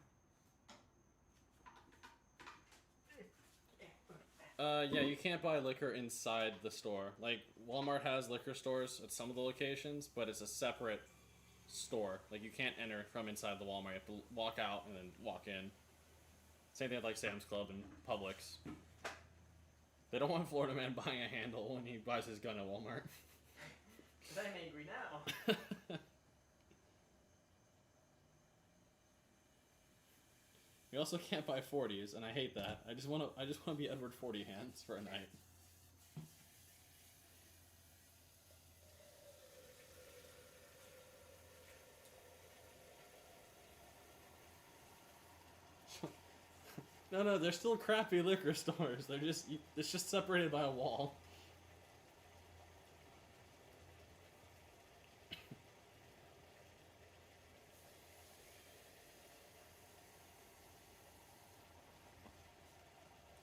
Yeah, you can't buy liquor inside the store. Like, Walmart has liquor stores at some of the locations, but it's a separate store. Like, you can't enter from inside the Walmart. You have to walk out and then walk in. Same thing with, like, Sam's Club and Publix. They don't want Florida Man buying a handle when he buys his gun at Walmart. Because I'm angry now. You also can't buy 40s, and I hate that. I just want to be Edward 40 Hands for a night. No, they're still crappy liquor stores. It's just separated by a wall.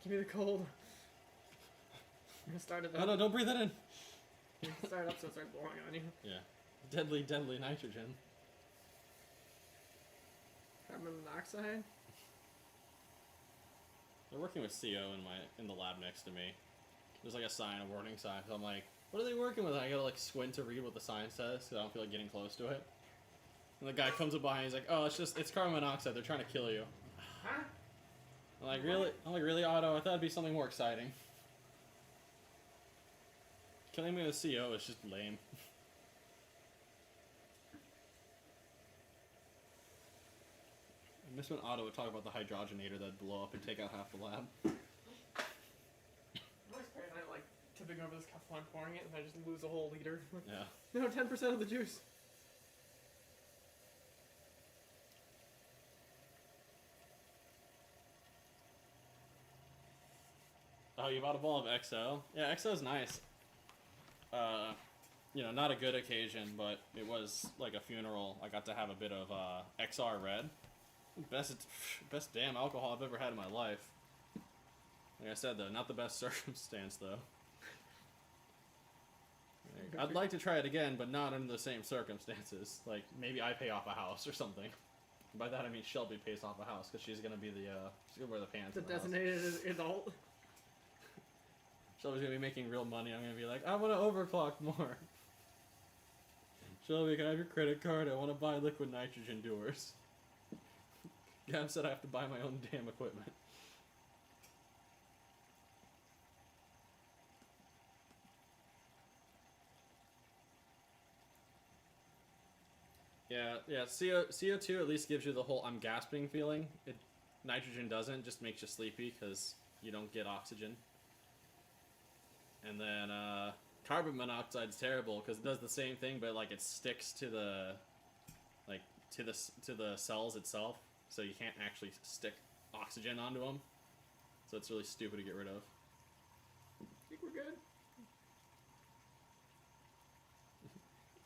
Give me the cold. I'm gonna start it up. Oh no, don't breathe that in. Start it up so it starts blowing on you. Yeah. Deadly, deadly nitrogen. Carbon monoxide. They're working with CO in the lab next to me. There's like a sign, a warning sign. So I'm like, what are they working with? I gotta like squint to read what the sign says because I don't feel like getting close to it. And the guy comes up behind. He's like, oh, it's carbon monoxide. They're trying to kill you. Huh? I'm like, really? I'm like, really, Otto? I thought it'd be something more exciting. Killing me with CO is just lame. I miss when Otto would talk about the hydrogenator that'd blow up and take out half the lab. I'm always paranoid, like tipping over this cup while I'm pouring it, and I just lose a whole liter. Yeah. No, 10% of the juice. Oh, you bought a bottle of XO? Yeah, XO's nice. You know, not a good occasion, but it was like a funeral. I got to have a bit of XR Red. Best damn alcohol I've ever had in my life. Like I said, though, not the best circumstance, though. I'd like to try it again, but not under the same circumstances. Like, maybe I pay off a house or something. By that I mean Shelby pays off a house, because she's gonna be she's gonna wear the pants. The in the house. designated adult. Shelby's gonna be making real money. I'm gonna be like, I wanna overclock more. Shelby, can I have your credit card? I wanna buy liquid nitrogen doers. Gab said I have to buy my own damn equipment. Yeah. CO2 at least gives you the whole I'm gasping feeling. Nitrogen doesn't, just makes you sleepy because you don't get oxygen. And then carbon monoxide's terrible because it does the same thing, but like it sticks to the to the cells itself, so you can't actually stick oxygen onto them. So it's really stupid to get rid of. I think we're good.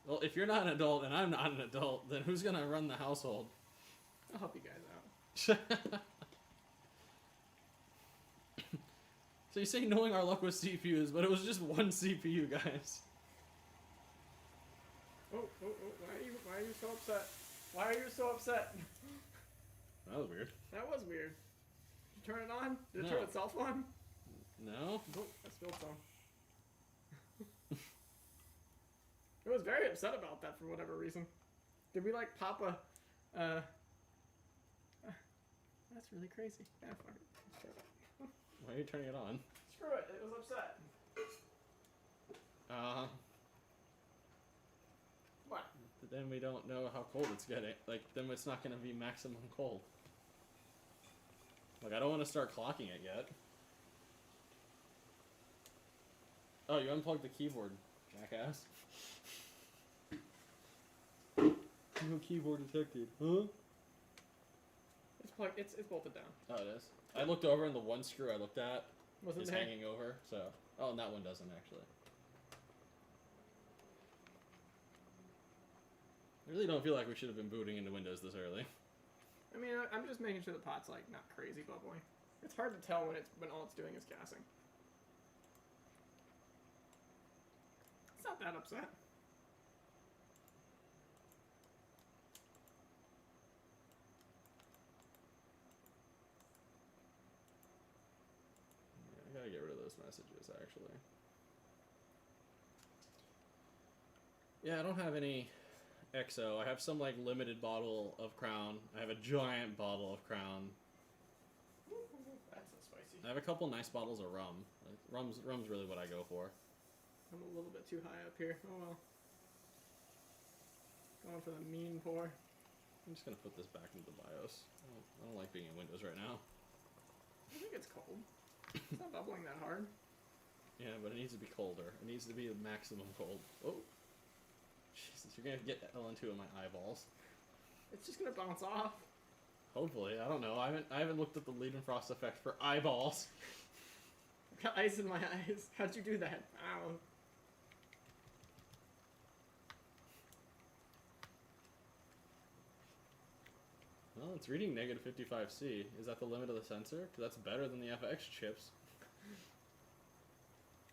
Well, if you're not an adult and I'm not an adult, then who's gonna run the household? I'll help you guys out. So you say knowing our luck with CPUs, but it was just one CPU, guys. Oh, why are you so upset? Why are you so upset? That was weird. That was weird. Did you turn it on? Did it No. turn itself on? No? Oh, I spilled some. I was very upset about that for whatever reason. Did we like pop a, that's really crazy. Yeah, fuck it. Let's try that. Why are you turning it on? Screw it, it was upset. What? But then we don't know how cold it's getting. Like, then it's not gonna be maximum cold. Like, I don't want to start clocking it yet. Oh, you unplugged the keyboard, jackass. No keyboard detected. Huh? It's plugged, it's bolted down. Oh, it is? I looked over and the one screw I looked at Wasn't is there? hanging over, so... Oh, and that one doesn't, actually. I really don't feel like we should have been booting into Windows this early. I mean, I'm just making sure the pot's like not crazy bubbling. It's hard to tell when all it's doing is gassing. It's not that upset. Yeah, I gotta get rid of those messages, actually. Yeah, I don't have any XO. I have some, like, limited bottle of Crown. I have a giant bottle of Crown. That's so spicy. I have a couple nice bottles of rum. Like, rum's really what I go for. I'm a little bit too high up here. Oh well. Going for the mean pour. I'm just gonna put this back into the BIOS. I don't like being in Windows right now. I think it's cold. It's not bubbling that hard. Yeah, but it needs to be colder. It needs to be the maximum cold. Oh. Jesus, you're gonna get LN2 in my eyeballs. It's just gonna bounce off. Hopefully, I don't know. I haven't looked at the Leidenfrost effect for eyeballs. I've got ice in my eyes. How'd you do that? Ow. Well, it's reading negative 55C. Is that the limit of the sensor? Because that's better than the FX chips.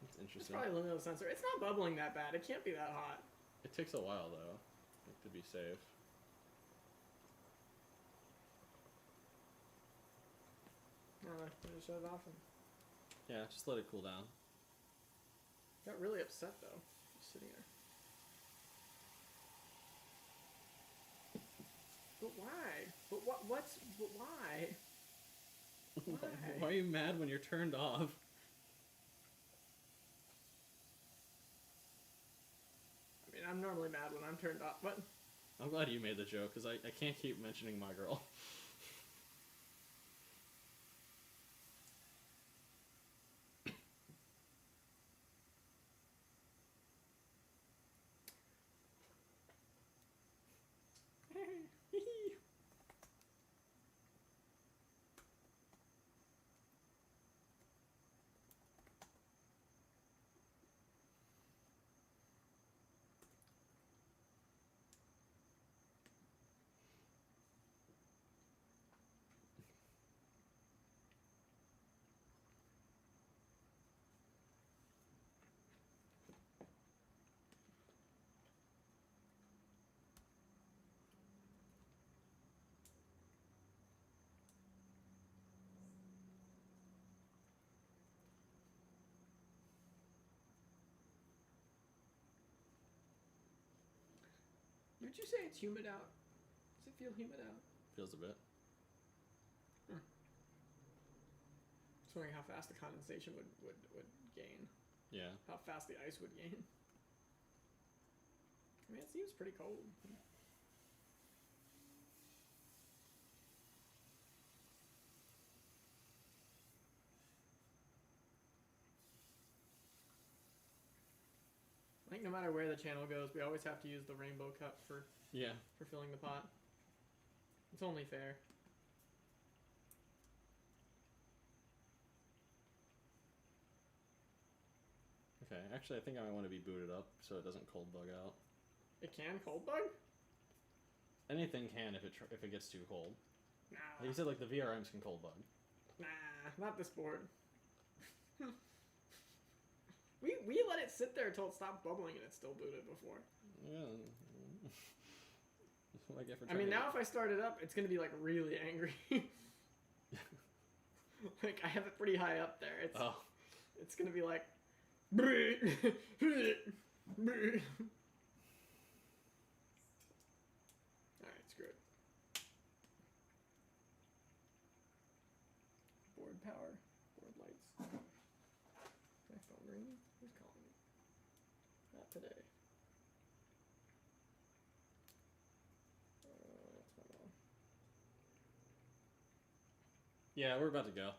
That's It's interesting. probably a limit of the sensor. It's not bubbling that bad. It can't be that hot. It takes a while, though, like, to be safe. No, I just shut it off and Yeah, just let it cool down. got really upset though. Just sitting there. But why? But what? What's? But why? Why? Why are you mad when you're turned off? I mean, I'm normally mad when I'm turned off, but I'm glad you made the joke, because I can't keep mentioning my girl. would you say it's humid out? Does it feel humid out? Feels a bit. Just wondering how fast the condensation would gain. Yeah. How fast the ice would gain. I mean, it seems pretty cold. I think no matter where the channel goes, we always have to use the rainbow cup for Yeah. filling the pot. It's only fair. Okay, actually, I think I might want to be booted up so it doesn't cold bug out. It can cold bug? Anything can if it gets too cold. Nah. Like you said, like the VRMs can cold bug. Nah, not this board. we let it sit there until it stopped bubbling and it still booted before. Yeah. That's what I get for I trying mean, to- now if I start it up, it's gonna be like really angry. Like I have it pretty high up there. It's gonna be like. Alright, screw it. Board power, board lights. My phone ringing? Who's calling me? Not today. That's my mom. Yeah, we're about to go.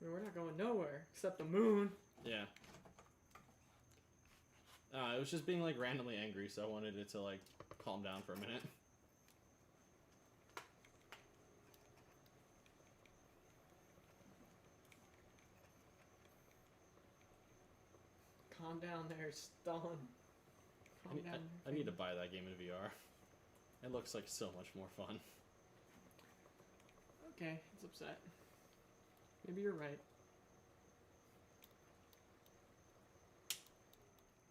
I mean, we're not going nowhere except the moon. Yeah. It was just being like randomly angry, so I wanted it to like calm down for a minute. Calm down there, Stalin. Calm down. I need to buy that game in VR. It looks like so much more fun. Okay, it's upset. Maybe you're right.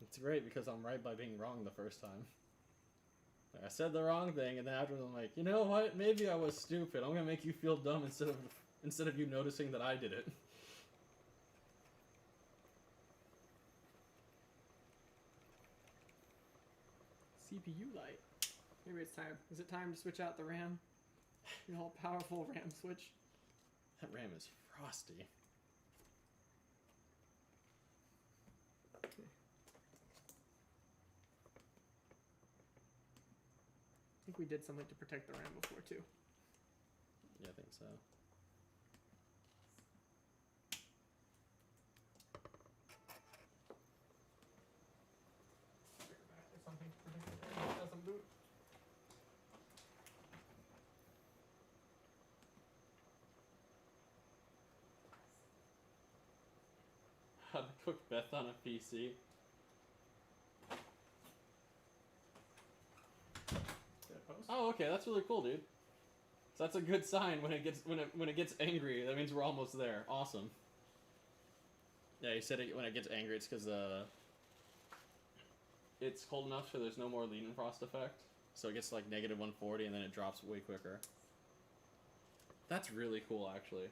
It's great because I'm right by being wrong the first time. Like, I said the wrong thing, and then afterwards I'm like, you know what? Maybe I was stupid. I'm gonna make you feel dumb instead of you noticing that I did it. CPU light. Maybe it's time. Is it time to switch out the RAM? The all powerful RAM switch. That RAM is frosty. I think we did something to protect the RAM before too. Yeah, I think so. Something to protect the RAM. It doesn't boot. Cook Beth on a PC. Oh, okay, that's really cool, dude. So that's a good sign when it gets angry. That means we're almost there. Awesome. Yeah, you said when it gets angry, it's because it's cold enough so there's no more lean and frost effect. So it gets like negative 140 and then it drops way quicker. That's really cool, actually.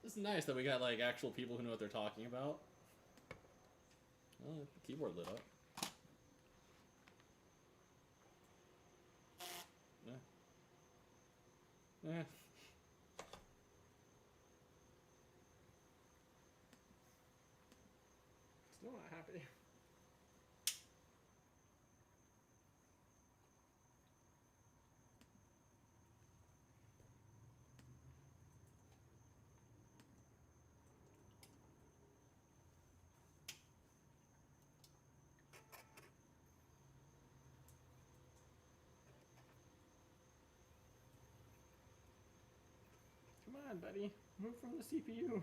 It's nice that we got like actual people who know what they're talking about. Oh, the keyboard lit up. Yeah. Yeah. Still not happy. Come on, buddy. Move from the CPU.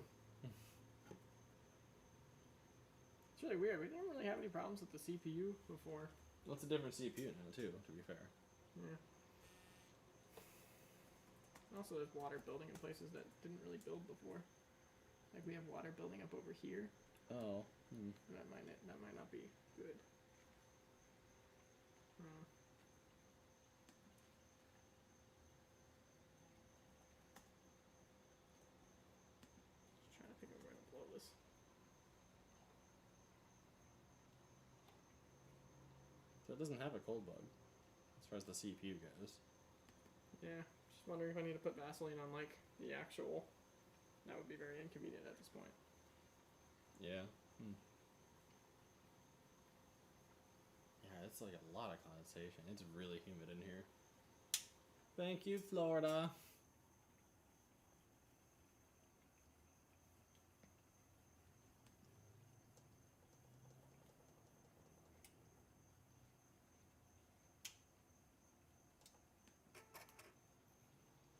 It's really weird. We didn't really have any problems with the CPU before. Well, it's a different CPU now, too, to be fair. Yeah. Also, there's water building in places that didn't really build before. Like we have water building up over here. Oh. That might not be good. Just trying to think of where to blow this. So it doesn't have a cold bug, as far as the CPU goes. Yeah. Just wondering if I need to put Vaseline on like the actual. That would be very inconvenient at this point. Yeah. Yeah, it's like a lot of condensation. It's really humid in here. Thank you, Florida.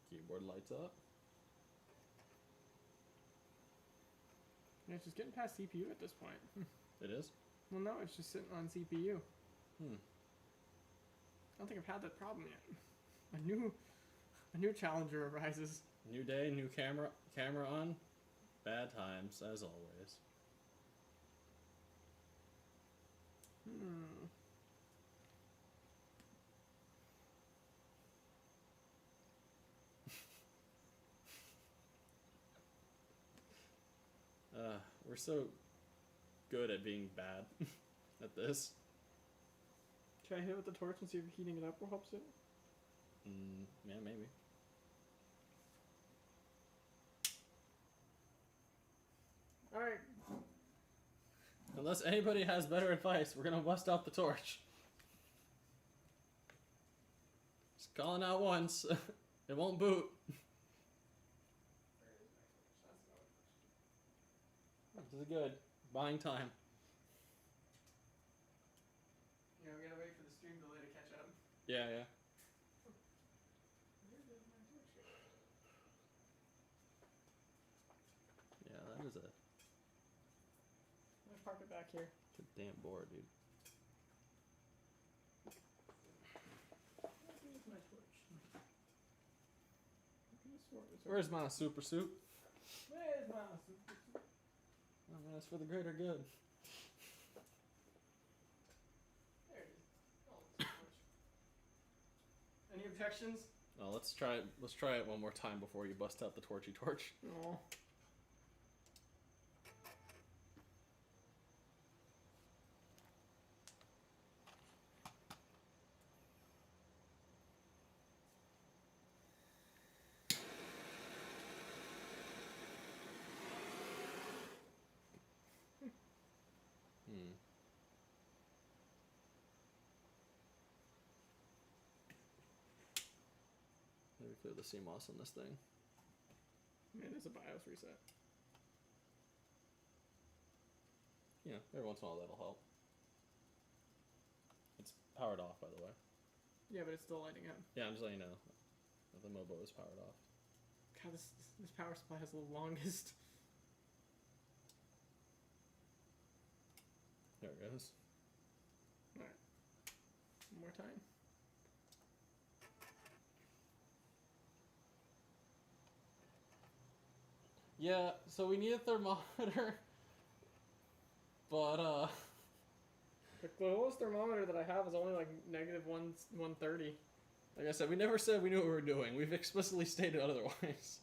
Keyboard lights up. Yeah, it's just getting past CPU at this point. It is? Well, no, it's just sitting on CPU. I don't think I've had that problem yet. A new challenger arises. New day, new camera on. Bad times, as always. We're so good at being bad at this. Should I hit it with the torch and see if heating it up will help it? Yeah, maybe. Alright. Unless anybody has better advice, we're gonna bust out the torch. Just calling out once. It won't boot. This is good. Buying time. Yeah, we gotta wait for the stream delay to catch up. Yeah, yeah. Yeah, that is a Let's park it back here. good damn board, dude. Where's my torch? Where's my super soup? Where's my super? Oh man, it's for the greater good. There it is. Oh, it's a torch. Any objections? Oh, let's try it. Let's try it one more time before you bust out the torchy torch. No. Maybe clear the CMOS on this thing. Man, there's a BIOS reset. Yeah, every once in a while that'll help. It's powered off, by the way. Yeah, but it's still lighting up. Yeah, I'm just letting you know that the Mobo is powered off. God, this power supply has the longest. it is. Alright. One more time. Yeah, so we need a thermometer. But, The lowest thermometer that I have is only like negative 130. like I said, we never said we knew what we were doing. We've explicitly stated otherwise.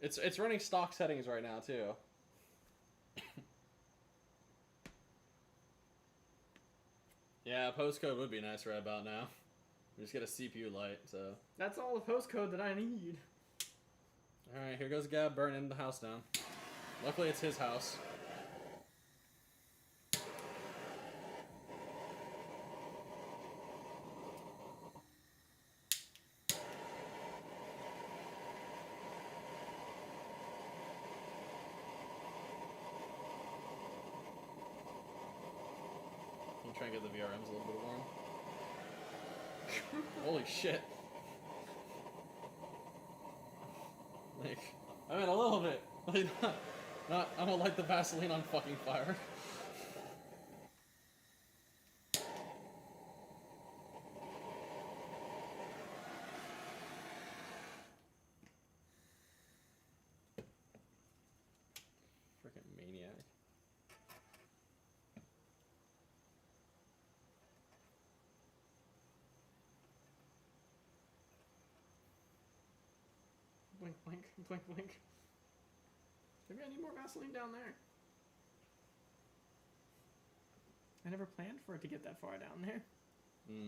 It's running stock settings right now, too. Yeah, postcode would be nice right about now. We just get a CPU light, so. That's all the postcode that I need. Alright, here goes Gab burning the house down. Luckily, it's his house. I'm trying to get the VRMs a little bit warm. Holy shit. Like, I mean, a little bit. Like, not, I don't like the Vaseline on fucking fire. Freaking maniac. Blink, blink, blink, blink. Maybe I need more Vaseline down there. I never planned for it to get that far down there.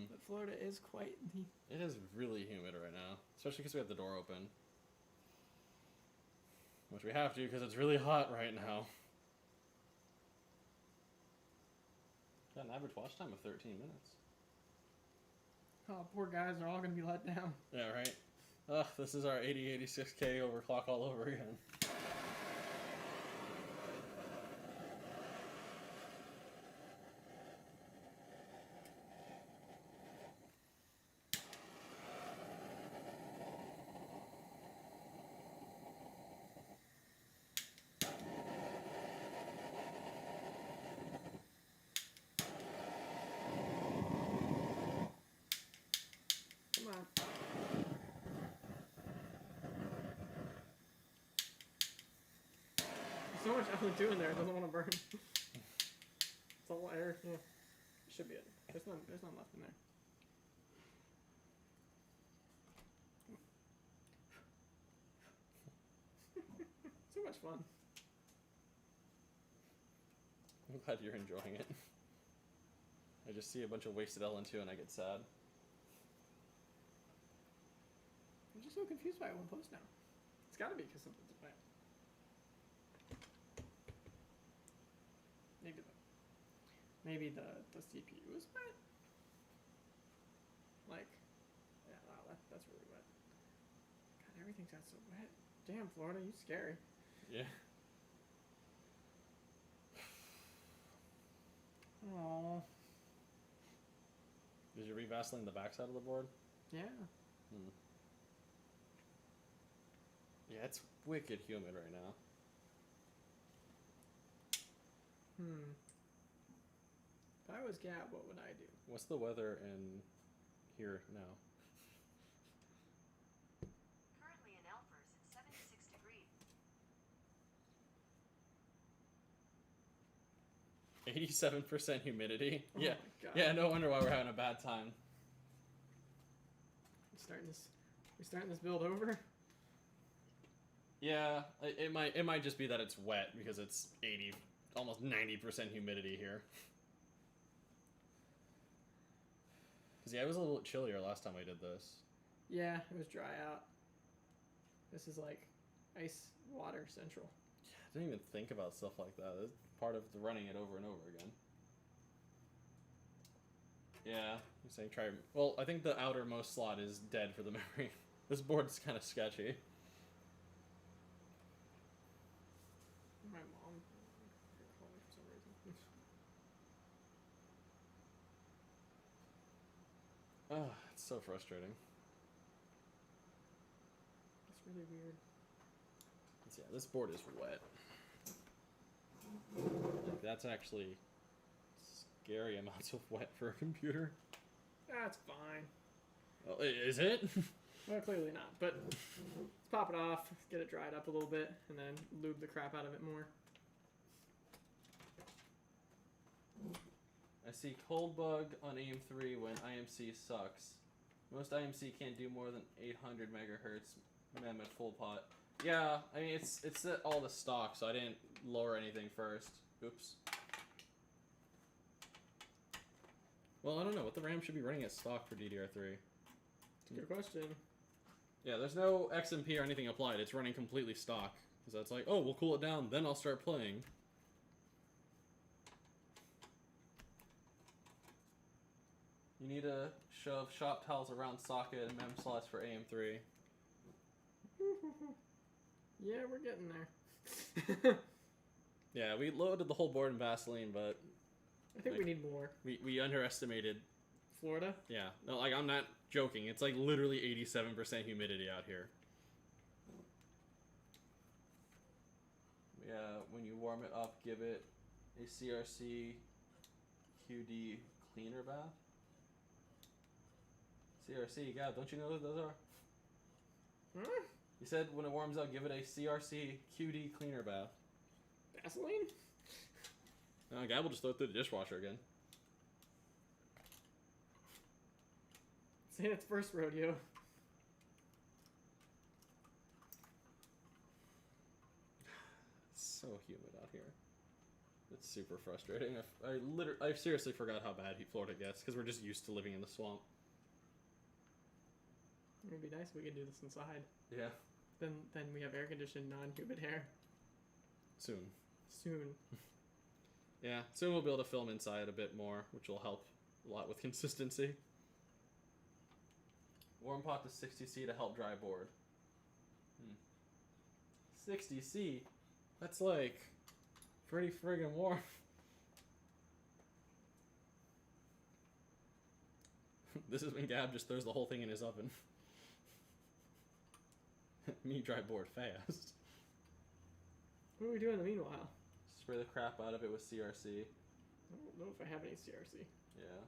But Florida is quite the... It is really humid right now, especially because we have the door open. Which we have to because it's really hot right now. Got an average watch time of 13 minutes. Oh, poor guys are all going to be let down. Yeah, right? Ugh, this is our 8086K overclock all over again. Come on. There's so much LN2 in there, it doesn't want to burn. It's all air, yeah. Should be it. There's none left in there. So much fun. I'm glad you're enjoying it. I just see a bunch of wasted LN2 and I get sad. I'm just so confused by it won't post now. It's gotta be because something's wet. Maybe the CPU is wet? Like, yeah, wow, that's really wet. God, everything's got so wet. Damn, Florida, you scary. Yeah. Aww. Did you re-Vaseline the backside of the board? Yeah. Yeah, it's wicked humid right now. If I was Gab, what would I do? What's the weather in here now? Currently in Elfers, 76 degrees. 87% humidity? Oh Yeah. my God. Yeah, no wonder why we're having a bad time. We're starting this build over? Yeah, it might just be that it's wet because it's 80, almost 90% humidity here. Cause yeah, it was a little chillier last time I did this. Yeah, it was dry out. This is like ice water central. Yeah, I didn't even think about stuff like that. That's part of the running it over and over again. Yeah, you're saying try. Well, I think the outermost slot is dead for the memory. This board's kind of sketchy. My mom called me for some reason. Ah, it's so frustrating. It's really weird. Yeah, this board is wet. Like, that's actually scary amounts of wet for a computer. That's fine. Well, is it? Well, clearly not, but let's pop it off, get it dried up a little bit, and then lube the crap out of it more. I see cold bug on AIM-3 when IMC sucks. Most IMC can't do more than 800 megahertz mem at full pot. Yeah, I mean it's all the stock, so I didn't lower anything first. Oops. Well, I don't know what the RAM should be running at stock for DDR3. Good question. Yeah, there's no XMP or anything applied. It's running completely stock. So that's like, oh, we'll cool it down, then I'll start playing. You need to shove shop tiles around socket and mem slots for AM3. Yeah, we're getting there. Yeah, we loaded the whole board in Vaseline, but I think we need more. we underestimated. Florida? Yeah, no, like I'm not joking. It's like literally 87% humidity out here. Yeah, when you warm it up, give it a CRC QD cleaner bath. CRC, God, don't you know what those are? Huh? You said when it warms up, give it a CRC QD cleaner bath. Vaseline? Gab will just throw it through the dishwasher again. It's in its first rodeo. It's so humid out here. It's super frustrating. I seriously forgot how bad Florida gets because we're just used to living in the swamp. It'd be nice if we could do this inside. Yeah. Then we have air conditioned, non-humid air. Soon. Yeah, soon we'll be able to film inside a bit more, which will help a lot with consistency. Warm pot to 60C to help dry board. 60C? That's like pretty friggin' warm. This is when Gab just throws the whole thing in his oven. Me dry board fast. What do we do in the meanwhile? Spray the crap out of it with CRC. I don't know if I have any CRC. Yeah.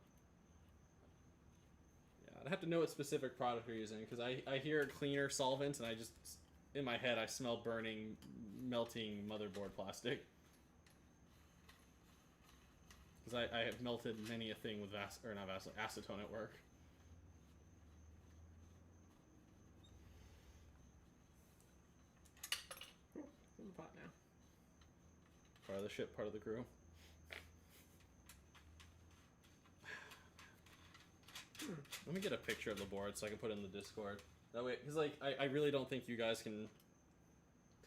Yeah, I'd have to know what specific product you're using, because I hear cleaner solvents, and I just, in my head, I smell burning, melting motherboard plastic. Because I have melted many a thing with acetone at work. In the pot now. Part of the ship, part of the crew. Let me get a picture of the board so I can put it in the Discord. That way, because like I really don't think you guys can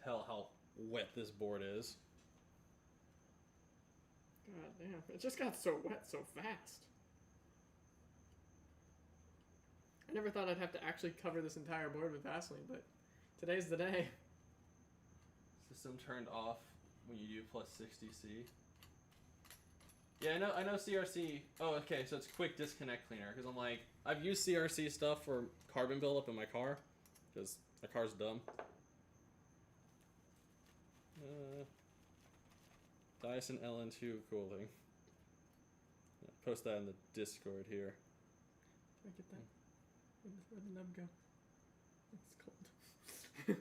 tell how wet this board is. God damn, it just got so wet so fast. I never thought I'd have to actually cover this entire board with Vaseline, but today's the day. System turned off when you do plus 60C. Yeah, I know CRC. Oh, okay, so it's quick disconnect cleaner, because I'm like, I've used CRC stuff for carbon buildup in my car, because my car's dumb. Dyson LN2 cooling. Yeah, post that in the Discord here. Did I get that? Where'd the nub go? It's cold.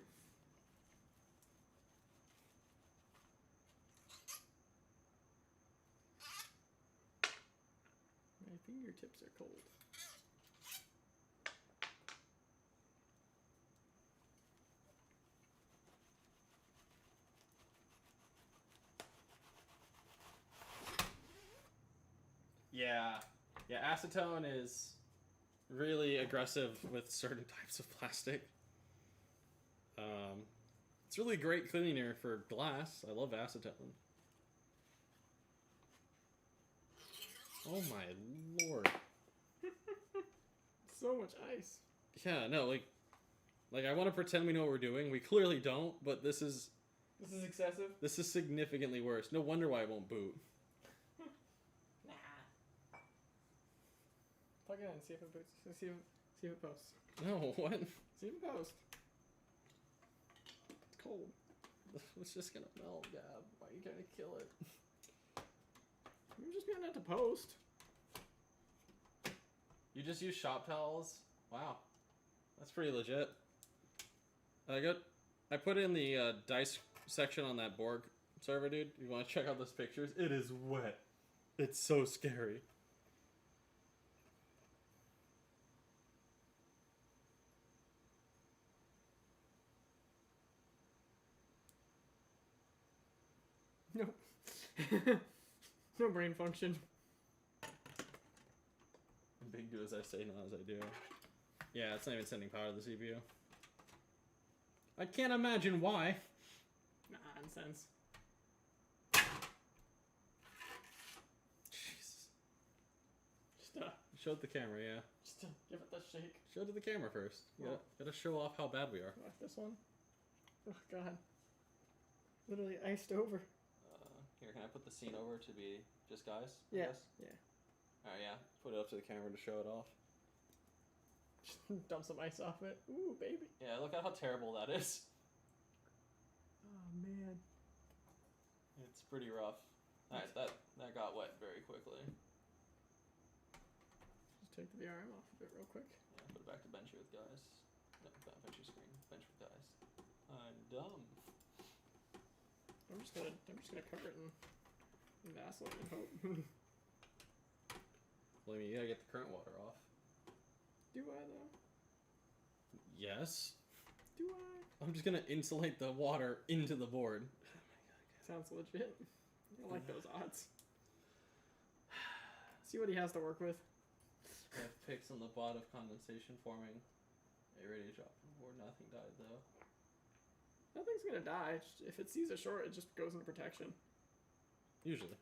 My fingertips are cold. Yeah, acetone is really aggressive with certain types of plastic. It's really great cleaner for glass. I love acetone. Oh my lord. So much ice. Yeah, no, like I want to pretend we know what we're doing. We clearly don't, but this is excessive? this is significantly worse. No wonder why it won't boot. Nah. Plug it in, see if it boots. See if it posts. No, what? See if it posts. It's cold. It's just gonna melt, Gab. Why are you trying to kill it? Yeah, not to post. You just use shop towels? Wow. That's pretty legit. I put in the dice section on that Borg server, dude. You want to check out those pictures? It is wet. It's so scary. Nope. No brain function. Big do as I say, not as I do. Yeah, it's not even sending power to the CPU. I can't imagine why. Nonsense. Jeez. Just Show it to the camera, yeah. give it the shake. Show it to the camera first. Gotta show off how bad we are. Like this one. Oh god. Literally iced over. Here, can I put the scene over to be just guys? I Yeah. guess? Yeah. Alright, yeah. Put it up to the camera to show it off. Just dump some ice off it. Ooh, baby. Yeah, look at how terrible that is. Oh man. It's pretty rough. Alright, that got wet very quickly. Just take the VRM off of it real quick. Yeah, put it back to bench with guys. No, not bench your screen. Bench with guys. I'm dumb. I'm just gonna cover it in Vaseline and hope. Well, I mean, you gotta get the current water off. Do I though? Yes. Do I? I'm just gonna insulate the water into the board. Sounds legit. I like those odds. See what he has to work with. I have picks on the bot of condensation forming. A ready to drop from the board. Nothing died though. Nothing's gonna die. If it sees a short, it just goes into protection. Usually.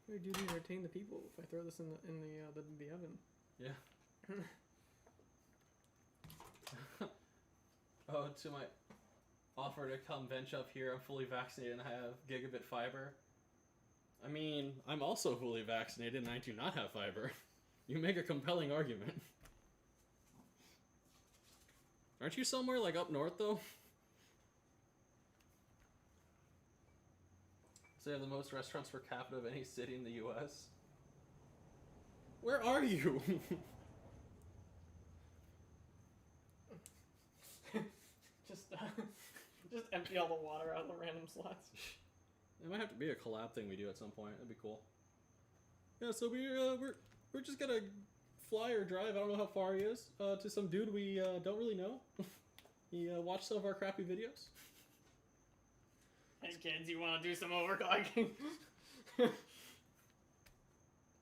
We do need to retain the people if I throw this in the oven. Yeah. Oh, to my offer to come bench up here, I'm fully vaccinated and I have gigabit fiber. I mean, I'm also fully vaccinated and I do not have fiber. You make a compelling argument. Aren't you somewhere like up north though? So you have the most restaurants per capita of any city in the US? Where are you? Just empty all the water out of the random slots. It might have to be a collab thing we do at some point. That'd be cool. Yeah, so we're just gonna fly or drive. I don't know how far he is to some dude we don't really know. He watched some of our crappy videos. Hey kids, you want to do some overclocking?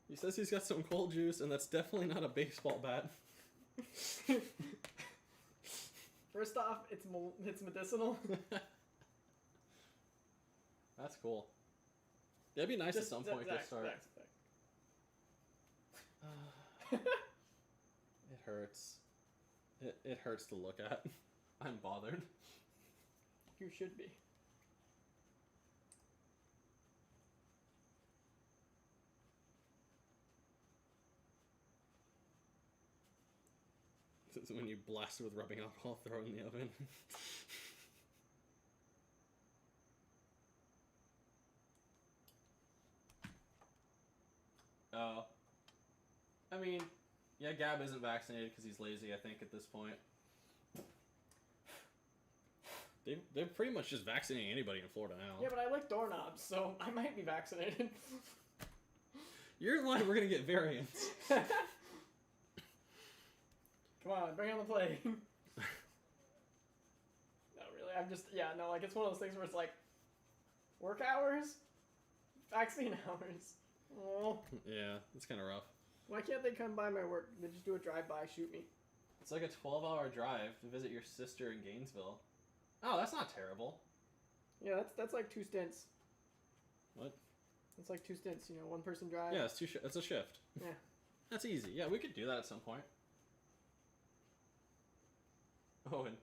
He says he's got some cold juice, and that's definitely not a baseball bat. First off, it's medicinal. That's cool. That'd be nice at some point to start. It hurts. It hurts to look at. I'm bothered. You should be. This is when you blast it with rubbing alcohol, throw it in the oven. I mean, yeah, Gab isn't vaccinated because he's lazy, I think, at this point. They're pretty much just vaccinating anybody in Florida now. Yeah, but I like doorknobs, so I might be vaccinated. You're in line, we're gonna get variants. Come on, bring on the plague. No, really, like, it's one of those things where it's like, work hours? Vaccine hours. Oh. Yeah, it's kind of rough. Why can't they come by my work? They just do a drive-by, shoot me. It's like a 12-hour drive to visit your sister in Gainesville. Oh, that's not terrible. Yeah, that's like 2 stints. What? It's like 2 stints, one person drive. Yeah, it's a shift. Yeah. That's easy. Yeah, we could do that at some point. Oh, and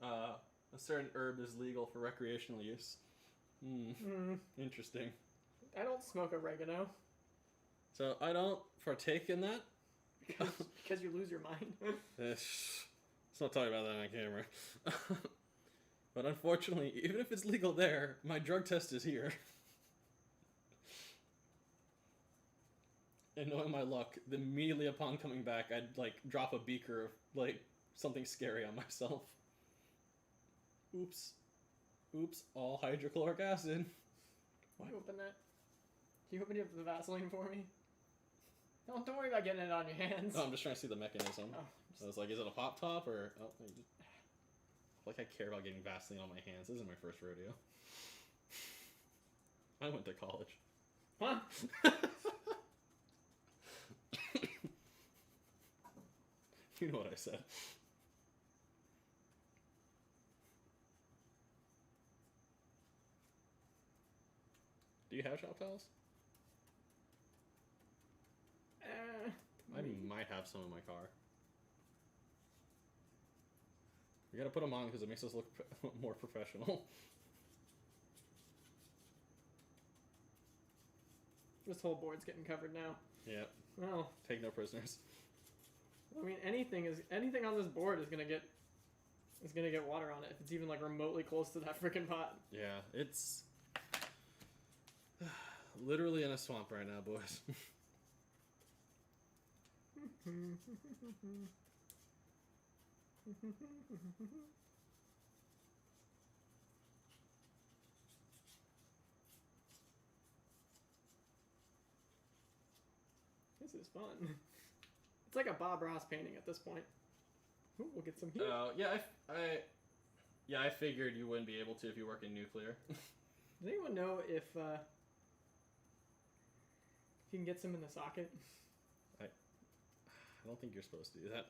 a certain herb is legal for recreational use. Interesting. I don't smoke oregano. So I don't partake in that Because you lose your mind. Let's not talk about that on camera. But unfortunately, even if it's legal there, my drug test is here. And knowing my luck, immediately upon coming back, I'd like drop a beaker of like something scary on myself. Oops. Oops, all hydrochloric acid. Can you open that? Can you open up the Vaseline for me? Don't worry about getting it on your hands. Oh, I'm just trying to see the mechanism. Oh, I was like, is it a pop top or... Oh, like I care about getting Vaseline on my hands. This is my first rodeo. I went to college. Huh? You know what I said. Do you have shop towels? I might have some in my car. We gotta put them on because it makes us look more professional. This whole board's getting covered now. Yeah. Well, Take no prisoners. I mean, anything on this board is gonna get water on it if it's even like remotely close to that freaking pot. Yeah, it's literally in a swamp right now, boys. This is fun. It's like a Bob Ross painting at this point. Ooh, we'll get some heat. Yeah, I figured you wouldn't be able to if you work in nuclear. Does anyone know if you can get some in the socket? I don't think you're supposed to do that.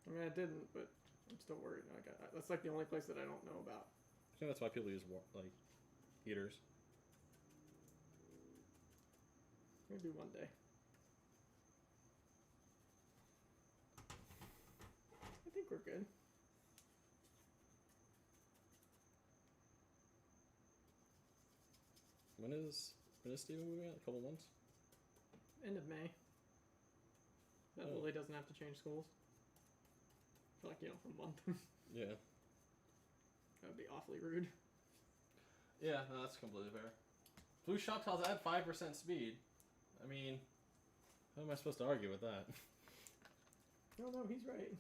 I mean, I didn't, but I'm still worried. That's like the only place that I don't know about. I think that's why people use like heaters. Maybe one day. I think we're good. When is Steven moving out? A couple months? End of May. That Oh. Lily doesn't have to change schools. For like, a month. Yeah. That would be awfully rude. Yeah, no, that's completely fair. Blue shop towels add 5% speed. I mean, how am I supposed to argue with that? No, he's right.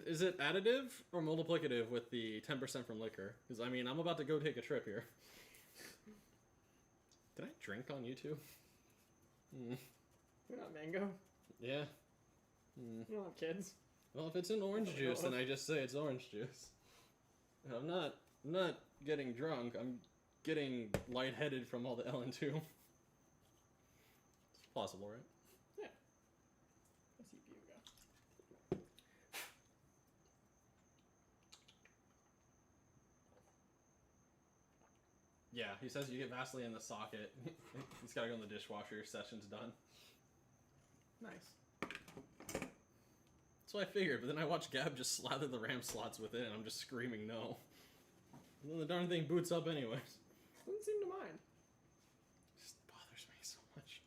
Is it additive or multiplicative with the 10% from liquor? Because, I mean, I'm about to go take a trip here. Did I drink on YouTube? You're not mango. Yeah. You don't have kids. Well, if it's in orange juice, then I just say it's orange juice. I'm not getting drunk. I'm getting lightheaded from all the LN2. It's possible, right? Yeah. Let's see if you go. Yeah, he says you get Vaseline in the socket. He's got to go in the dishwasher. Your session's done. Nice. That's what I figured, but then I watched Gab just slather the RAM slots with it, and I'm just screaming no. And then the darn thing boots up anyways. Doesn't seem to mind. It just bothers me so much.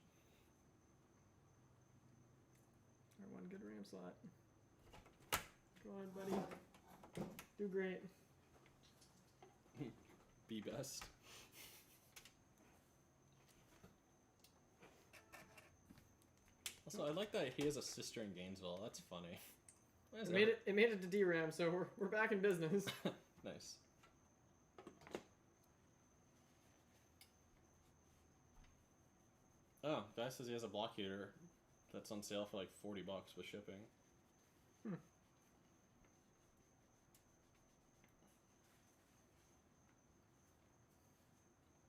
Our one good RAM slot. Come on, buddy. Do great. Be best. Also, I like that he has a sister in Gainesville. That's funny. It made it to DRAM, so we're back in business. Nice. Oh, guy says he has a block heater that's on sale for like $40 with shipping. Do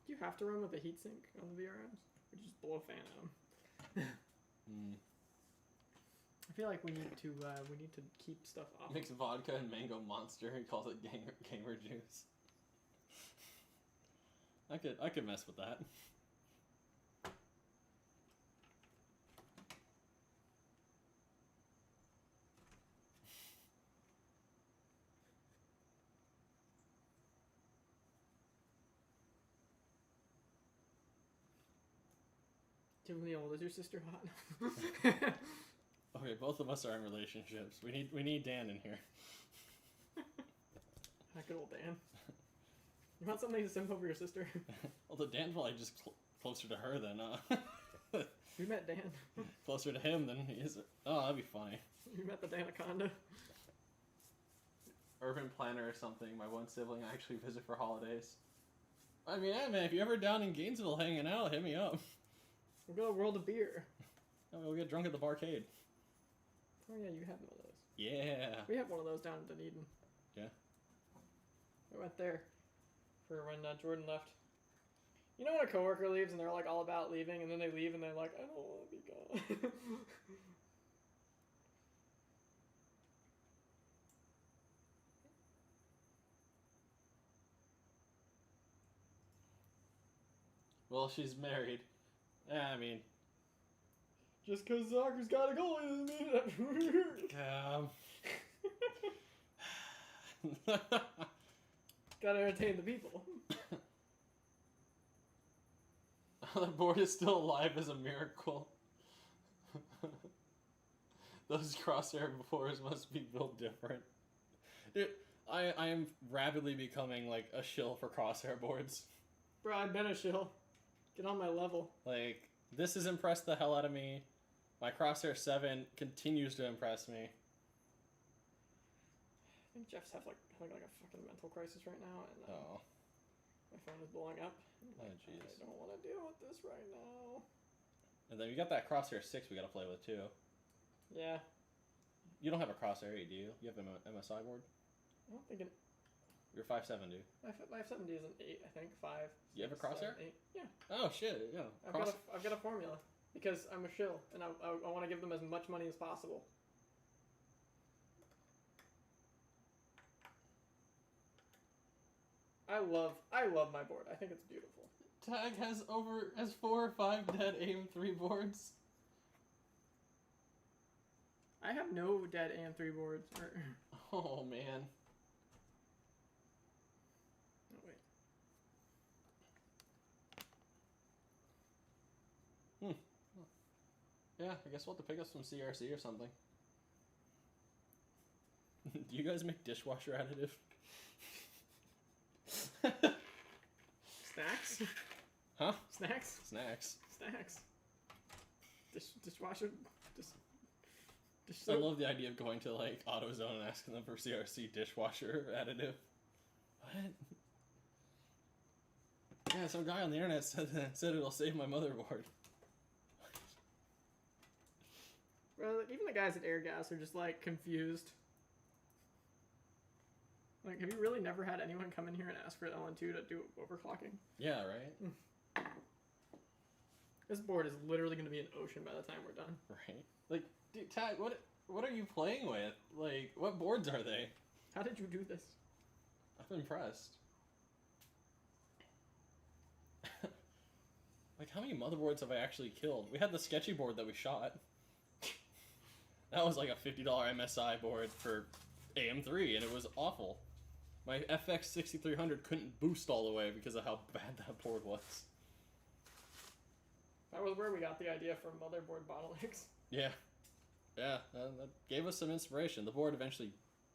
you have to run with a heatsink on the VRMs? Or just blow a fan at them? I feel like we need to keep stuff off. Mix vodka and mango monster. He calls it gamer juice. I could mess with that. Too old. Is your sister hot? Oh right. Both of us are in relationships. We need Dan in here. Good old Dan. You want something to simp over your sister? Although Dan's probably just closer to her than We met Dan. closer to him than he is. Oh, that'd be funny. You met the Danaconda. Urban planner or something. My one sibling I actually visit for holidays. I mean, yeah, man, if you're ever down in Gainesville hanging out, hit me up. We'll go World of Beer. And we'll get drunk at the barcade. Oh yeah, you have one of those. Yeah. We have one of those down in Dunedin. Yeah. I went there for when Jordan left. You know when a coworker leaves and they're like all about leaving, and then they leave and they're like, I don't want to be gone. Well, she's married. Yeah, I mean, Just because soccer's gotta go doesn't mean gotta entertain the people. the board is still alive is a miracle. Those crosshair boards must be built different. Dude, I am rapidly becoming like a shill for crosshair boards. Bro, I've been a shill. Get on my level. Like, this has impressed the hell out of me. My Crosshair 7 continues to impress me. I think Jeff's having like a fucking mental crisis right now, and Oh. my phone is blowing up. Oh, jeez. I don't want to deal with this right now. And then we got that Crosshair 6 we gotta play with, too. Yeah. You don't have a Crosshair 8, do you? You have an MSI board? I don't think Your 5.7, do you? my 570 is an 8, I think, 5. You have a 6, crosshair? 7, 8. Yeah. Oh, shit, yeah. I've got a formula. Because I'm a shill, and I want to give them as much money as possible. I love my board. I think it's beautiful. Tag has 4 or 5 dead AM3 boards. I have no dead AM3 boards. Oh, man. Oh, wait. Yeah, I guess we'll have to pick up some CRC or something. Do you guys make dishwasher additive? Snacks? Huh? Snacks? Snacks. Snacks. Dishwasher? Dish I soap? love the idea of going to like AutoZone and asking them for CRC dishwasher additive. What? Yeah, some guy on the internet said it'll save my motherboard. Well, even the guys at Airgas are just like confused. Like, have you really never had anyone come in here and ask for LN2 to do overclocking? Yeah, right? This board is literally going to be an ocean by the time we're done. Right. Like, dude, Tag, what are you playing with? Like, what boards are they? How did you do this? I'm impressed. Like, how many motherboards have I actually killed? We had the sketchy board that we shot. That was like a $50 MSI board for AM3, and it was awful. My FX 6300 couldn't boost all the way because of how bad that board was. That was where we got the idea for motherboard bottlenecks. Yeah. Yeah, that gave us some inspiration. The board eventually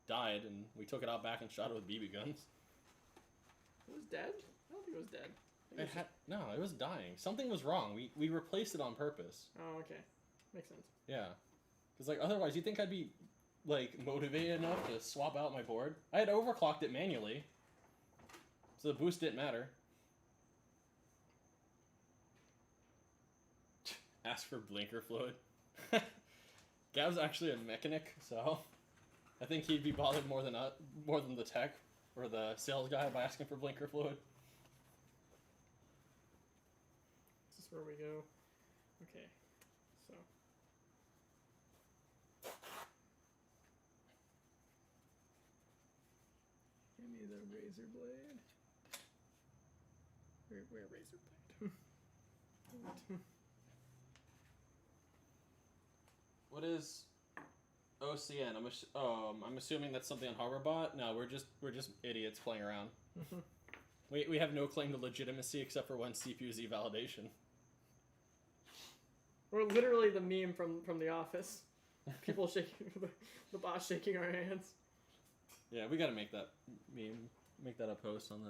died, and we took it out back and shot it with BB guns. It was dead? I don't think it was dead. No, it was dying. Something was wrong. We replaced it on purpose. Oh, okay. Makes sense. Yeah. Because, like, otherwise, you think I'd be, like, motivated enough to swap out my board? I had overclocked it manually, so the boost didn't matter. Ask for blinker fluid. Gav's actually a mechanic, so I think he'd be bothered more than the tech or the sales guy by asking for blinker fluid. This is where we go. Okay. So. Give me the razor blade. Where razor blade? What is OCN? I'm assuming that's something on HarborBot. No, we're just idiots playing around. We have no claim to legitimacy except for one CPU Z validation. We're literally the meme from The Office. People shaking, the boss shaking our hands. Yeah, we gotta make that meme, make that a post on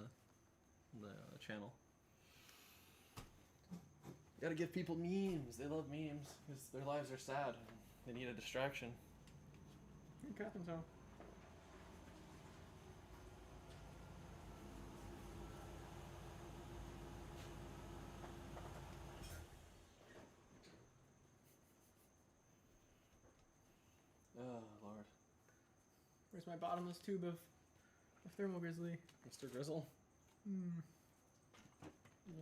the channel. Gotta give people memes. They love memes because their lives are sad. They need a distraction. Okay, I think so. Oh, Lord. Where's my bottomless tube of thermal grizzly? Mr. Grizzle? Hmm.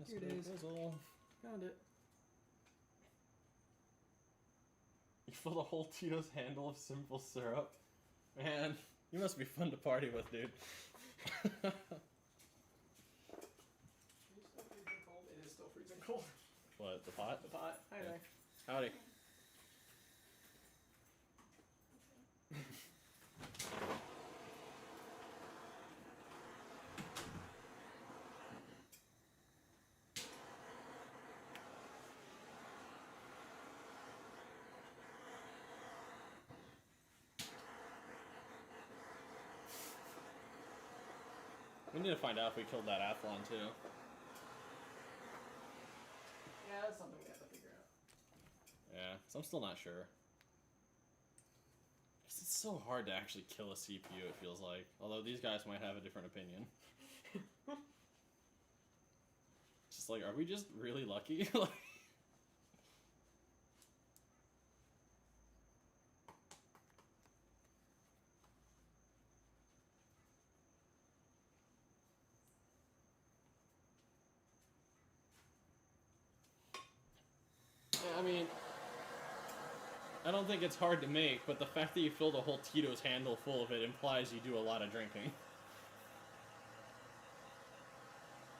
Mr. Here it is. Grizzle. Found it. You fill the whole Tito's handle of simple syrup? Man, you must be fun to party with, dude. It is still freezing cold. What, the pot? The pot. Hi Yeah. there. Howdy. We need to find out if we killed that Athlon too. Yeah, that's something we have to figure out. Yeah, so I'm still not sure. 'Cause it's so hard to actually kill a CPU, it feels like. Although these guys might have a different opinion. It's just like, are we just really lucky? Like, I mean, I don't think it's hard to make, but the fact that you filled a whole Tito's handle full of it implies you do a lot of drinking.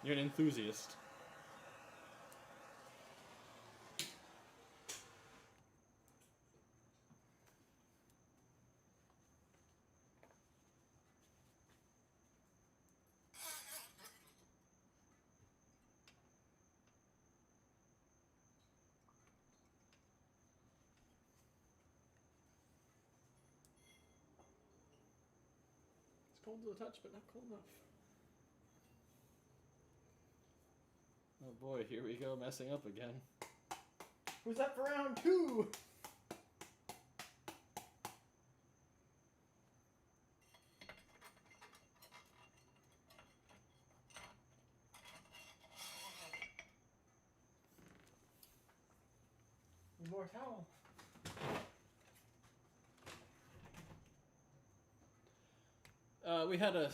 You're an enthusiast. It's cold to the touch, but not cold enough. Oh boy, here we go, messing up again. Who's that for round 2? More towel. We had a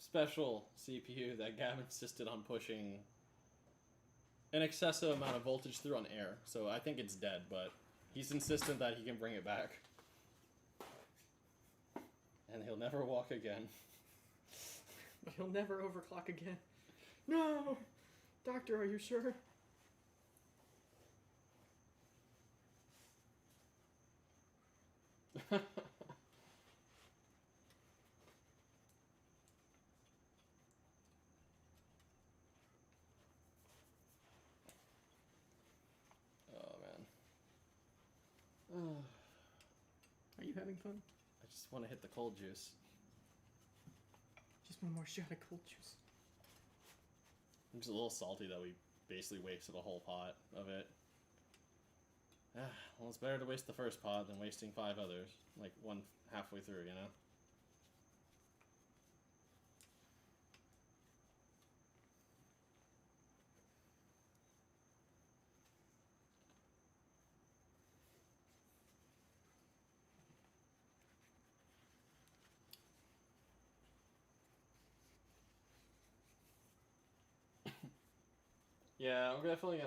special CPU that Gab insisted on pushing an excessive amount of voltage through on air, so I think it's dead, but he's insistent that he can bring it back. And he'll never walk again. He'll never overclock again. No! Doctor, are you sure? Oh, man. Are you having fun? I just want to hit the cold juice. Just one more shot of cold juice. I'm just a little salty that we basically wasted a whole pot of it. Well, it's better to waste the first pot than wasting 5 others. Like, one halfway through, you know? Yeah, we're definitely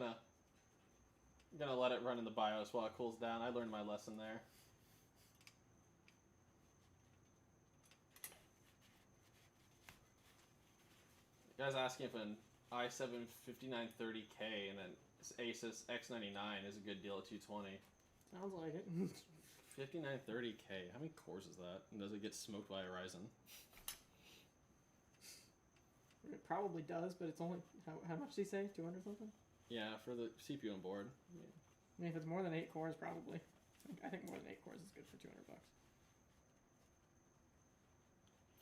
gonna let it run in the BIOS while it cools down. I learned my lesson there. The guy's asking if an i7 5930K and an Asus X99 is a good deal at 220. Sounds like it. 5930K, how many cores is that? And does it get smoked by a Ryzen? It probably does, but it's only... How much did he say? 200 something? Yeah, for the CPU and board. I mean, if it's more than 8 cores, probably. I think more than 8 cores is good for $200.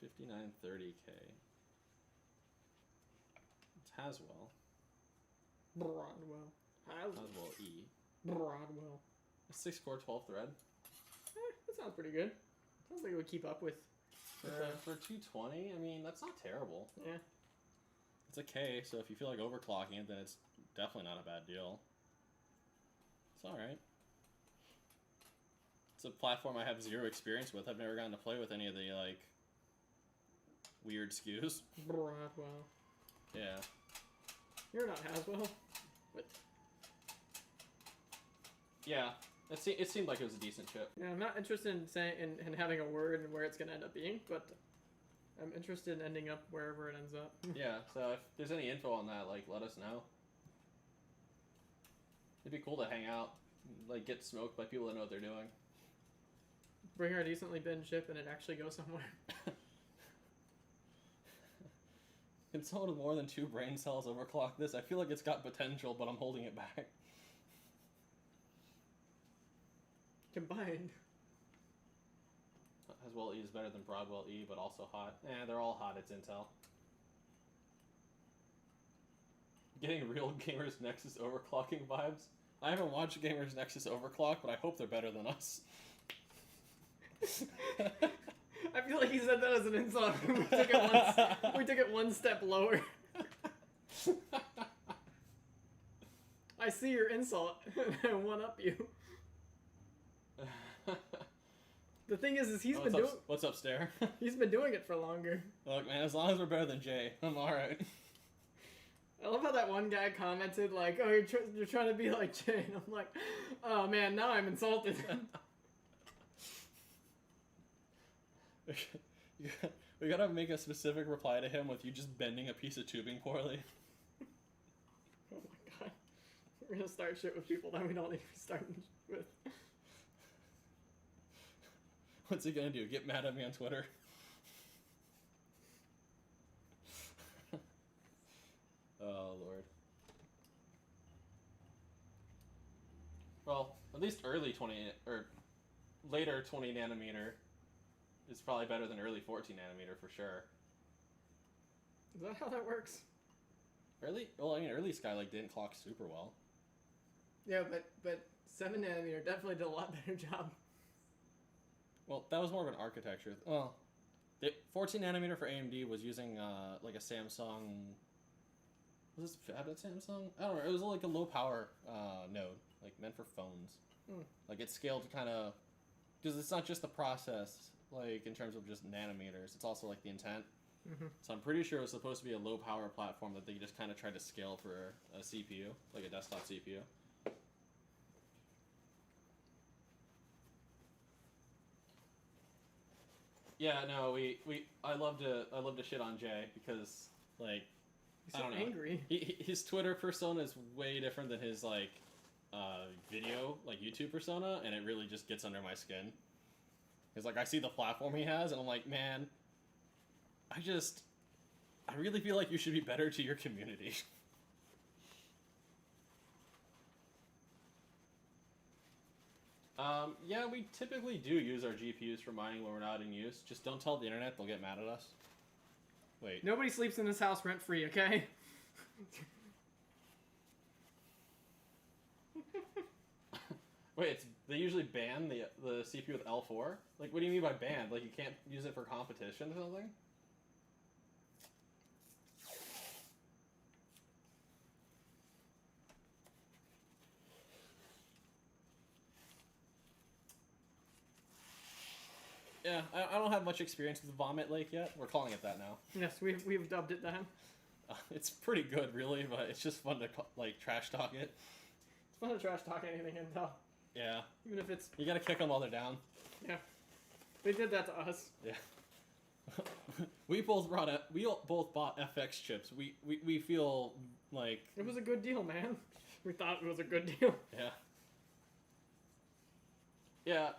5930K. It's Haswell. Broadwell. Haswell E. Broadwell. A 6-core, 12-thread. That sounds pretty good. Sounds like it would keep up with. For 220, I mean, that's not terrible. Yeah. It's a K, so if you feel like overclocking it, then it's definitely not a bad deal. It's alright. It's a platform I have zero experience with. I've never gotten to play with any of the, like, weird SKUs. Broadwell. Yeah. You're not Haswell. But Yeah. It seemed like it was a decent chip. yeah, I'm not interested in saying in having a word and where it's gonna end up being, but I'm interested in ending up wherever it ends up. Yeah, so if there's any info on that, like, let us know. It'd be cool to hang out, like, get smoked by people that know what they're doing. Bring our decently bin chip and it actually goes somewhere. Can someone with more than 2 brain cells overclock this? I feel like it's got potential, but I'm holding it back. Combined. Haswell E is better than Broadwell E, but also hot. They're all hot, it's Intel. Getting real Gamers Nexus overclocking vibes. I haven't watched Gamers Nexus overclock, but I hope they're better than us. I feel like he said that as an insult. We took it one step lower. I see your insult, and I one up you. The thing is he's been doing. What's upstairs? He's been doing it for longer. Look, man, as long as we're better than Jay, I'm all right. I love how that one guy commented like, "Oh, you're trying to be like Jay," and I'm like, "Oh man, now I'm insulted." We gotta make a specific reply to him with you just bending a piece of tubing poorly. Oh my god, we're gonna start shit with people that we don't need to be starting with. What's he gonna do? Get mad at me on Twitter? Oh, Lord. Well, at least early 20, or later 20 nanometer is probably better than early 14 nanometer for sure. Is that how that works? Early Skylake didn't clock super well. Yeah, but 7 nanometer definitely did a lot better job. Well, that was more of an architecture. Well, 14 nanometer for AMD was using like a Samsung. Was this fabbed at Samsung? I don't know. It was like a low power node, like meant for phones. Like it scaled kind of because it's not just the process, like in terms of just nanometers. It's also like the intent. So I'm pretty sure it was supposed to be a low power platform that they just kind of tried to scale for a CPU, like a desktop CPU. Yeah, no, I love to shit on Jay because like He's so angry. His Twitter persona is way different than his like video like YouTube persona, and it really just gets under my skin. Cause like I see the platform he has, and I'm like, man, I really feel like you should be better to your community. Yeah, we typically do use our GPUs for mining when we're not in use. Just don't tell the internet, they'll get mad at us. Wait. Nobody sleeps in this house rent free, okay? Wait, they usually ban the CPU with L4? Like, what do you mean by banned? Like, you can't use it for competition or something? Yeah, I don't have much experience with Vomit Lake yet. We're calling it that now. Yes, we've dubbed it that. It's pretty good, really, but it's just fun to like trash talk it. It's fun to trash talk anything Intel. Yeah. Even if it's... You gotta kick them while they're down. Yeah. They did that to us. Yeah. we both bought FX chips. We feel like... It was a good deal, man. We thought it was a good deal. Yeah. Yeah.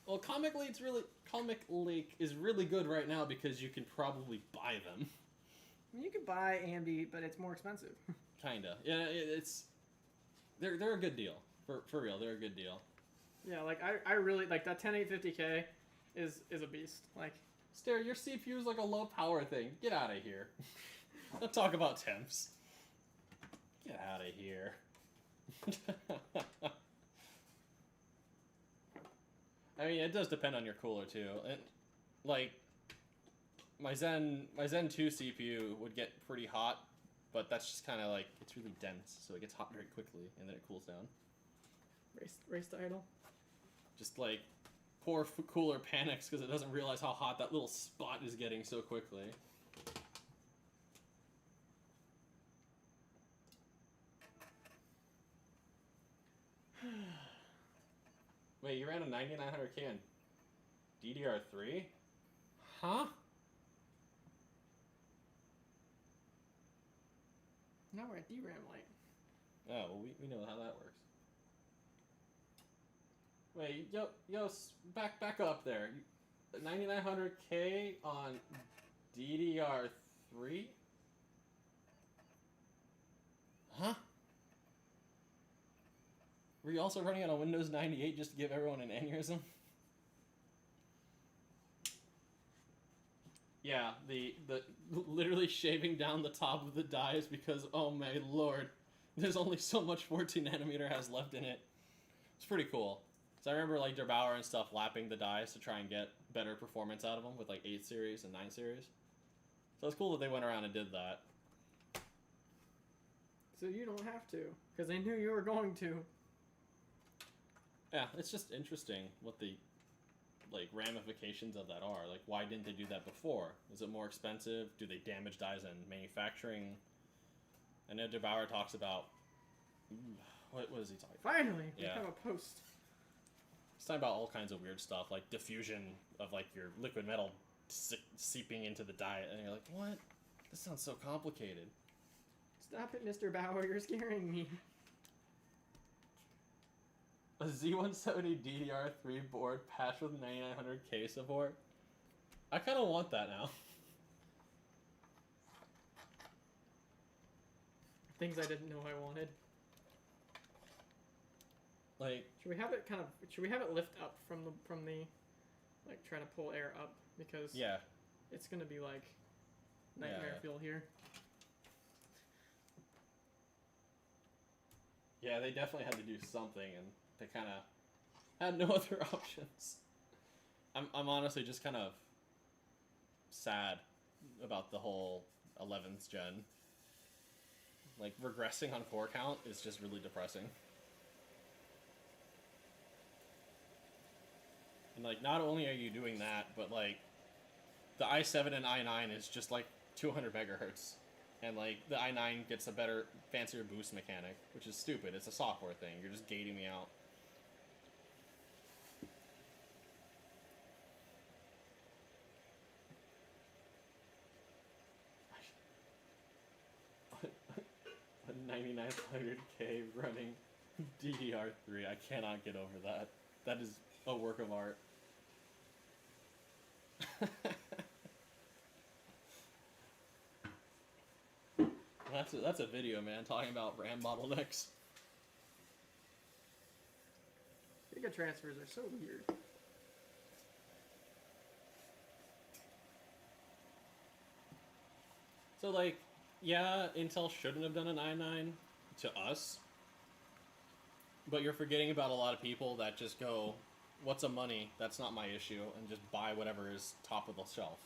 Well, Comic Lake is really good right now because you can probably buy them. I mean, you could buy AMD, but it's more expensive. Kinda. Yeah, they're a good deal. For real, they're a good deal. Yeah, like I really like that 10850K is a beast. Like, Stare, your CPU is like a low power thing. Get out of here. Don't talk about temps. Get out of here. I mean, it does depend on your cooler too. And like my Zen 2 CPU would get pretty hot, but that's just kind of like it's really dense, so it gets hot very quickly and then it cools down. race to idle. Just like poor cooler panics because it doesn't realize how hot that little spot is getting so quickly. Wait, you ran a 9900K on DDR3? Huh? Now we're at DRAM light. Oh, well, we know how that works. Wait, yo, back up there. 9900K on DDR3? Huh? Were you also running on a Windows 98 just to give everyone an aneurysm? Yeah, the literally shaving down the top of the die is because, oh my lord, there's only so much 14 nanometer has left in it. It's pretty cool. So I remember like Der Bauer and stuff lapping the dies to try and get better performance out of them with like 8 series and 9 series. So it's cool that they went around and did that. So you don't have to, because they knew you were going to. Yeah, it's just interesting what the like ramifications of that are. Like, why didn't they do that before? Is it more expensive? Do they damage dies in manufacturing? I know Der Bauer talks about what is he talking about? Finally, we Yeah. have a post. He's talking about all kinds of weird stuff, like diffusion of like your liquid metal seeping into the die, and you're like, what? This sounds so complicated. Stop it, Mr. Bauer. You're scaring me. A Z170 DDR3 board patched with 9900K support? I kind of want that now. Things I didn't know I wanted. Like, Should we have it kind of? Should we have it lift up from the, like try to pull air up because yeah. it's gonna be like nightmare Yeah. fuel here. Yeah, they definitely had to do something, and they kind of had no other options. I'm honestly just kind of sad about the whole 11th gen. Like, regressing on core count is just really depressing. And, like, not only are you doing that, but, like, the i7 and i9 is just, like, 200 megahertz. And, like, the i9 gets a better, fancier boost mechanic, which is stupid. It's a software thing. You're just gating me out. A 9900K running DDR3. I cannot get over that. That is a work of art. That's a video, man, talking about RAM bottlenecks. Giga transfers are so weird. So, like, yeah, Intel shouldn't have done an i9 to us, but you're forgetting about a lot of people that just go, what's a money? That's not my issue, and just buy whatever is top of the shelf.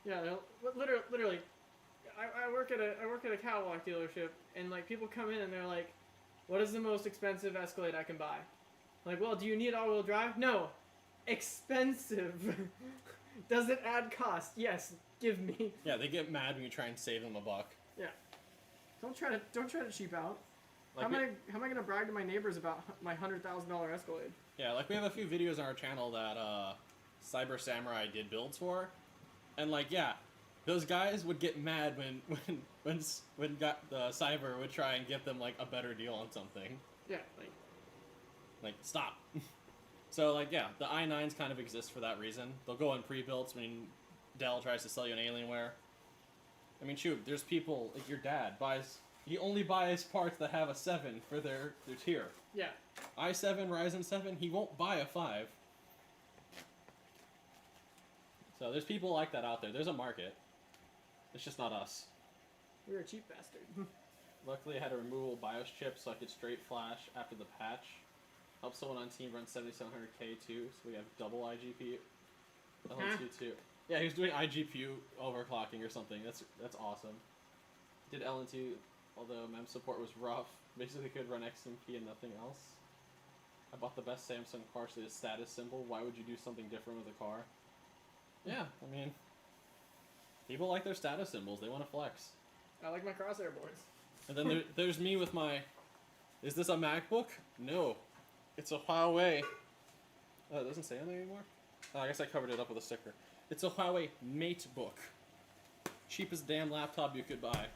Yeah, literally. I work at a catwalk dealership, and like people come in and they're like, "What is the most expensive Escalade I can buy?" I'm like, well, do you need all-wheel drive? No, expensive. Does it add cost? Yes, give me. Yeah, they get mad when you try and save them a buck. Yeah. Don't try to cheap out. Like how am I gonna brag to my neighbors about my $100,000 Escalade? Yeah, like we have a few videos on our channel that Cyber Samurai did builds for, and like yeah, those guys would get mad when the Cyber would try and get them like a better deal on something. Yeah, like stop. So like yeah, the i9s kind of exist for that reason. They'll go in pre-builts when Dell tries to sell you an Alienware. I mean shoot, there's people like your dad buys he only buys parts that have a 7 for their tier. Yeah. i7, Ryzen 7, he won't buy a 5. So there's people like that out there. There's a market. It's just not us. We're a cheap bastard. Luckily, I had a removable BIOS chip so I could straight flash after the patch. Help someone on team run 7700K too, so we have double iGPU. LN2 too. Yeah, he was doing iGPU overclocking or something. That's awesome. Did LN2, although MEM support was rough. Basically could run XMP and nothing else. I bought the best Samsung car, so the status symbol. Why would you do something different with a car? Yeah, I mean, people like their status symbols. They want to flex. I like my crosshair boards. And then there's me with my... Is this a MacBook? No. It's a Huawei. Oh, it doesn't say anything anymore? Oh, I guess I covered it up with a sticker. It's a Huawei MateBook. Cheapest damn laptop you could buy.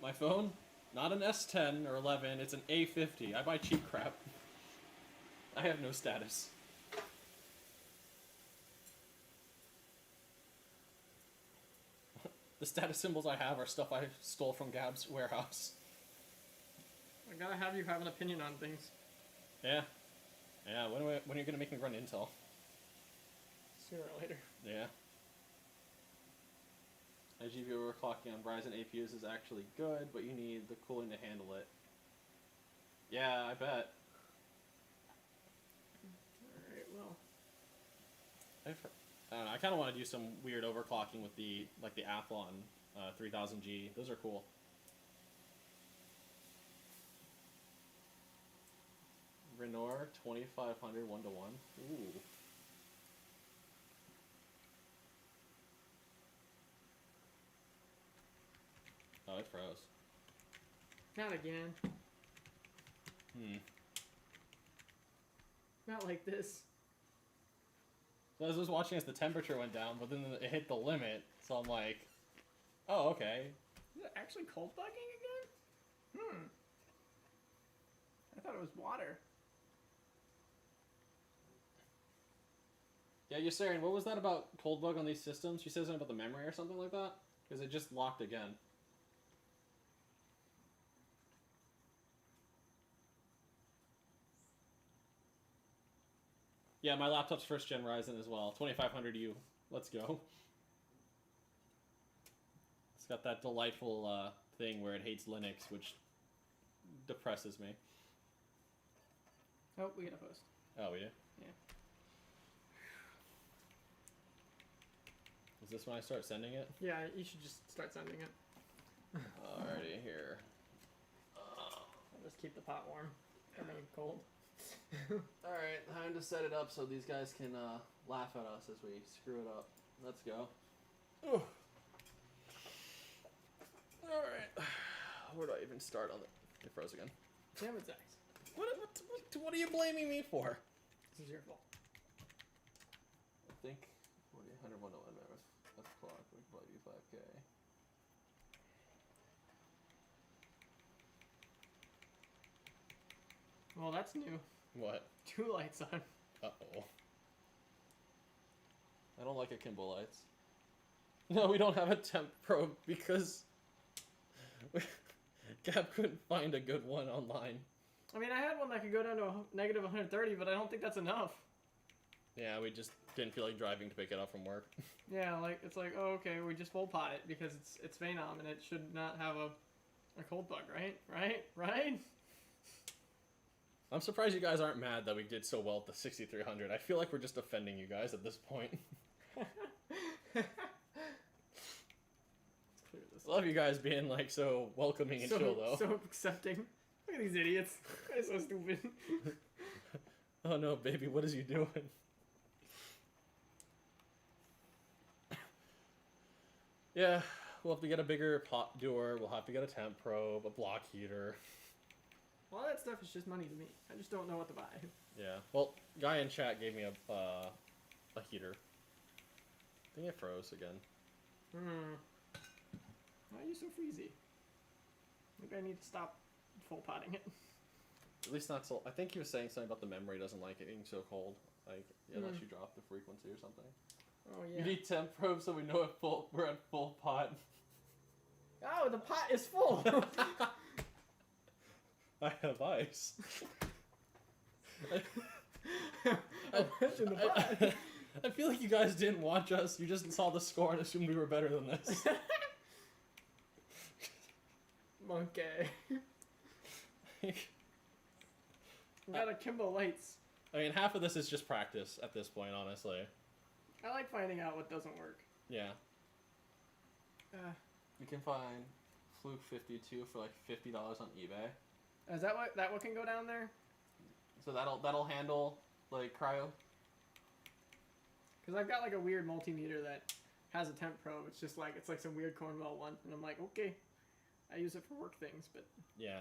My phone? Not an S10 or 11. It's an A50. I buy cheap crap. I have no status. The status symbols I have are stuff I stole from Gab's warehouse. I gotta have you have an opinion on things. Yeah. Yeah, when are you gonna make me run Intel? Sooner or later. Yeah. IGPU overclocking on Ryzen APUs is actually good, but you need the cooling to handle it. Yeah, I bet. Alright, well. I don't know, I kind of want to do some weird overclocking with the Athlon 3000G. Those are cool. Renoir 2500 1-to-1. Ooh. Oh, it froze. Not again. Not like this. So I was watching as the temperature went down, but then it hit the limit, so I'm like, oh, okay. Is it actually cold bugging again? I thought it was water. Yeah, Yasarian, what was that about cold bug on these systems? She said something about the memory or something like that? Because it just locked again. Yeah, my laptop's first gen Ryzen as well. 2500U. Let's go. It's got that delightful thing where it hates Linux, which depresses me. Oh, we gotta post. Oh, we do? Yeah. Is this when I start sending it? Yeah, you should just start sending it. Alrighty, here. I'll just keep the pot warm. I mean, cold. Alright, time to set it up so these guys can laugh at us as we screw it up. Let's go. Alright. Where do I even start on it? It froze again. Damn it, Zach. What are you blaming me for? This is your fault. I think 100 1 that's clock. We can probably do 5K. Well, that's new. What? 2 lights on. Uh-oh. I don't like akimbo lights. No, we don't have a temp probe because Gab couldn't find a good one online. I mean, I had one that could go down to negative 130, but I don't think that's enough. Yeah, we just didn't feel like driving to pick it up from work. Yeah, like, it's like, oh, okay, we just full pot it because it's Phenom and it should not have a cold bug, right? Right? I'm surprised you guys aren't mad that we did so well at the 6300. I feel like we're just offending you guys at this point. Love you guys being like so welcoming and chill though. So accepting. Look at these idiots. They're so stupid. Oh no, baby, what is you doing? Yeah, we'll have to get a bigger pot door. We'll have to get a temp probe, a block heater. All that stuff is just money to me. I just don't know what to buy. Yeah. Well, guy in chat gave me a heater. I think it froze again. Why are you so freezy? Maybe I need to stop full potting it. At least not so. I think he was saying something about the memory doesn't like it being so cold. Like, unless you drop the frequency or something. Oh yeah. You need temp probe so we know if we're at full pot. Oh, the pot is full. I have ice. I mentioned the pot. I feel like you guys didn't watch us. You just saw the score and assumed we were better than this. Monkey. We got akimbo lights. I mean, half of this is just practice at this point, honestly. I like finding out what doesn't work. Yeah. Uh, You can find Fluke 52 for like $50 on eBay. is that what can go down there? So that'll handle like cryo. Because I've got like a weird multimeter that has a temp probe. It's just like, it's like some weird Cornwell one. And I'm like, okay. I use it for work things, but... Yeah.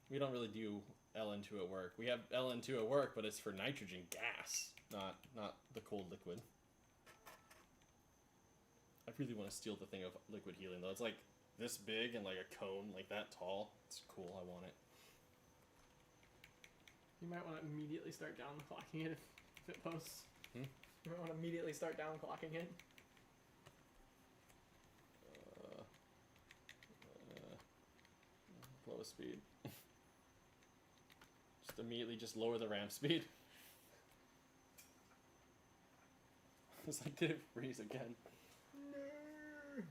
We don't really do LN2 at work. We have LN2 at work, but it's for nitrogen gas, not the cold liquid. I really want to steal the thing of liquid helium, though. It's like this big and like a cone, like that tall. It's cool. I want it. You might want to immediately start downclocking it if it posts. Hmm? You might want to immediately start downclocking it. Lowest speed. Just immediately just lower the ramp speed. It's like, did it freeze again? No.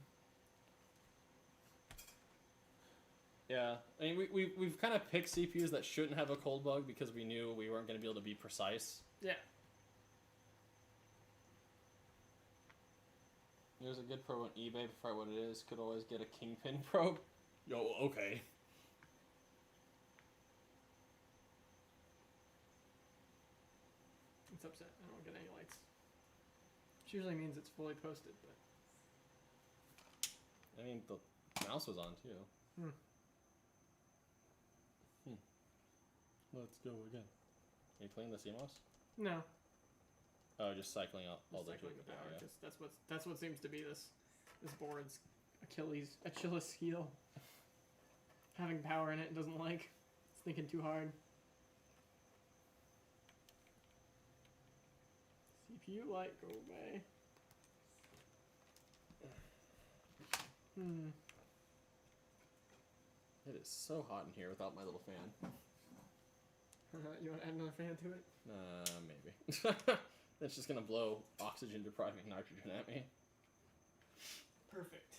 Yeah, I mean, we've kind of picked CPUs that shouldn't have a cold bug because we knew we weren't going to be able to be precise. Yeah. There's a good probe on eBay, before what it is. Could always get a Kingpin probe. Yo, okay. It's upset. I don't get any lights. Which usually means it's fully posted, but... I mean, the mouse was on too. Hmm. Let's go again. Are you playing the CMOS? No. Oh, just cycling out all Just the cycling the power. yeah. Just, that's what seems to be this board's Achilles heel. Having power in it doesn't like. It's thinking too hard. CPU light, go away. It is so hot in here without my little fan. You want to add another fan to it? Maybe. That's just gonna blow oxygen depriving nitrogen at me. Perfect.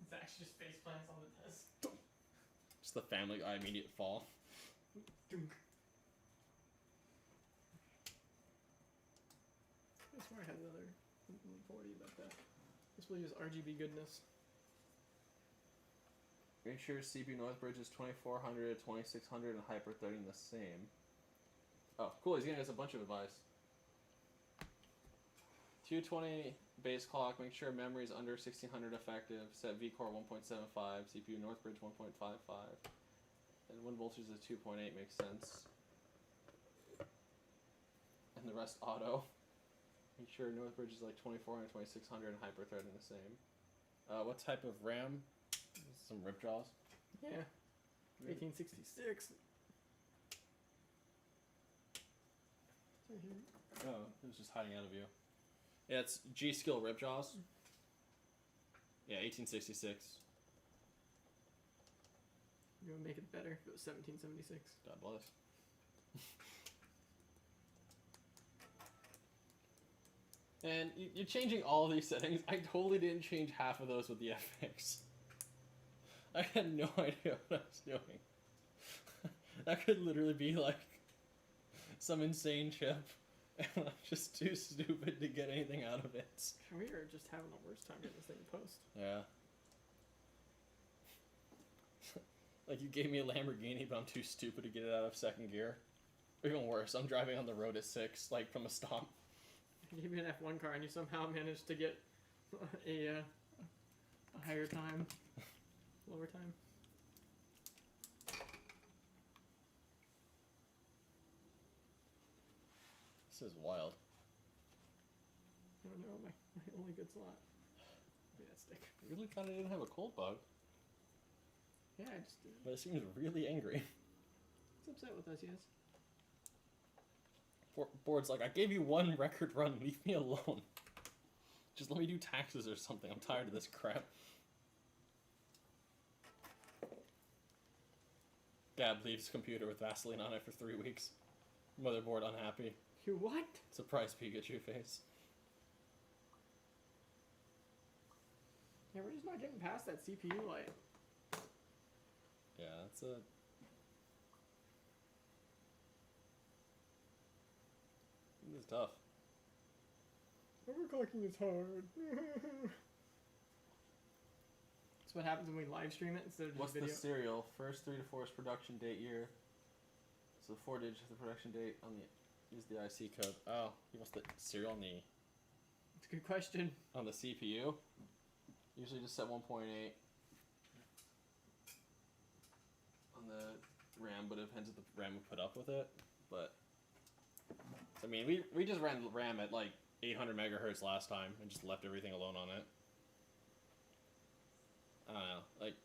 Zach's just face plants on the desk. Just the Family Guy immediate fall. Dunk. I swear I had another 140, but this will use RGB goodness. Make sure CPU Northbridge is 2400, 2600, and Hyper 30 the same. Oh, cool. He's giving us a bunch of advice. 220 base clock. Make sure memory is under 1600 effective. Set VCore 1.75. CPU Northbridge 1.55. And 1 voltage is 2.8 makes sense. And the rest auto. Make sure Northbridge is like 2400, 2600, and Hyper 30 the same. What type of RAM? Some rip jaws. Yeah. 1866. Oh, it was just hiding out of view. Yeah, it's G-Skill rip jaws. Yeah, 1866. You want to make it better if it was 1776. God bless. And you're changing all these settings. I totally didn't change half of those with the FX. I had no idea what I was doing. That could literally be like some insane chip, and I'm just too stupid to get anything out of it. We are just having the worst time getting this thing to post. Yeah. Like you gave me a Lamborghini, but I'm too stupid to get it out of second gear. Or even worse, I'm driving on the road at 6, like from a stop. I gave you an F1 car and you somehow managed to get a higher time. Lower time. This is wild. I don't know, my only good slot. Maybe that stick. I really thought I didn't have a cold bug. Yeah, I just did. But it seems really angry. It's upset with us, yes. Board's like, I gave you one record run, leave me alone. Just let me do taxes or something, I'm tired of this crap. Gab leaves computer with Vaseline on it for 3 weeks. Motherboard unhappy. You what? Surprise Pikachu face. Yeah, we're just not getting past that CPU light. Yeah, that's a... This is tough. Overclocking is hard. That's what happens when we live stream it instead of just What's video. the serial? First 3 to 4 is production date year. So the 4 digits of the production date on the... Use the IC code. Oh, he wants the serial on the... It's a good question. On the CPU. Usually just set 1.8 on the RAM, but it depends if the RAM will put up with it. But I mean, we just ran RAM at like 800 megahertz last time and just left everything alone on it. I don't know, like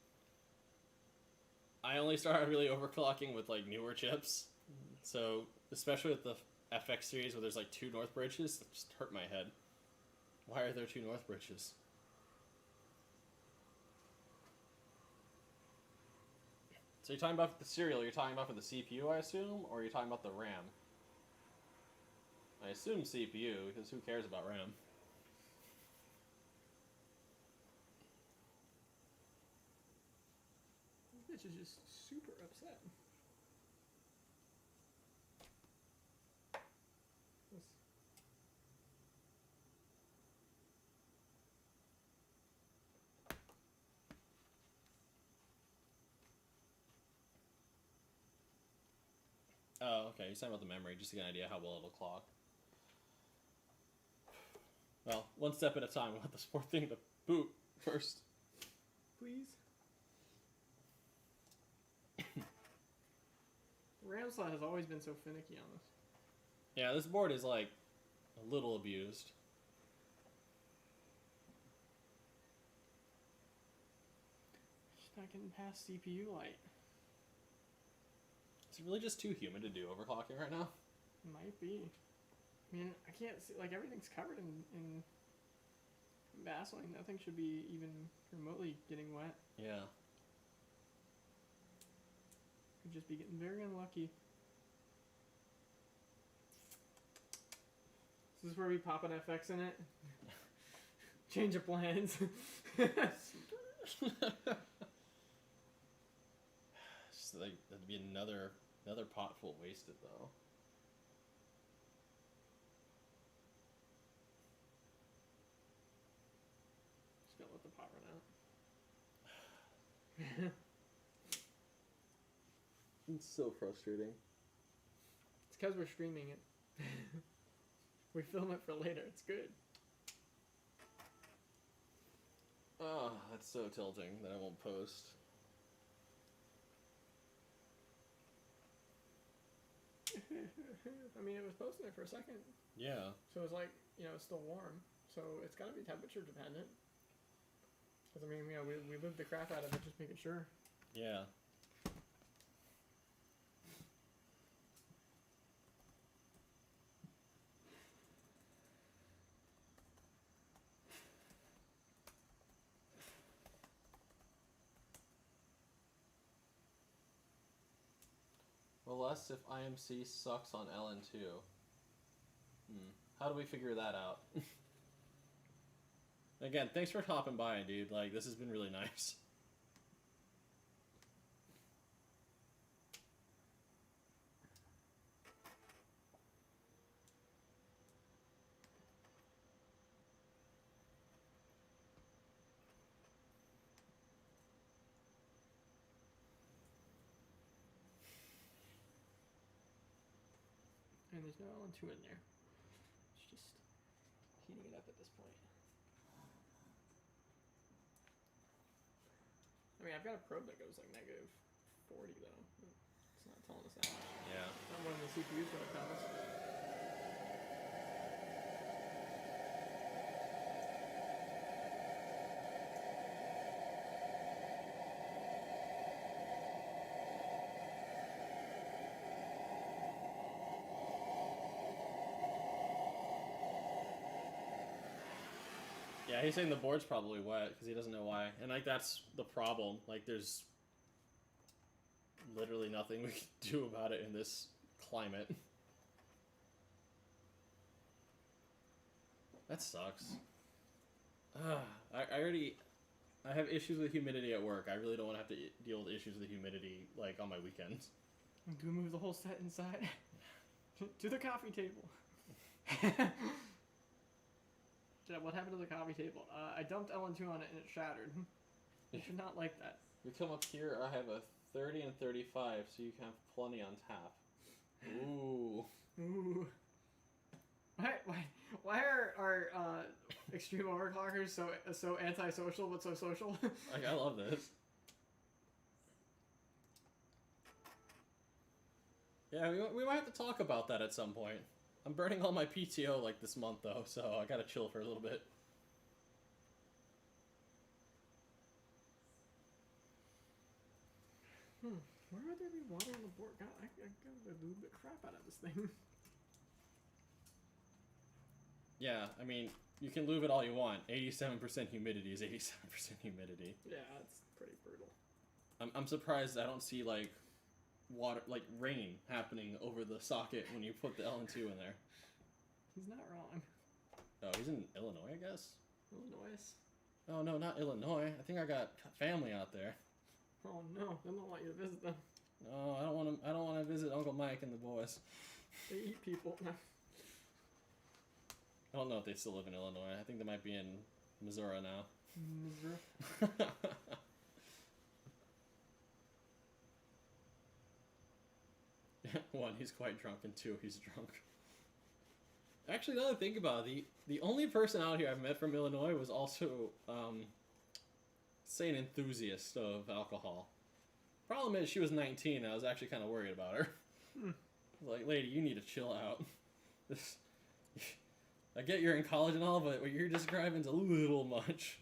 I only started really overclocking with like newer chips, so especially with the FX series where there's like 2 north bridges, it just hurt my head. Why are there 2 north bridges? So you're talking about the serial, you're talking about for the CPU, I assume? Or you're talking about the RAM? I assume CPU, because who cares about RAM? This bitch is just super upset. This- Oh, okay, you're talking about the memory, just to get an idea how well it'll clock. Well, one step at a time, we'll let the sport thing to boot first. Please. RAM slot has always been so finicky on this. Yeah, this board is like a little abused. Just not getting past CPU light. Is it really just too humid to do overclocking right now? Might be. I mean, I can't see, like, everything's covered in Vaseline. Nothing should be even remotely getting wet. Yeah. Could just be getting very unlucky. This is where we pop an FX in it. Change of plans. Just like that'd be another pot full wasted though. Just gonna let the pot run out. It's so frustrating. It's because we're streaming it. We film it for later. It's good. Oh, that's so tilting that I won't post. I mean, it was posting it for a second. Yeah. So it's like, it's still warm. So it's gotta be temperature dependent. Because, I mean, we lived the crap out of it, just making sure. Yeah. Well, less if IMC sucks on LN2. How do we figure that out? Again, thanks for hopping by, dude. Like, this has been really nice. And there's no LN2 in there. It's just heating it up at this point. I mean, I've got a probe that goes like negative 40 though. It's not telling us that much. Yeah. Not more than the CPU's gonna tell us. Yeah, he's saying the board's probably wet because he doesn't know why. And, like, that's the problem. Like, there's literally nothing we can do about it in this climate. That sucks. I have issues with humidity at work. I really don't want to have to deal with issues with humidity, like, on my weekends. Do we move the whole set inside? To the coffee table. Jeb, what happened to the coffee table? I dumped LN2 on it and it shattered. You should not like that. You come up here, I have a 30 and 35, so you can have plenty on tap. Ooh. Ooh. Why are extreme overclockers so antisocial but so social? Like, I love this. Yeah, we might have to talk about that at some point. I'm burning all my PTO like this month though, so I gotta chill for a little bit. Where would there be water on the board? God, I gotta do the crap out of this thing. Yeah, I mean, you can lube it all you want. 87% humidity is 87% humidity. Yeah, it's pretty brutal. I'm surprised I don't see, like, water, like, rain happening over the socket when you put the LN2 in there. He's not wrong. Oh, he's in Illinois, I guess? Illinois? Oh, no, not Illinois. I think I got family out there. Oh no, they don't want you to visit them. No, I don't want to visit Uncle Mike and the boys. They eat people. I don't know if they still live in Illinois. I think they might be in Missouri now. Missouri. One, he's quite drunk, and two, he's drunk. Actually, now that I think about it, the only person out here I've met from Illinois was also, say, an enthusiast of alcohol. Problem is, she was 19, and I was actually kind of worried about her. Like, lady, you need to chill out. This, I get you're in college and all, but what you're describing is a little much.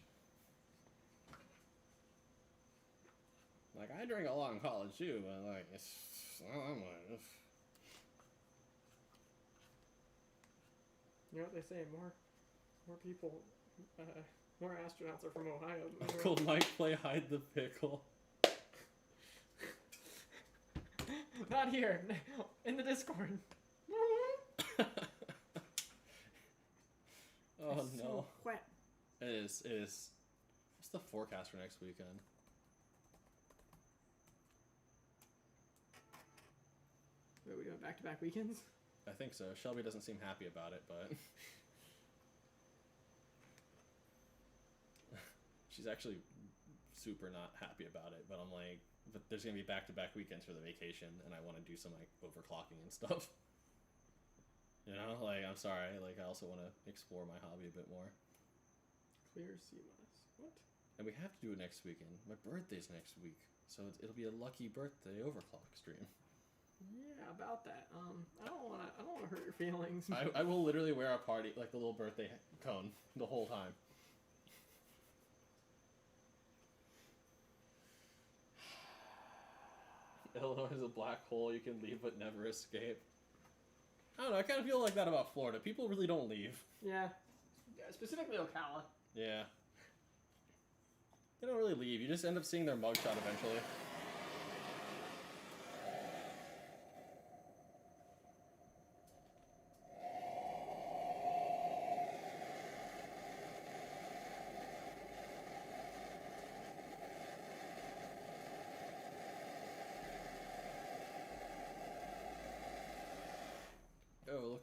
Like, I drank a lot in college, too, but, like, I'm like... You know what they say? More people, more astronauts are from Ohio. Uncle Mike play hide the pickle. Not here. In the Discord. Oh It's no. so wet. It is. What's the forecast for next weekend? Are we doing back-to-back weekends? I think so. Shelby doesn't seem happy about it, but... She's actually super not happy about it, but I'm like... But there's gonna be back-to-back weekends for the vacation, and I want to do some, like, overclocking and stuff. You know? Like, I'm sorry. Like, I also want to explore my hobby a bit more. Clear CMOS. What? And we have to do it next weekend. My birthday's next week, so it'll be a lucky birthday overclock stream. Yeah, about that. I don't wanna hurt your feelings. I will literally wear a party, like the little birthday cone, the whole time. Illinois is a black hole you can leave but never escape. I don't know, I kind of feel like that about Florida. People really don't leave. Yeah, specifically Ocala. Yeah. They don't really leave. You just end up seeing their mugshot eventually. Oh,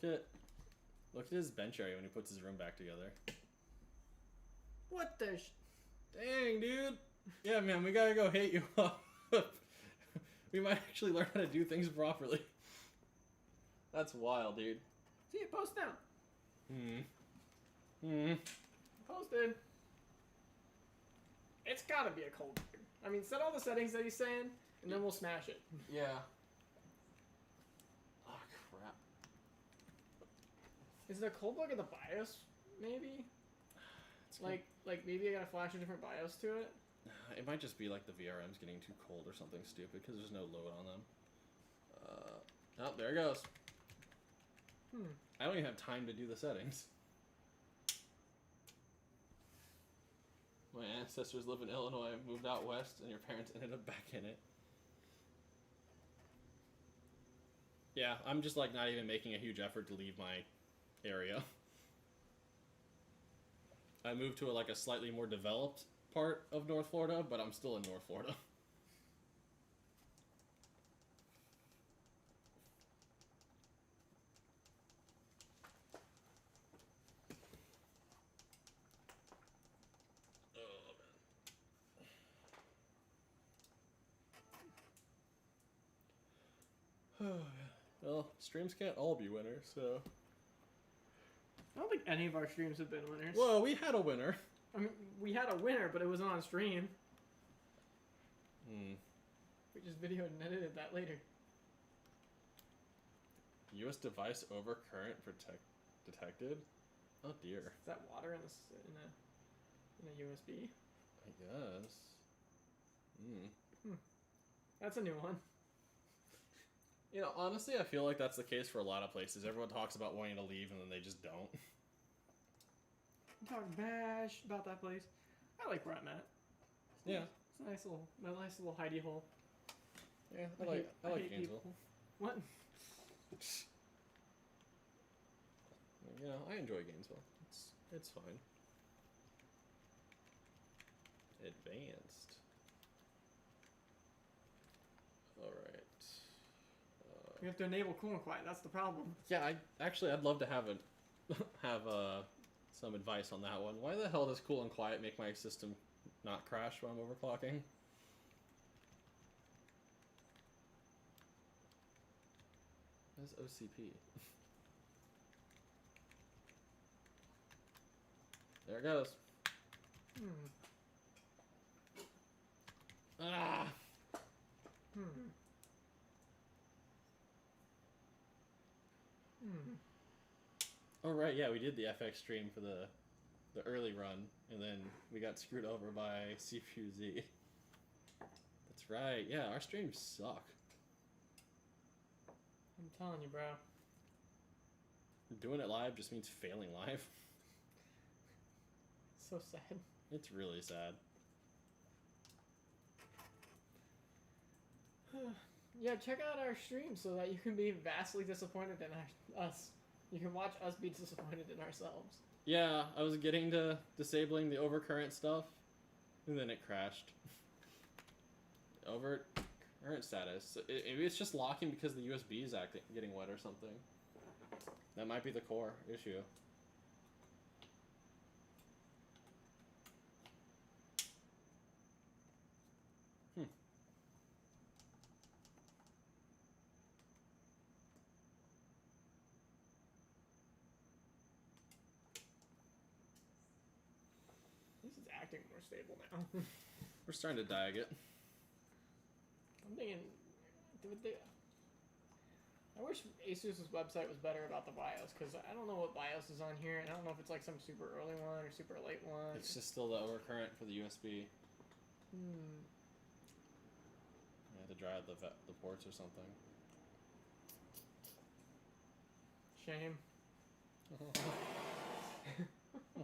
look at his bench area when he puts his room back together. What the Dang, dude. Yeah, man, we gotta go hit you up. We might actually learn how to do things properly. That's wild, dude. See it, post now. Posted. It's gotta be a cold bug. I mean, set all the settings that he's saying, and then we'll smash it. Yeah. Oh, crap. Is it a cold bug of the BIOS, maybe? Like maybe I gotta flash a different BIOS to it? It might just be like the VRM's getting too cold or something stupid because there's no load on them. Oh, there it goes. I don't even have time to do the settings. My ancestors live in Illinois, moved out west, and your parents ended up back in it. Yeah, I'm just like not even making a huge effort to leave my area. I moved to like a slightly more developed part of North Florida, but I'm still in North Florida. Well, streams can't all be winners, so. I don't think any of our streams have been winners. Well, we had a winner. I mean, we had a winner, but it wasn't on stream. Hmm. We just videoed and edited that later. U.S. device overcurrent detected. Oh dear. Is that water in a USB? I guess. That's a new one. You know, honestly, I feel like that's the case for a lot of places. Everyone talks about wanting to leave and then they just don't. I'm talking bash about that place. I like where I'm at. Yeah. It's a nice little hidey hole. Yeah, I like hate Gainesville. people. What? You know, I enjoy Gainesville. It's fine. Advanced. Alright. We have to enable cool and quiet. That's the problem. Yeah, I'd love to have some advice on that one. Why the hell does cool and quiet make my system not crash when I'm overclocking? That's OCP. There it goes. Ah! Oh right, yeah, we did the FX stream for the early run, and then we got screwed over by CPUZ. That's right. Yeah, our streams suck. I'm telling you, bro. Doing it live just means failing live. So sad. It's really sad. Yeah, check out our stream so that you can be vastly disappointed in us. You can watch us be disappointed in ourselves. Yeah, I was getting to disabling the overcurrent stuff, and then it crashed. Overcurrent status. Maybe it's just locking because the USB is getting wet or something. That might be the core issue. This is acting more stable now. We're starting to diag it. I'm thinking... I wish Asus's website was better about the BIOS, because I don't know what BIOS is on here, and I don't know if it's like some super early one or super late one. It's just still the overcurrent for the USB. You have to dry out the ports or something. Shame.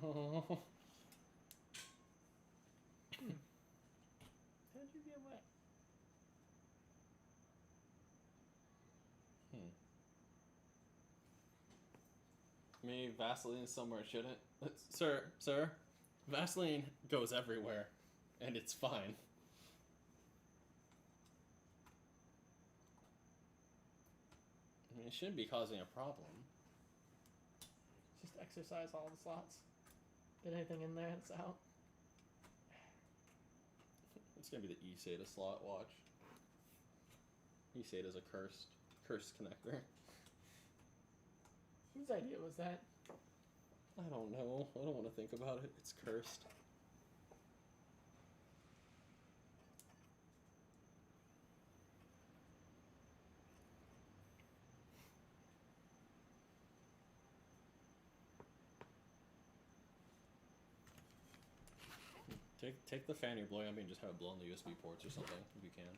Oh. How'd you get wet? Maybe Vaseline somewhere it shouldn't. Sir, Vaseline goes everywhere, and it's fine. I mean, it shouldn't be causing a problem. Just exercise all the slots. Get anything in there, it's out. It's gonna be the eSATA slot, watch. eSATA's a cursed connector. Whose idea was that? I don't know. I don't want to think about it. It's cursed. Take the fan you're blowing up and just have it blow on the USB ports or something, if you can.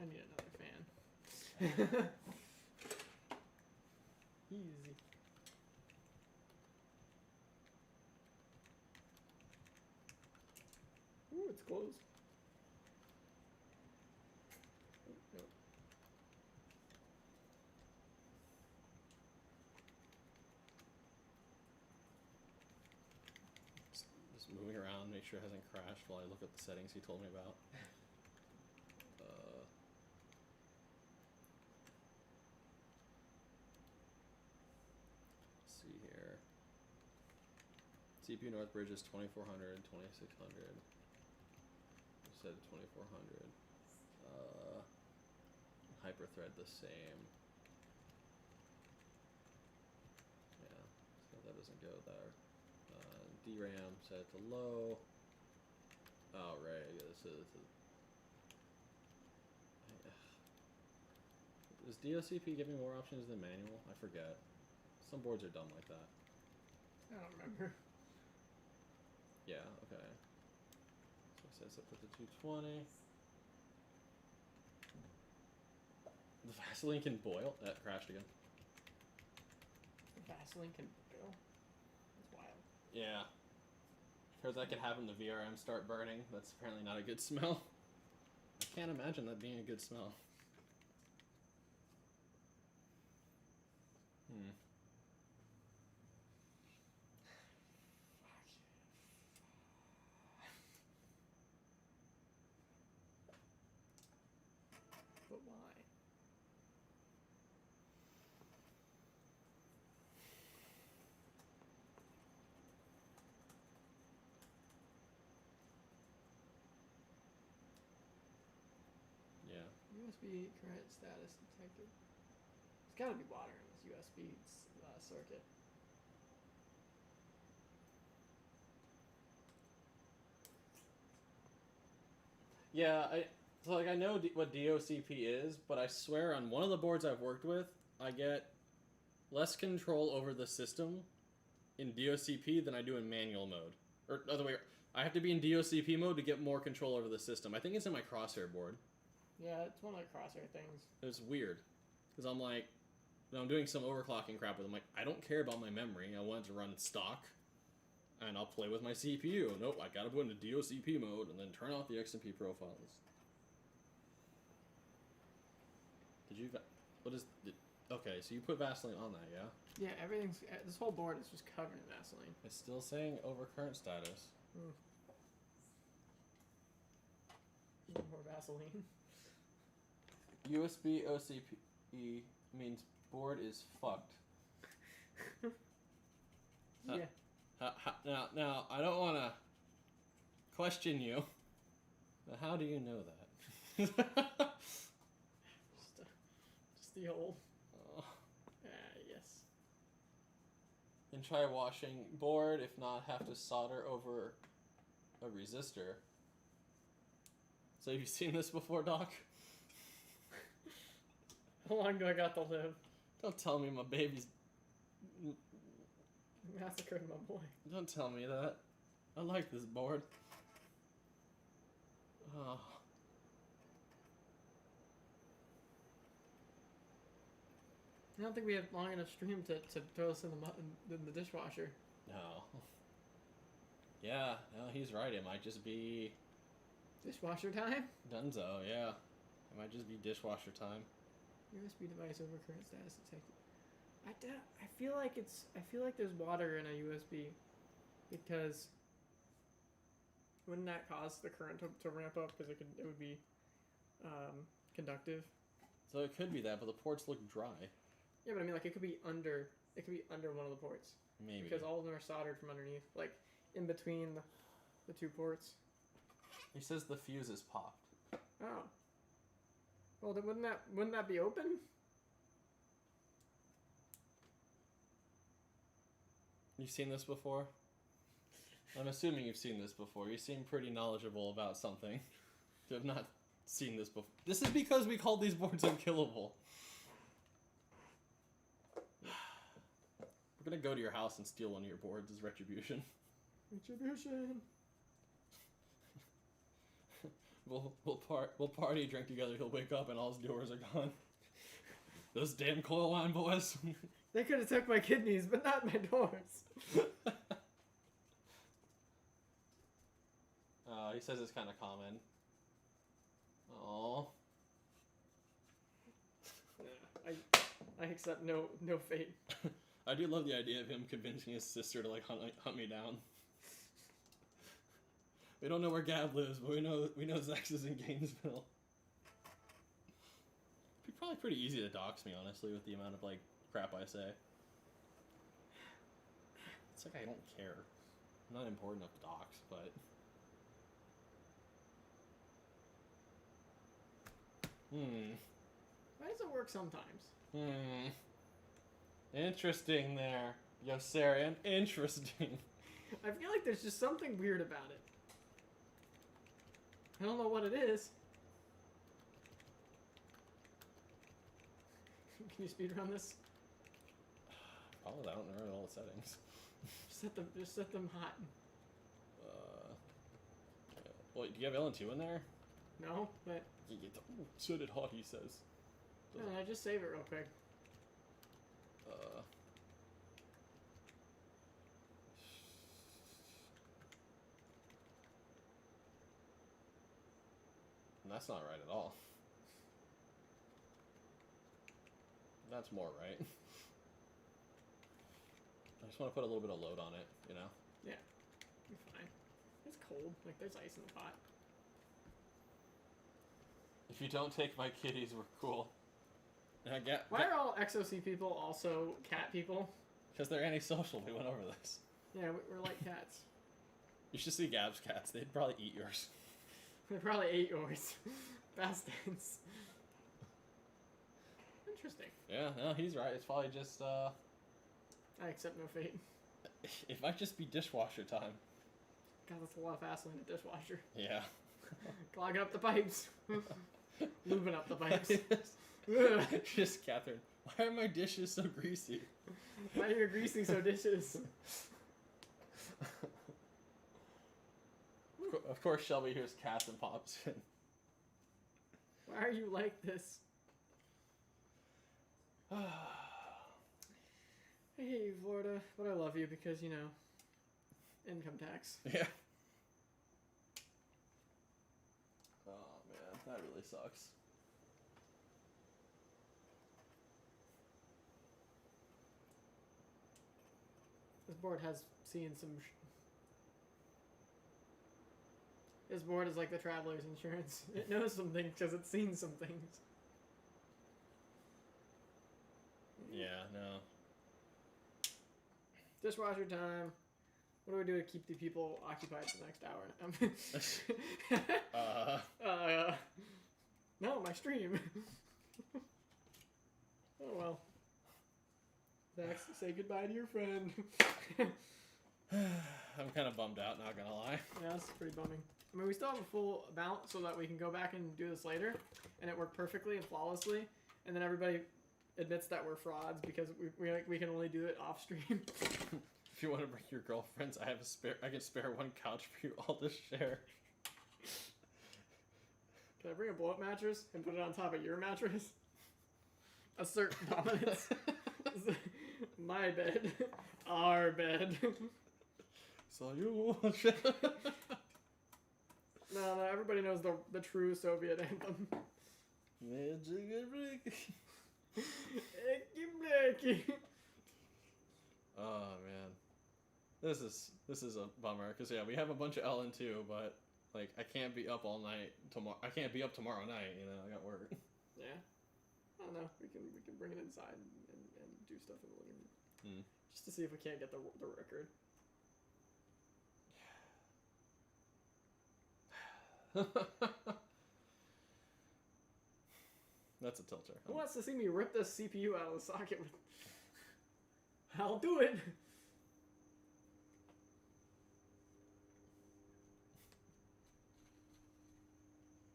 I need another fan. Easy. Ooh, it's closed. Oh, no. sure it hasn't crashed while I look at the settings he told me about. Let's see here. CPU North Bridge is 2400, 2600. I said 2400. Hyperthread the same. Yeah, so that doesn't go there. DRAM set to low. Oh, right. I guess does DOCP give me more options than manual? I forget. Some boards are dumb like that. I don't remember. Yeah, okay. So it sets up with the 220. The Vaseline can boil? That crashed again. Vaseline can boil? That's wild. Yeah. Heard that can happen, the VRM start burning. That's apparently not a good smell. I can't imagine that being a good smell. But why? Yeah. USB current status detected. There's gotta be water in this USB circuit. Yeah, I know what DOCP is, but I swear on one of the boards I've worked with, I get less control over the system in DOCP than I do in manual mode. Or other way, I have to be in DOCP mode to get more control over the system. I think it's in my crosshair board. Yeah, it's one of the crosshair things. It's weird, because I'm like, when I'm doing some overclocking crap with them, like, I don't care about my memory. I want it to run stock, and I'll play with my CPU. Nope, I gotta put into DOCP mode and then turn off the XMP profiles. Did you? What is? Okay, so you put Vaseline on that, yeah? Yeah, everything's. This whole board is just covered in Vaseline. It's still saying overcurrent status. More Vaseline. USB OCP means board is fucked. Yeah. Now, I don't want to question you, but how do you know that? Just the old. Oh. Yes. And try washing board, if not, have to solder over a resistor. So have you seen this before, Doc? How long do I got to live? Don't tell me my baby's... Massacred my boy. Don't tell me that. I like this board. Oh. I don't think we have long enough stream to throw this in the dishwasher. No. Yeah, no, he's right. It might just be... Dishwasher time? Dunzo, yeah. It might just be dishwasher time. USB device over current status detected. I feel like there's water in a USB because wouldn't that cause the current to ramp up because it would be conductive? So it could be that, but the ports look dry. Yeah, but I mean like it could be under one of the ports. Maybe. Because all of them are soldered from underneath, like in between the two ports. He says the fuse is popped. Oh. Well, then wouldn't that be open? You've seen this before? I'm assuming you've seen this before. You seem pretty knowledgeable about something. You have not seen this before. This is because we called these boards unkillable. We're gonna go to your house and steal one of your boards as retribution. Retribution. We'll party, drink together. He'll wake up and all his doors are gone. Those damn coil line boys. They could have took my kidneys, but not my doors. He says it's kind of common. Oh. I accept no fate. I do love the idea of him convincing his sister to like hunt me down. We don't know where Gab lives, but we know Zex is in Gainesville. It'd be probably pretty easy to dox me, honestly, with the amount of like crap I say. It's like I don't care. I'm not important enough to dox, but. Why does it work sometimes? Interesting there, Yossarian. Interesting. I feel like there's just something weird about it. I don't know what it is. Can you speedrun this? Probably. I don't know all the settings. Just set them hot. Well, do you have LN2 in there? No, but Set it hot, he says. I just save it real quick. That's not right at all. That's more right. I just want to put a little bit of load on it, you know? Yeah, you're fine. It's cold. Like, there's ice in the pot. If you don't take my kitties, we're cool. Why are all XOC people also cat people? Because they're antisocial. We went over this. Yeah, we're like cats. You should see Gab's cats. They'd probably eat yours. They probably ate yours. Bastards. Interesting. Yeah, no, he's right. It's probably just, I accept no fate. It might just be dishwasher time. God, that's a lot of Vaseline in a dishwasher. Yeah. Clogging up the pipes. Lubing up the pipes. Just, Catherine, why are my dishes so greasy? Why are you greasing so dishes? Of course, Shelby hears cats and pops in. Why are you like this? I hate you, Florida, but I love you because, you know, income tax. Yeah. Oh, man, that really sucks. This board has seen some... This board is like the traveler's insurance. It knows some things because it's seen some things. Yeah, no. Dishwasher time. What do we do to keep the people occupied for the next hour? No, my stream. Oh well. Zach, say goodbye to your friend. I'm kind of bummed out, not gonna lie. Yeah, that's pretty bumming. I mean, we still have a full amount so that we can go back and do this later, and it worked perfectly and flawlessly, and then everybody admits that we're frauds because we can only do it off stream. If you want to bring your girlfriends, I can spare one couch for you all to share. Can I bring a blow-up mattress and put it on top of your mattress? Assert dominance. My bed. Our bed. So you No, everybody knows the true Soviet anthem. Oh man, this is a bummer because yeah, we have a bunch of LN2, but like I can't be up all night tomorrow. I can't be up tomorrow night. You know, I got work. Yeah, I don't know. We can bring it inside and do stuff in the living room just to see if we can't get the record. That's a tilter. Who wants to see me rip this CPU out of the socket with... I'll do it!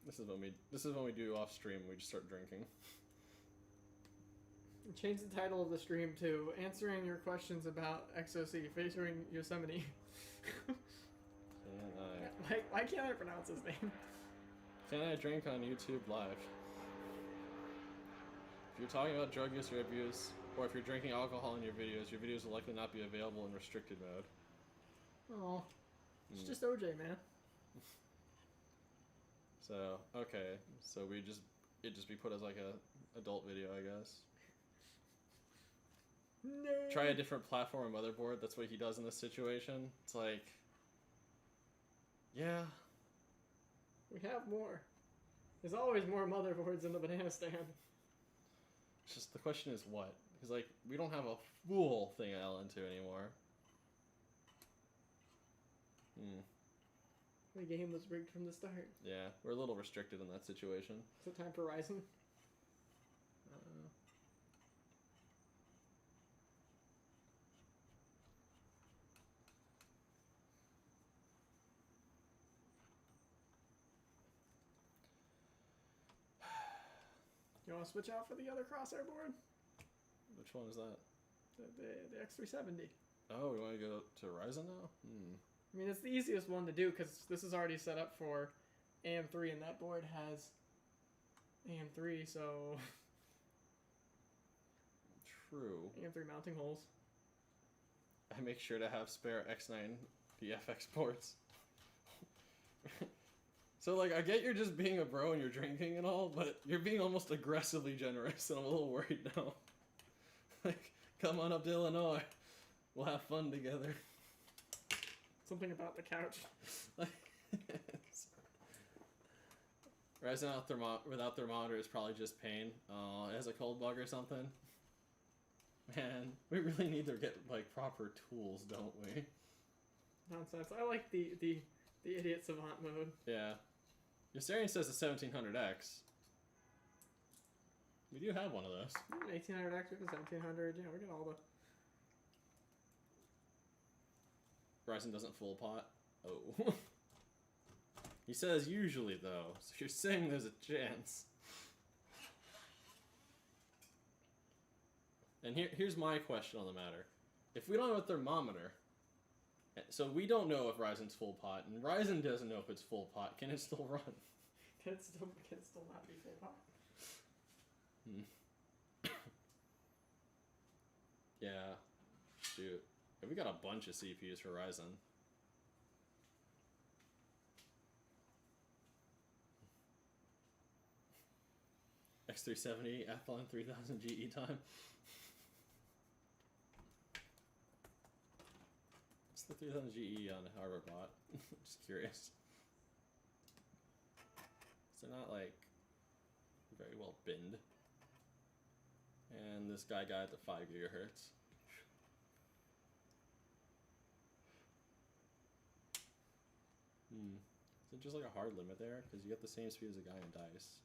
This is when we do off stream. We just start drinking. Change the title of the stream to answering your questions about XOC featuring Yosemite. Why can't I pronounce his name? Can I drink on YouTube live? If you're talking about drug use or abuse, or if you're drinking alcohol in your videos will likely not be available in restricted mode. Oh, it's just OJ, man. So, okay, so it'd just be put as like a adult video, I guess. No. Try a different platform or motherboard. That's what he does in this situation. It's like, yeah, We have more. There's always more motherboards in the banana stand. It's just the question is what? Because like we don't have a full thing at LN2 anymore. The game was rigged from the start. Yeah, we're a little restricted in that situation. Is it time for Ryzen? You want to switch out for the other crosshair board? Which one is that? The X370. Oh, we want to go to Ryzen now? I mean, it's the easiest one to do because this is already set up for AM3 and that board has AM3, so... True. AM3 mounting holes. I make sure to have spare X9 DFX ports. So, like, I get you're just being a bro and you're drinking and all, but you're being almost aggressively generous, and I'm a little worried now. Like, come on up to Illinois. We'll have fun together. Something about the couch. Ryzen without thermometer is probably just pain. Oh, it has a cold bug or something. Man, we really need to get, like, proper tools, don't we? Nonsense. I like the idiot savant mode. Yeah. Yossarian says the 1700X. We do have one of those. 1800X, 1700, yeah, we got all the... Ryzen doesn't full pot. Oh. He says usually, though, so you're saying there's a chance. And here's my question on the matter. If we don't have a thermometer, so we don't know if Ryzen's full pot, and Ryzen doesn't know if it's full pot, can it still run? Can it still not be full pot? Yeah. Shoot. Yeah, we got a bunch of CPUs for Ryzen. X370, Athlon 3000 GE time. What's the 3000 GE on Harvard bot? Just curious. So not like very well binned. And this guy got it to 5 gigahertz. Is it just like a hard limit there? Because you get the same speed as a guy in DICE.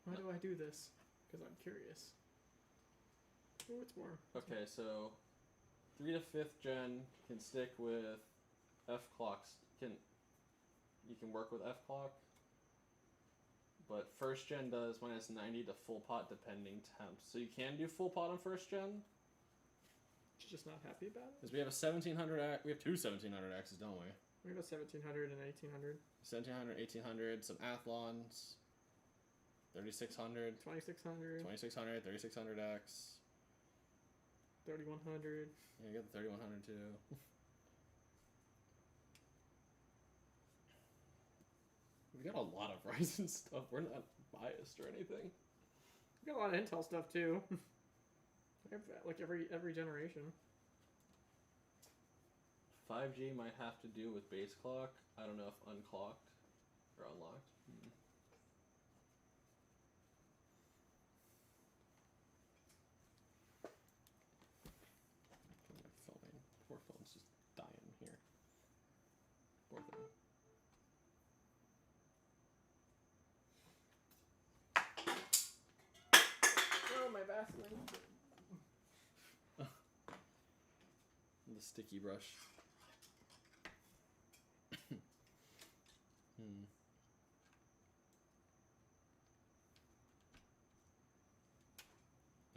Why do I do this? Because I'm curious. Oh, it's more. Okay, so 3 to 5th gen can stick with F clocks. You can work with F clock, but 1st gen does minus 90 to full pot depending temps. So you can do full pot on 1st gen. Just not happy about it. Because we have a 1700. We have two 1700Xs, don't we? We have a 1700 and 1800. 1700, 1800, some Athlons. 3600, 2600. 2600, 3600X. 3100. Yeah, you got the 3100 too. We got a lot of Ryzen stuff. We're not biased or anything. We got a lot of Intel stuff too. We have like every generation. 5G might have to do with base clock. I don't know if unclocked or unlocked. Poor phone's just dying here. Poor thing. Oh, my Vaseline. The sticky brush.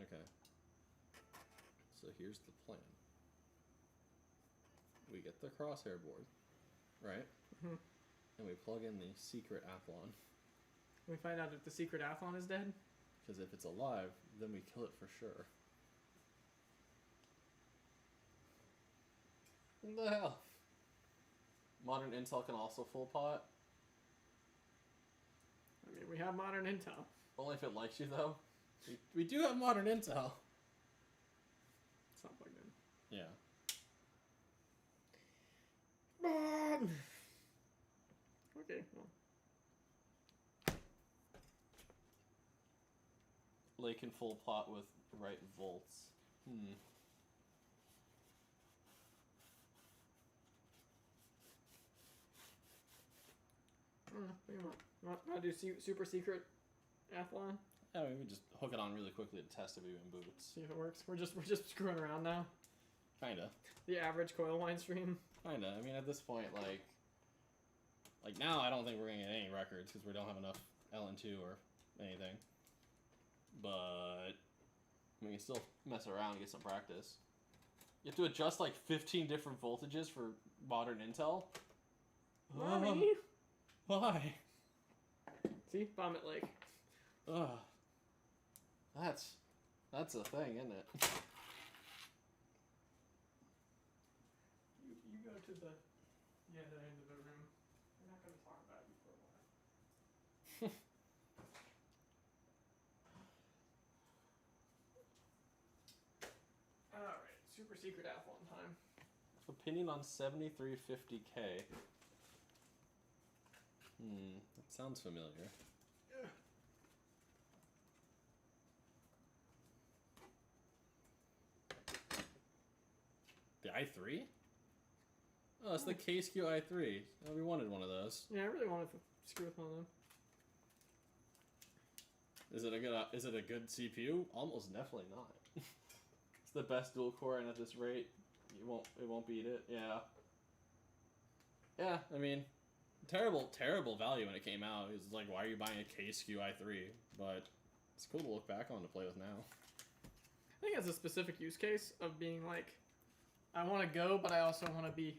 Okay. So here's the plan. We get the crosshair board, right? And we plug in the secret Athlon. We find out if the secret Athlon is dead. Because if it's alive, then we kill it for sure. What the hell? Modern Intel can also full pot. I mean, we have modern Intel. Only if it likes you, though. We do have modern Intel. It's not plugged in. Yeah. Okay, well. Lake in full plot with right volts. You want to do super secret athlon? Yeah, I mean, we just hook it on really quickly to test if it even boots. See if it works. We're just screwing around now. Kinda. The average coil wine stream. Kinda. I mean, at this point, like now, I don't think we're gonna get any records because we don't have enough LN2 or anything. But we can still mess around and get some practice. You have to adjust like 15 different voltages for modern Intel. Mommy. Why? See, Vomit Lake. Ugh. That's a thing, isn't it? You go to the other end of the room. We're not going to talk about you for a while. All right, super secret athlon time. Opinion on 7350K. That sounds familiar. The i3? Oh, it's the KSQ i3. Oh, we wanted one of those. Yeah, I really wanted to screw with one of them. Is it a good CPU? Almost definitely not. It's the best dual core, and at this rate, it won't beat it. Yeah. Yeah, I mean, terrible value when it came out. It was like, why are you buying a KSQ i3? But it's cool to look back on to play with now. I think it has a specific use case of being like, I want to go, but I also want to be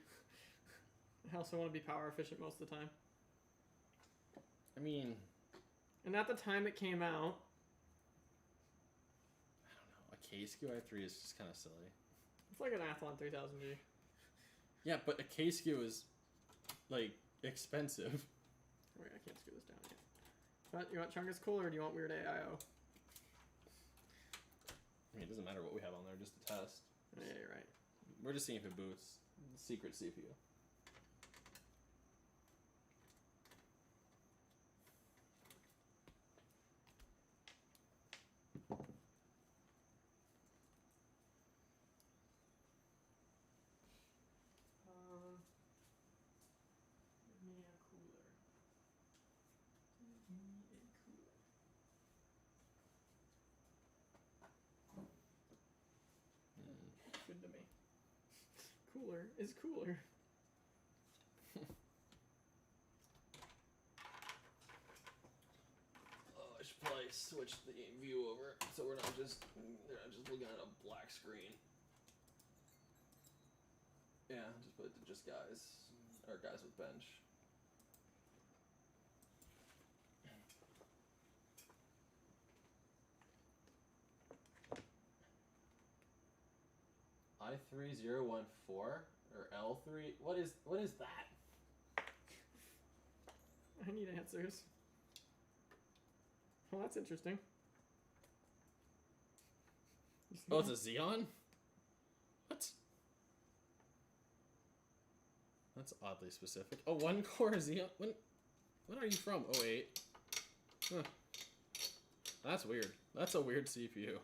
power efficient most of the time. I mean, and at the time it came out, I don't know. A KSQ i3 is just kind of silly. It's like an Athlon 3000G. Yeah, but a KSQ is like expensive. Wait, I can't screw this down yet. But you want Chungus cool or do you want weird AIO? I mean, it doesn't matter what we have on there, just to test. Yeah, you're right. We're just seeing if it boots. Secret CPU. Give me a cooler. Give me a cooler. Good to me. Cooler is cooler. Oh, I should probably switch the view over so they're not just looking at a black screen. Yeah, just put it to just guys with bench. i3014 or L3. What is that? I need answers. Well, that's interesting. Oh, it's a Xeon? What? That's oddly specific. Oh, one core Xeon. When are you from? 08. Huh. That's weird. That's a weird CPU.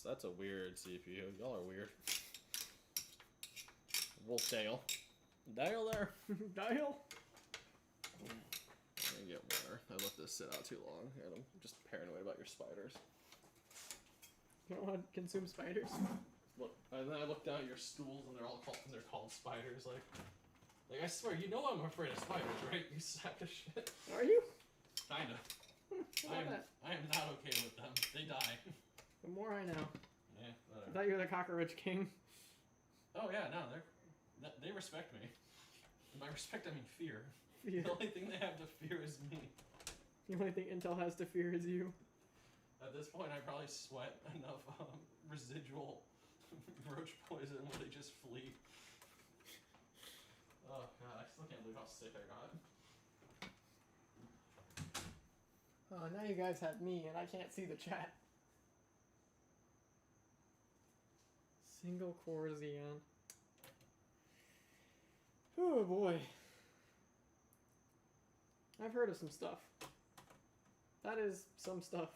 That's a weird CPU. Y'all are weird. Wolf Dale. Dale there. Dial. I get water. I let this sit out too long. And I'm just paranoid about your spiders. You don't want to consume spiders. Look, and then I look down at your stools, and they're called spiders. Like I swear, you know I'm afraid of spiders, right? You sack of shit. Are you? Kinda. I am not okay with them. They die. The more I know. Yeah, I whatever. thought you were the cockroach king. Oh yeah, no, they respect me. And by respect, I mean fear. Yeah. The only thing they have to fear is me. The only thing Intel has to fear is you. At this point, I probably sweat enough residual roach poison where they just flee. Oh god, I still can't believe how sick I got. Oh, now you guys have me and I can't see the chat. Single core Xeon. Oh boy. I've heard of some stuff. That is some stuff.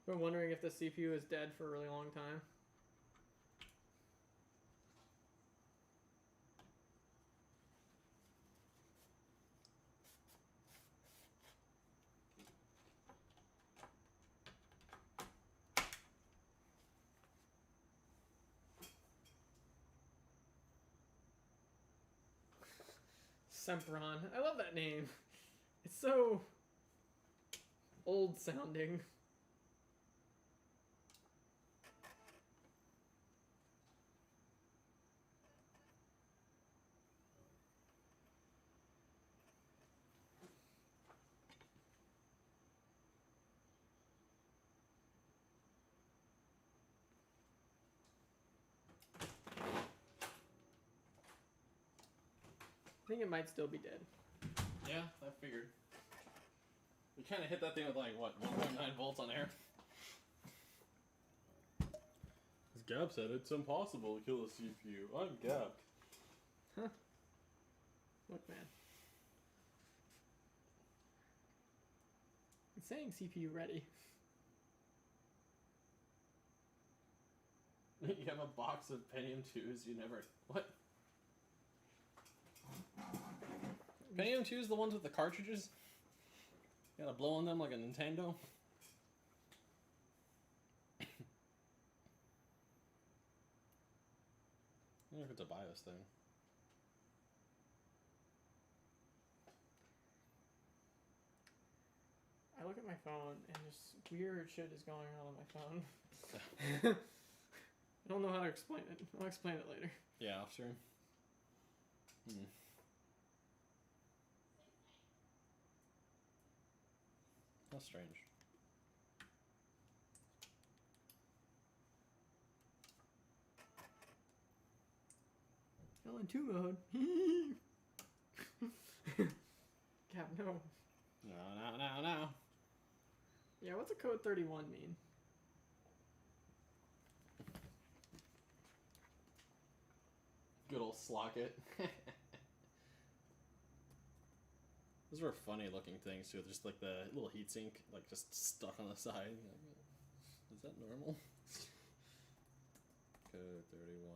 Been wondering if the CPU is dead for a really long time. Sempron. I love that name. It's so old sounding. I think it might still be dead. Yeah, I figured. We kind of hit that thing with like, what, 1.9 volts on air? As Gab said, it's impossible to kill a CPU. I'm Gab. Huh. Look, man. It's saying CPU ready. You have a box of Phenom 2s, you never... What? Phenom 2s, the ones with the cartridges? You gotta blow on them like a Nintendo? I wonder if it's a BIOS thing. I look at my phone and just weird shit is going on my phone. I don't know how to explain it. I'll explain it later. Yeah, off stream. How strange. LN2 mode. Cap, no. No. Yeah, what's a code 31 mean? Good old Slocket. Those were funny looking things too. Just like the little heatsink, like just stuck on the side. Is that normal? Code 31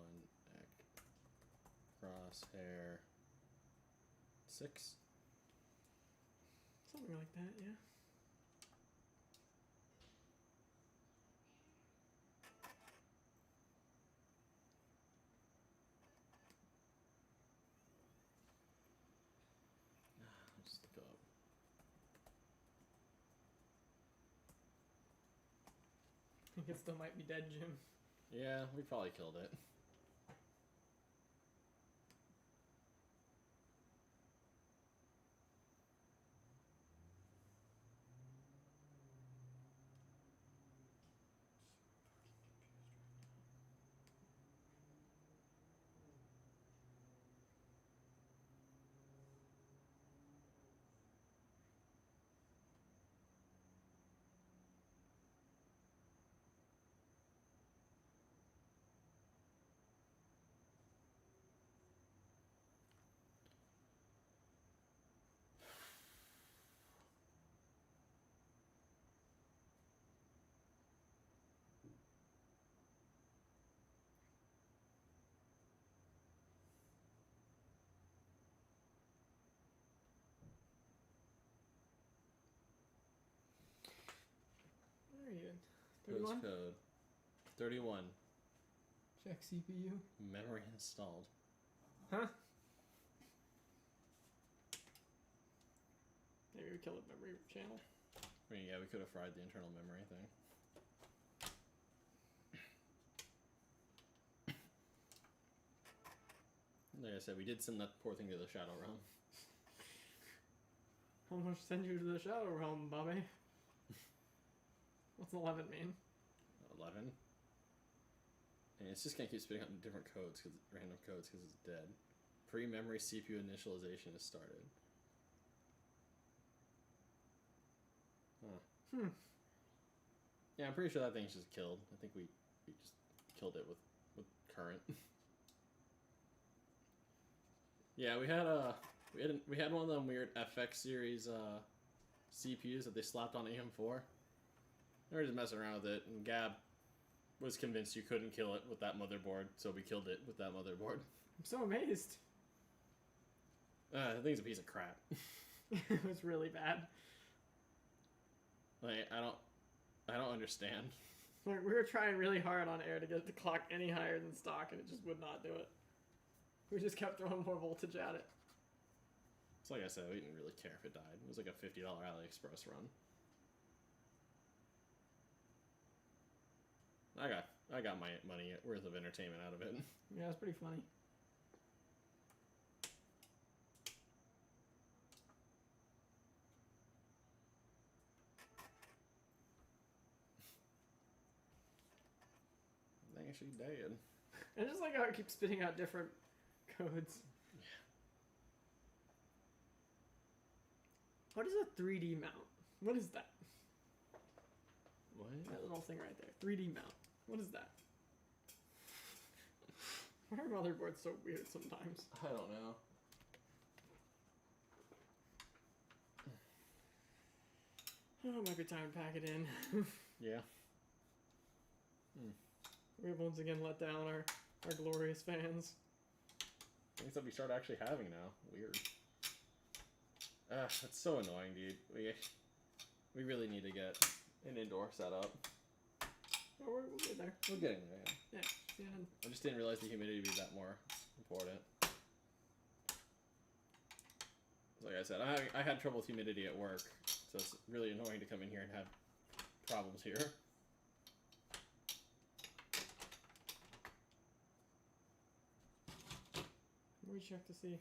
crosshair 6. Something like that, yeah. Just look up. I think it still might be dead, Jim. Yeah, we probably killed it. Where are you? Post 31? code 31. Check CPU. Memory installed. Huh? There maybe we kill the memory channel. I mean, yeah, we could have fried the internal memory thing. Like I said, we did send that poor thing to the Shadow Realm. How much send you to the Shadow Realm, Bobby? What's 11 mean? 11. And it's just gonna keep spitting out different codes, random codes, because it's dead. Pre-memory CPU initialization has started. Huh. Yeah, I'm pretty sure that thing's just killed. I think we just killed it with current. Yeah, we had one of them weird FX series CPUs that they slapped on AM4. They were just messing around with it, and Gab was convinced you couldn't kill it with that motherboard, so we killed it with that motherboard. I'm so amazed. The thing's a piece of crap. It was really bad. Like, I don't understand. Like, we were trying really hard on air to get the clock any higher than stock, and it just would not do it. We just kept throwing more voltage at it. It's like I said, we didn't really care if it died. It was like a $50 AliExpress run. I got my money worth of entertainment out of it. Yeah, it's pretty funny. Thing actually dead. I just like how it keeps spitting out different codes. Yeah. What is a 3D mount? What is that? What? That little thing right there. 3D mount. What is that? Why are motherboards so weird sometimes? I don't know. Oh, it might be time to pack it in. Yeah. We have once again let down our glorious fans. Things that we start actually having now. Weird. That's so annoying, dude. We really need to get an indoor setup. Oh, we'll get there. We're getting there. Yeah. Yeah. I just didn't realize the humidity would be that more important. Like I said, I had trouble with humidity at work, so it's really annoying to come in here and have problems here. Let me check to see.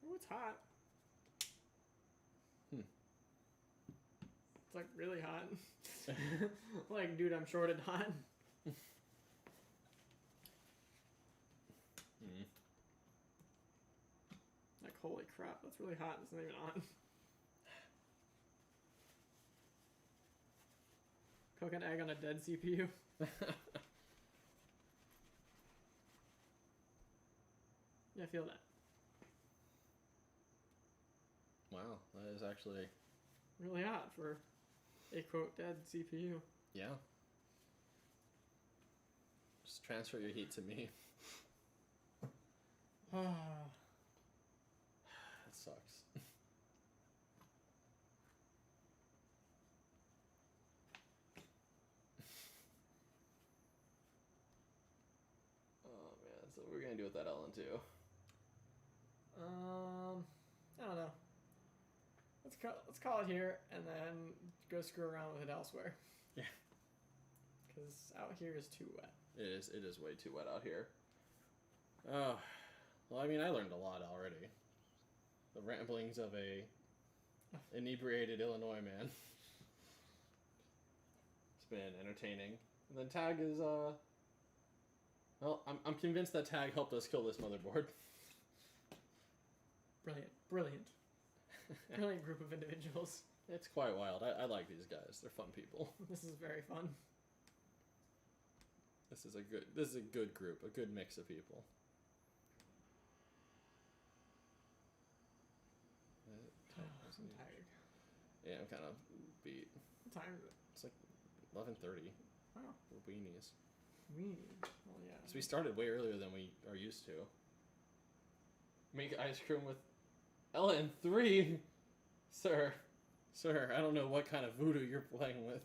Oh, it's hot. It's like really hot. Like, dude, I'm shorted hot. Like, holy crap, that's really hot. It's not even on. Cook an egg on a dead CPU. Yeah, I feel that. Wow, that is actually... Really hot for a quote dead CPU. Yeah. Just transfer your heat to me. That sucks. Oh man, so what are we gonna do with that LN2? I don't know. Let's call it here and then go screw around with it elsewhere. Yeah. Because out here is too wet. It is way too wet out here. Oh, well, I mean, I learned a lot already. The ramblings of a inebriated Illinois man. It's been entertaining. And then Tag is, well, I'm convinced that Tag helped us kill this motherboard. Brilliant. Brilliant. Brilliant group of individuals. It's quite wild. I like these guys. They're fun people. This is very fun. This is a good group, a good mix of people. I'm tired. Yeah, I'm kind of beat. What time is it? It's like 11:30. Wow. We're weenies. Well, yeah. So we started way earlier than we are used to. Make ice cream with LN3? Sir, I don't know what kind of voodoo you're playing with.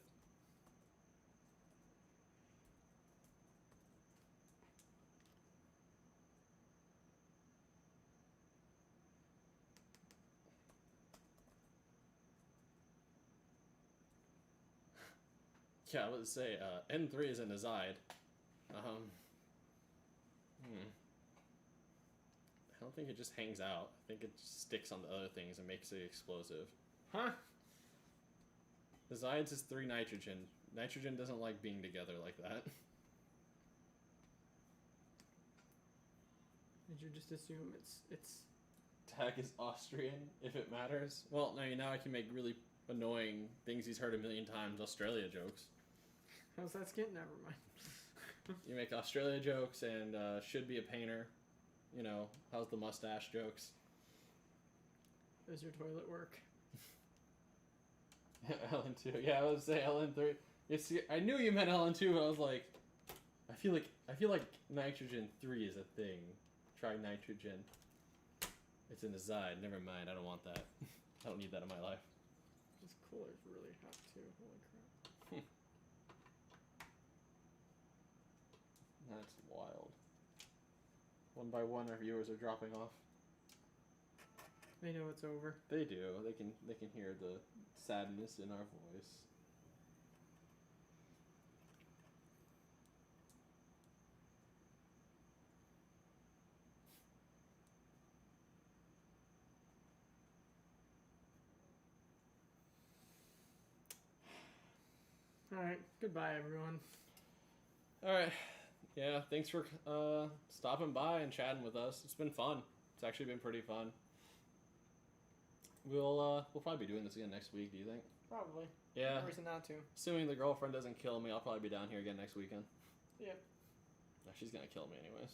Yeah, I would say N3 is an azide. I don't think it just hangs out. I think it just sticks on the other things and makes it explosive. Huh? Azides is 3 nitrogen. Nitrogen doesn't like being together like that. Did you just assume it's Tag is Austrian, if it matters. Well, now I can make really annoying things he's heard a million times, Australia jokes. how's that skin? Never mind. You make Australia jokes and should be a painter. You know, how's the mustache jokes? Does your toilet work? LN2. Yeah, I would say LN3. I knew you meant LN2, but I was like, I feel like nitrogen 3 is a thing. Try nitrogen. It's an azide. Never mind. I don't want that. I don't need that in my life. This cooler's really hot too. Holy crap. That's wild. One by one, our viewers are dropping off. They know it's over. They do. They can hear the sadness in our voice. Alright, goodbye everyone. Alright. Yeah, thanks for stopping by and chatting with us. It's been fun. It's actually been pretty fun. We'll probably be doing this again next week, do you think? Probably. Yeah. No reason not to. Assuming the girlfriend doesn't kill me, I'll probably be down here again next weekend. Yep. No, she's gonna kill me anyways.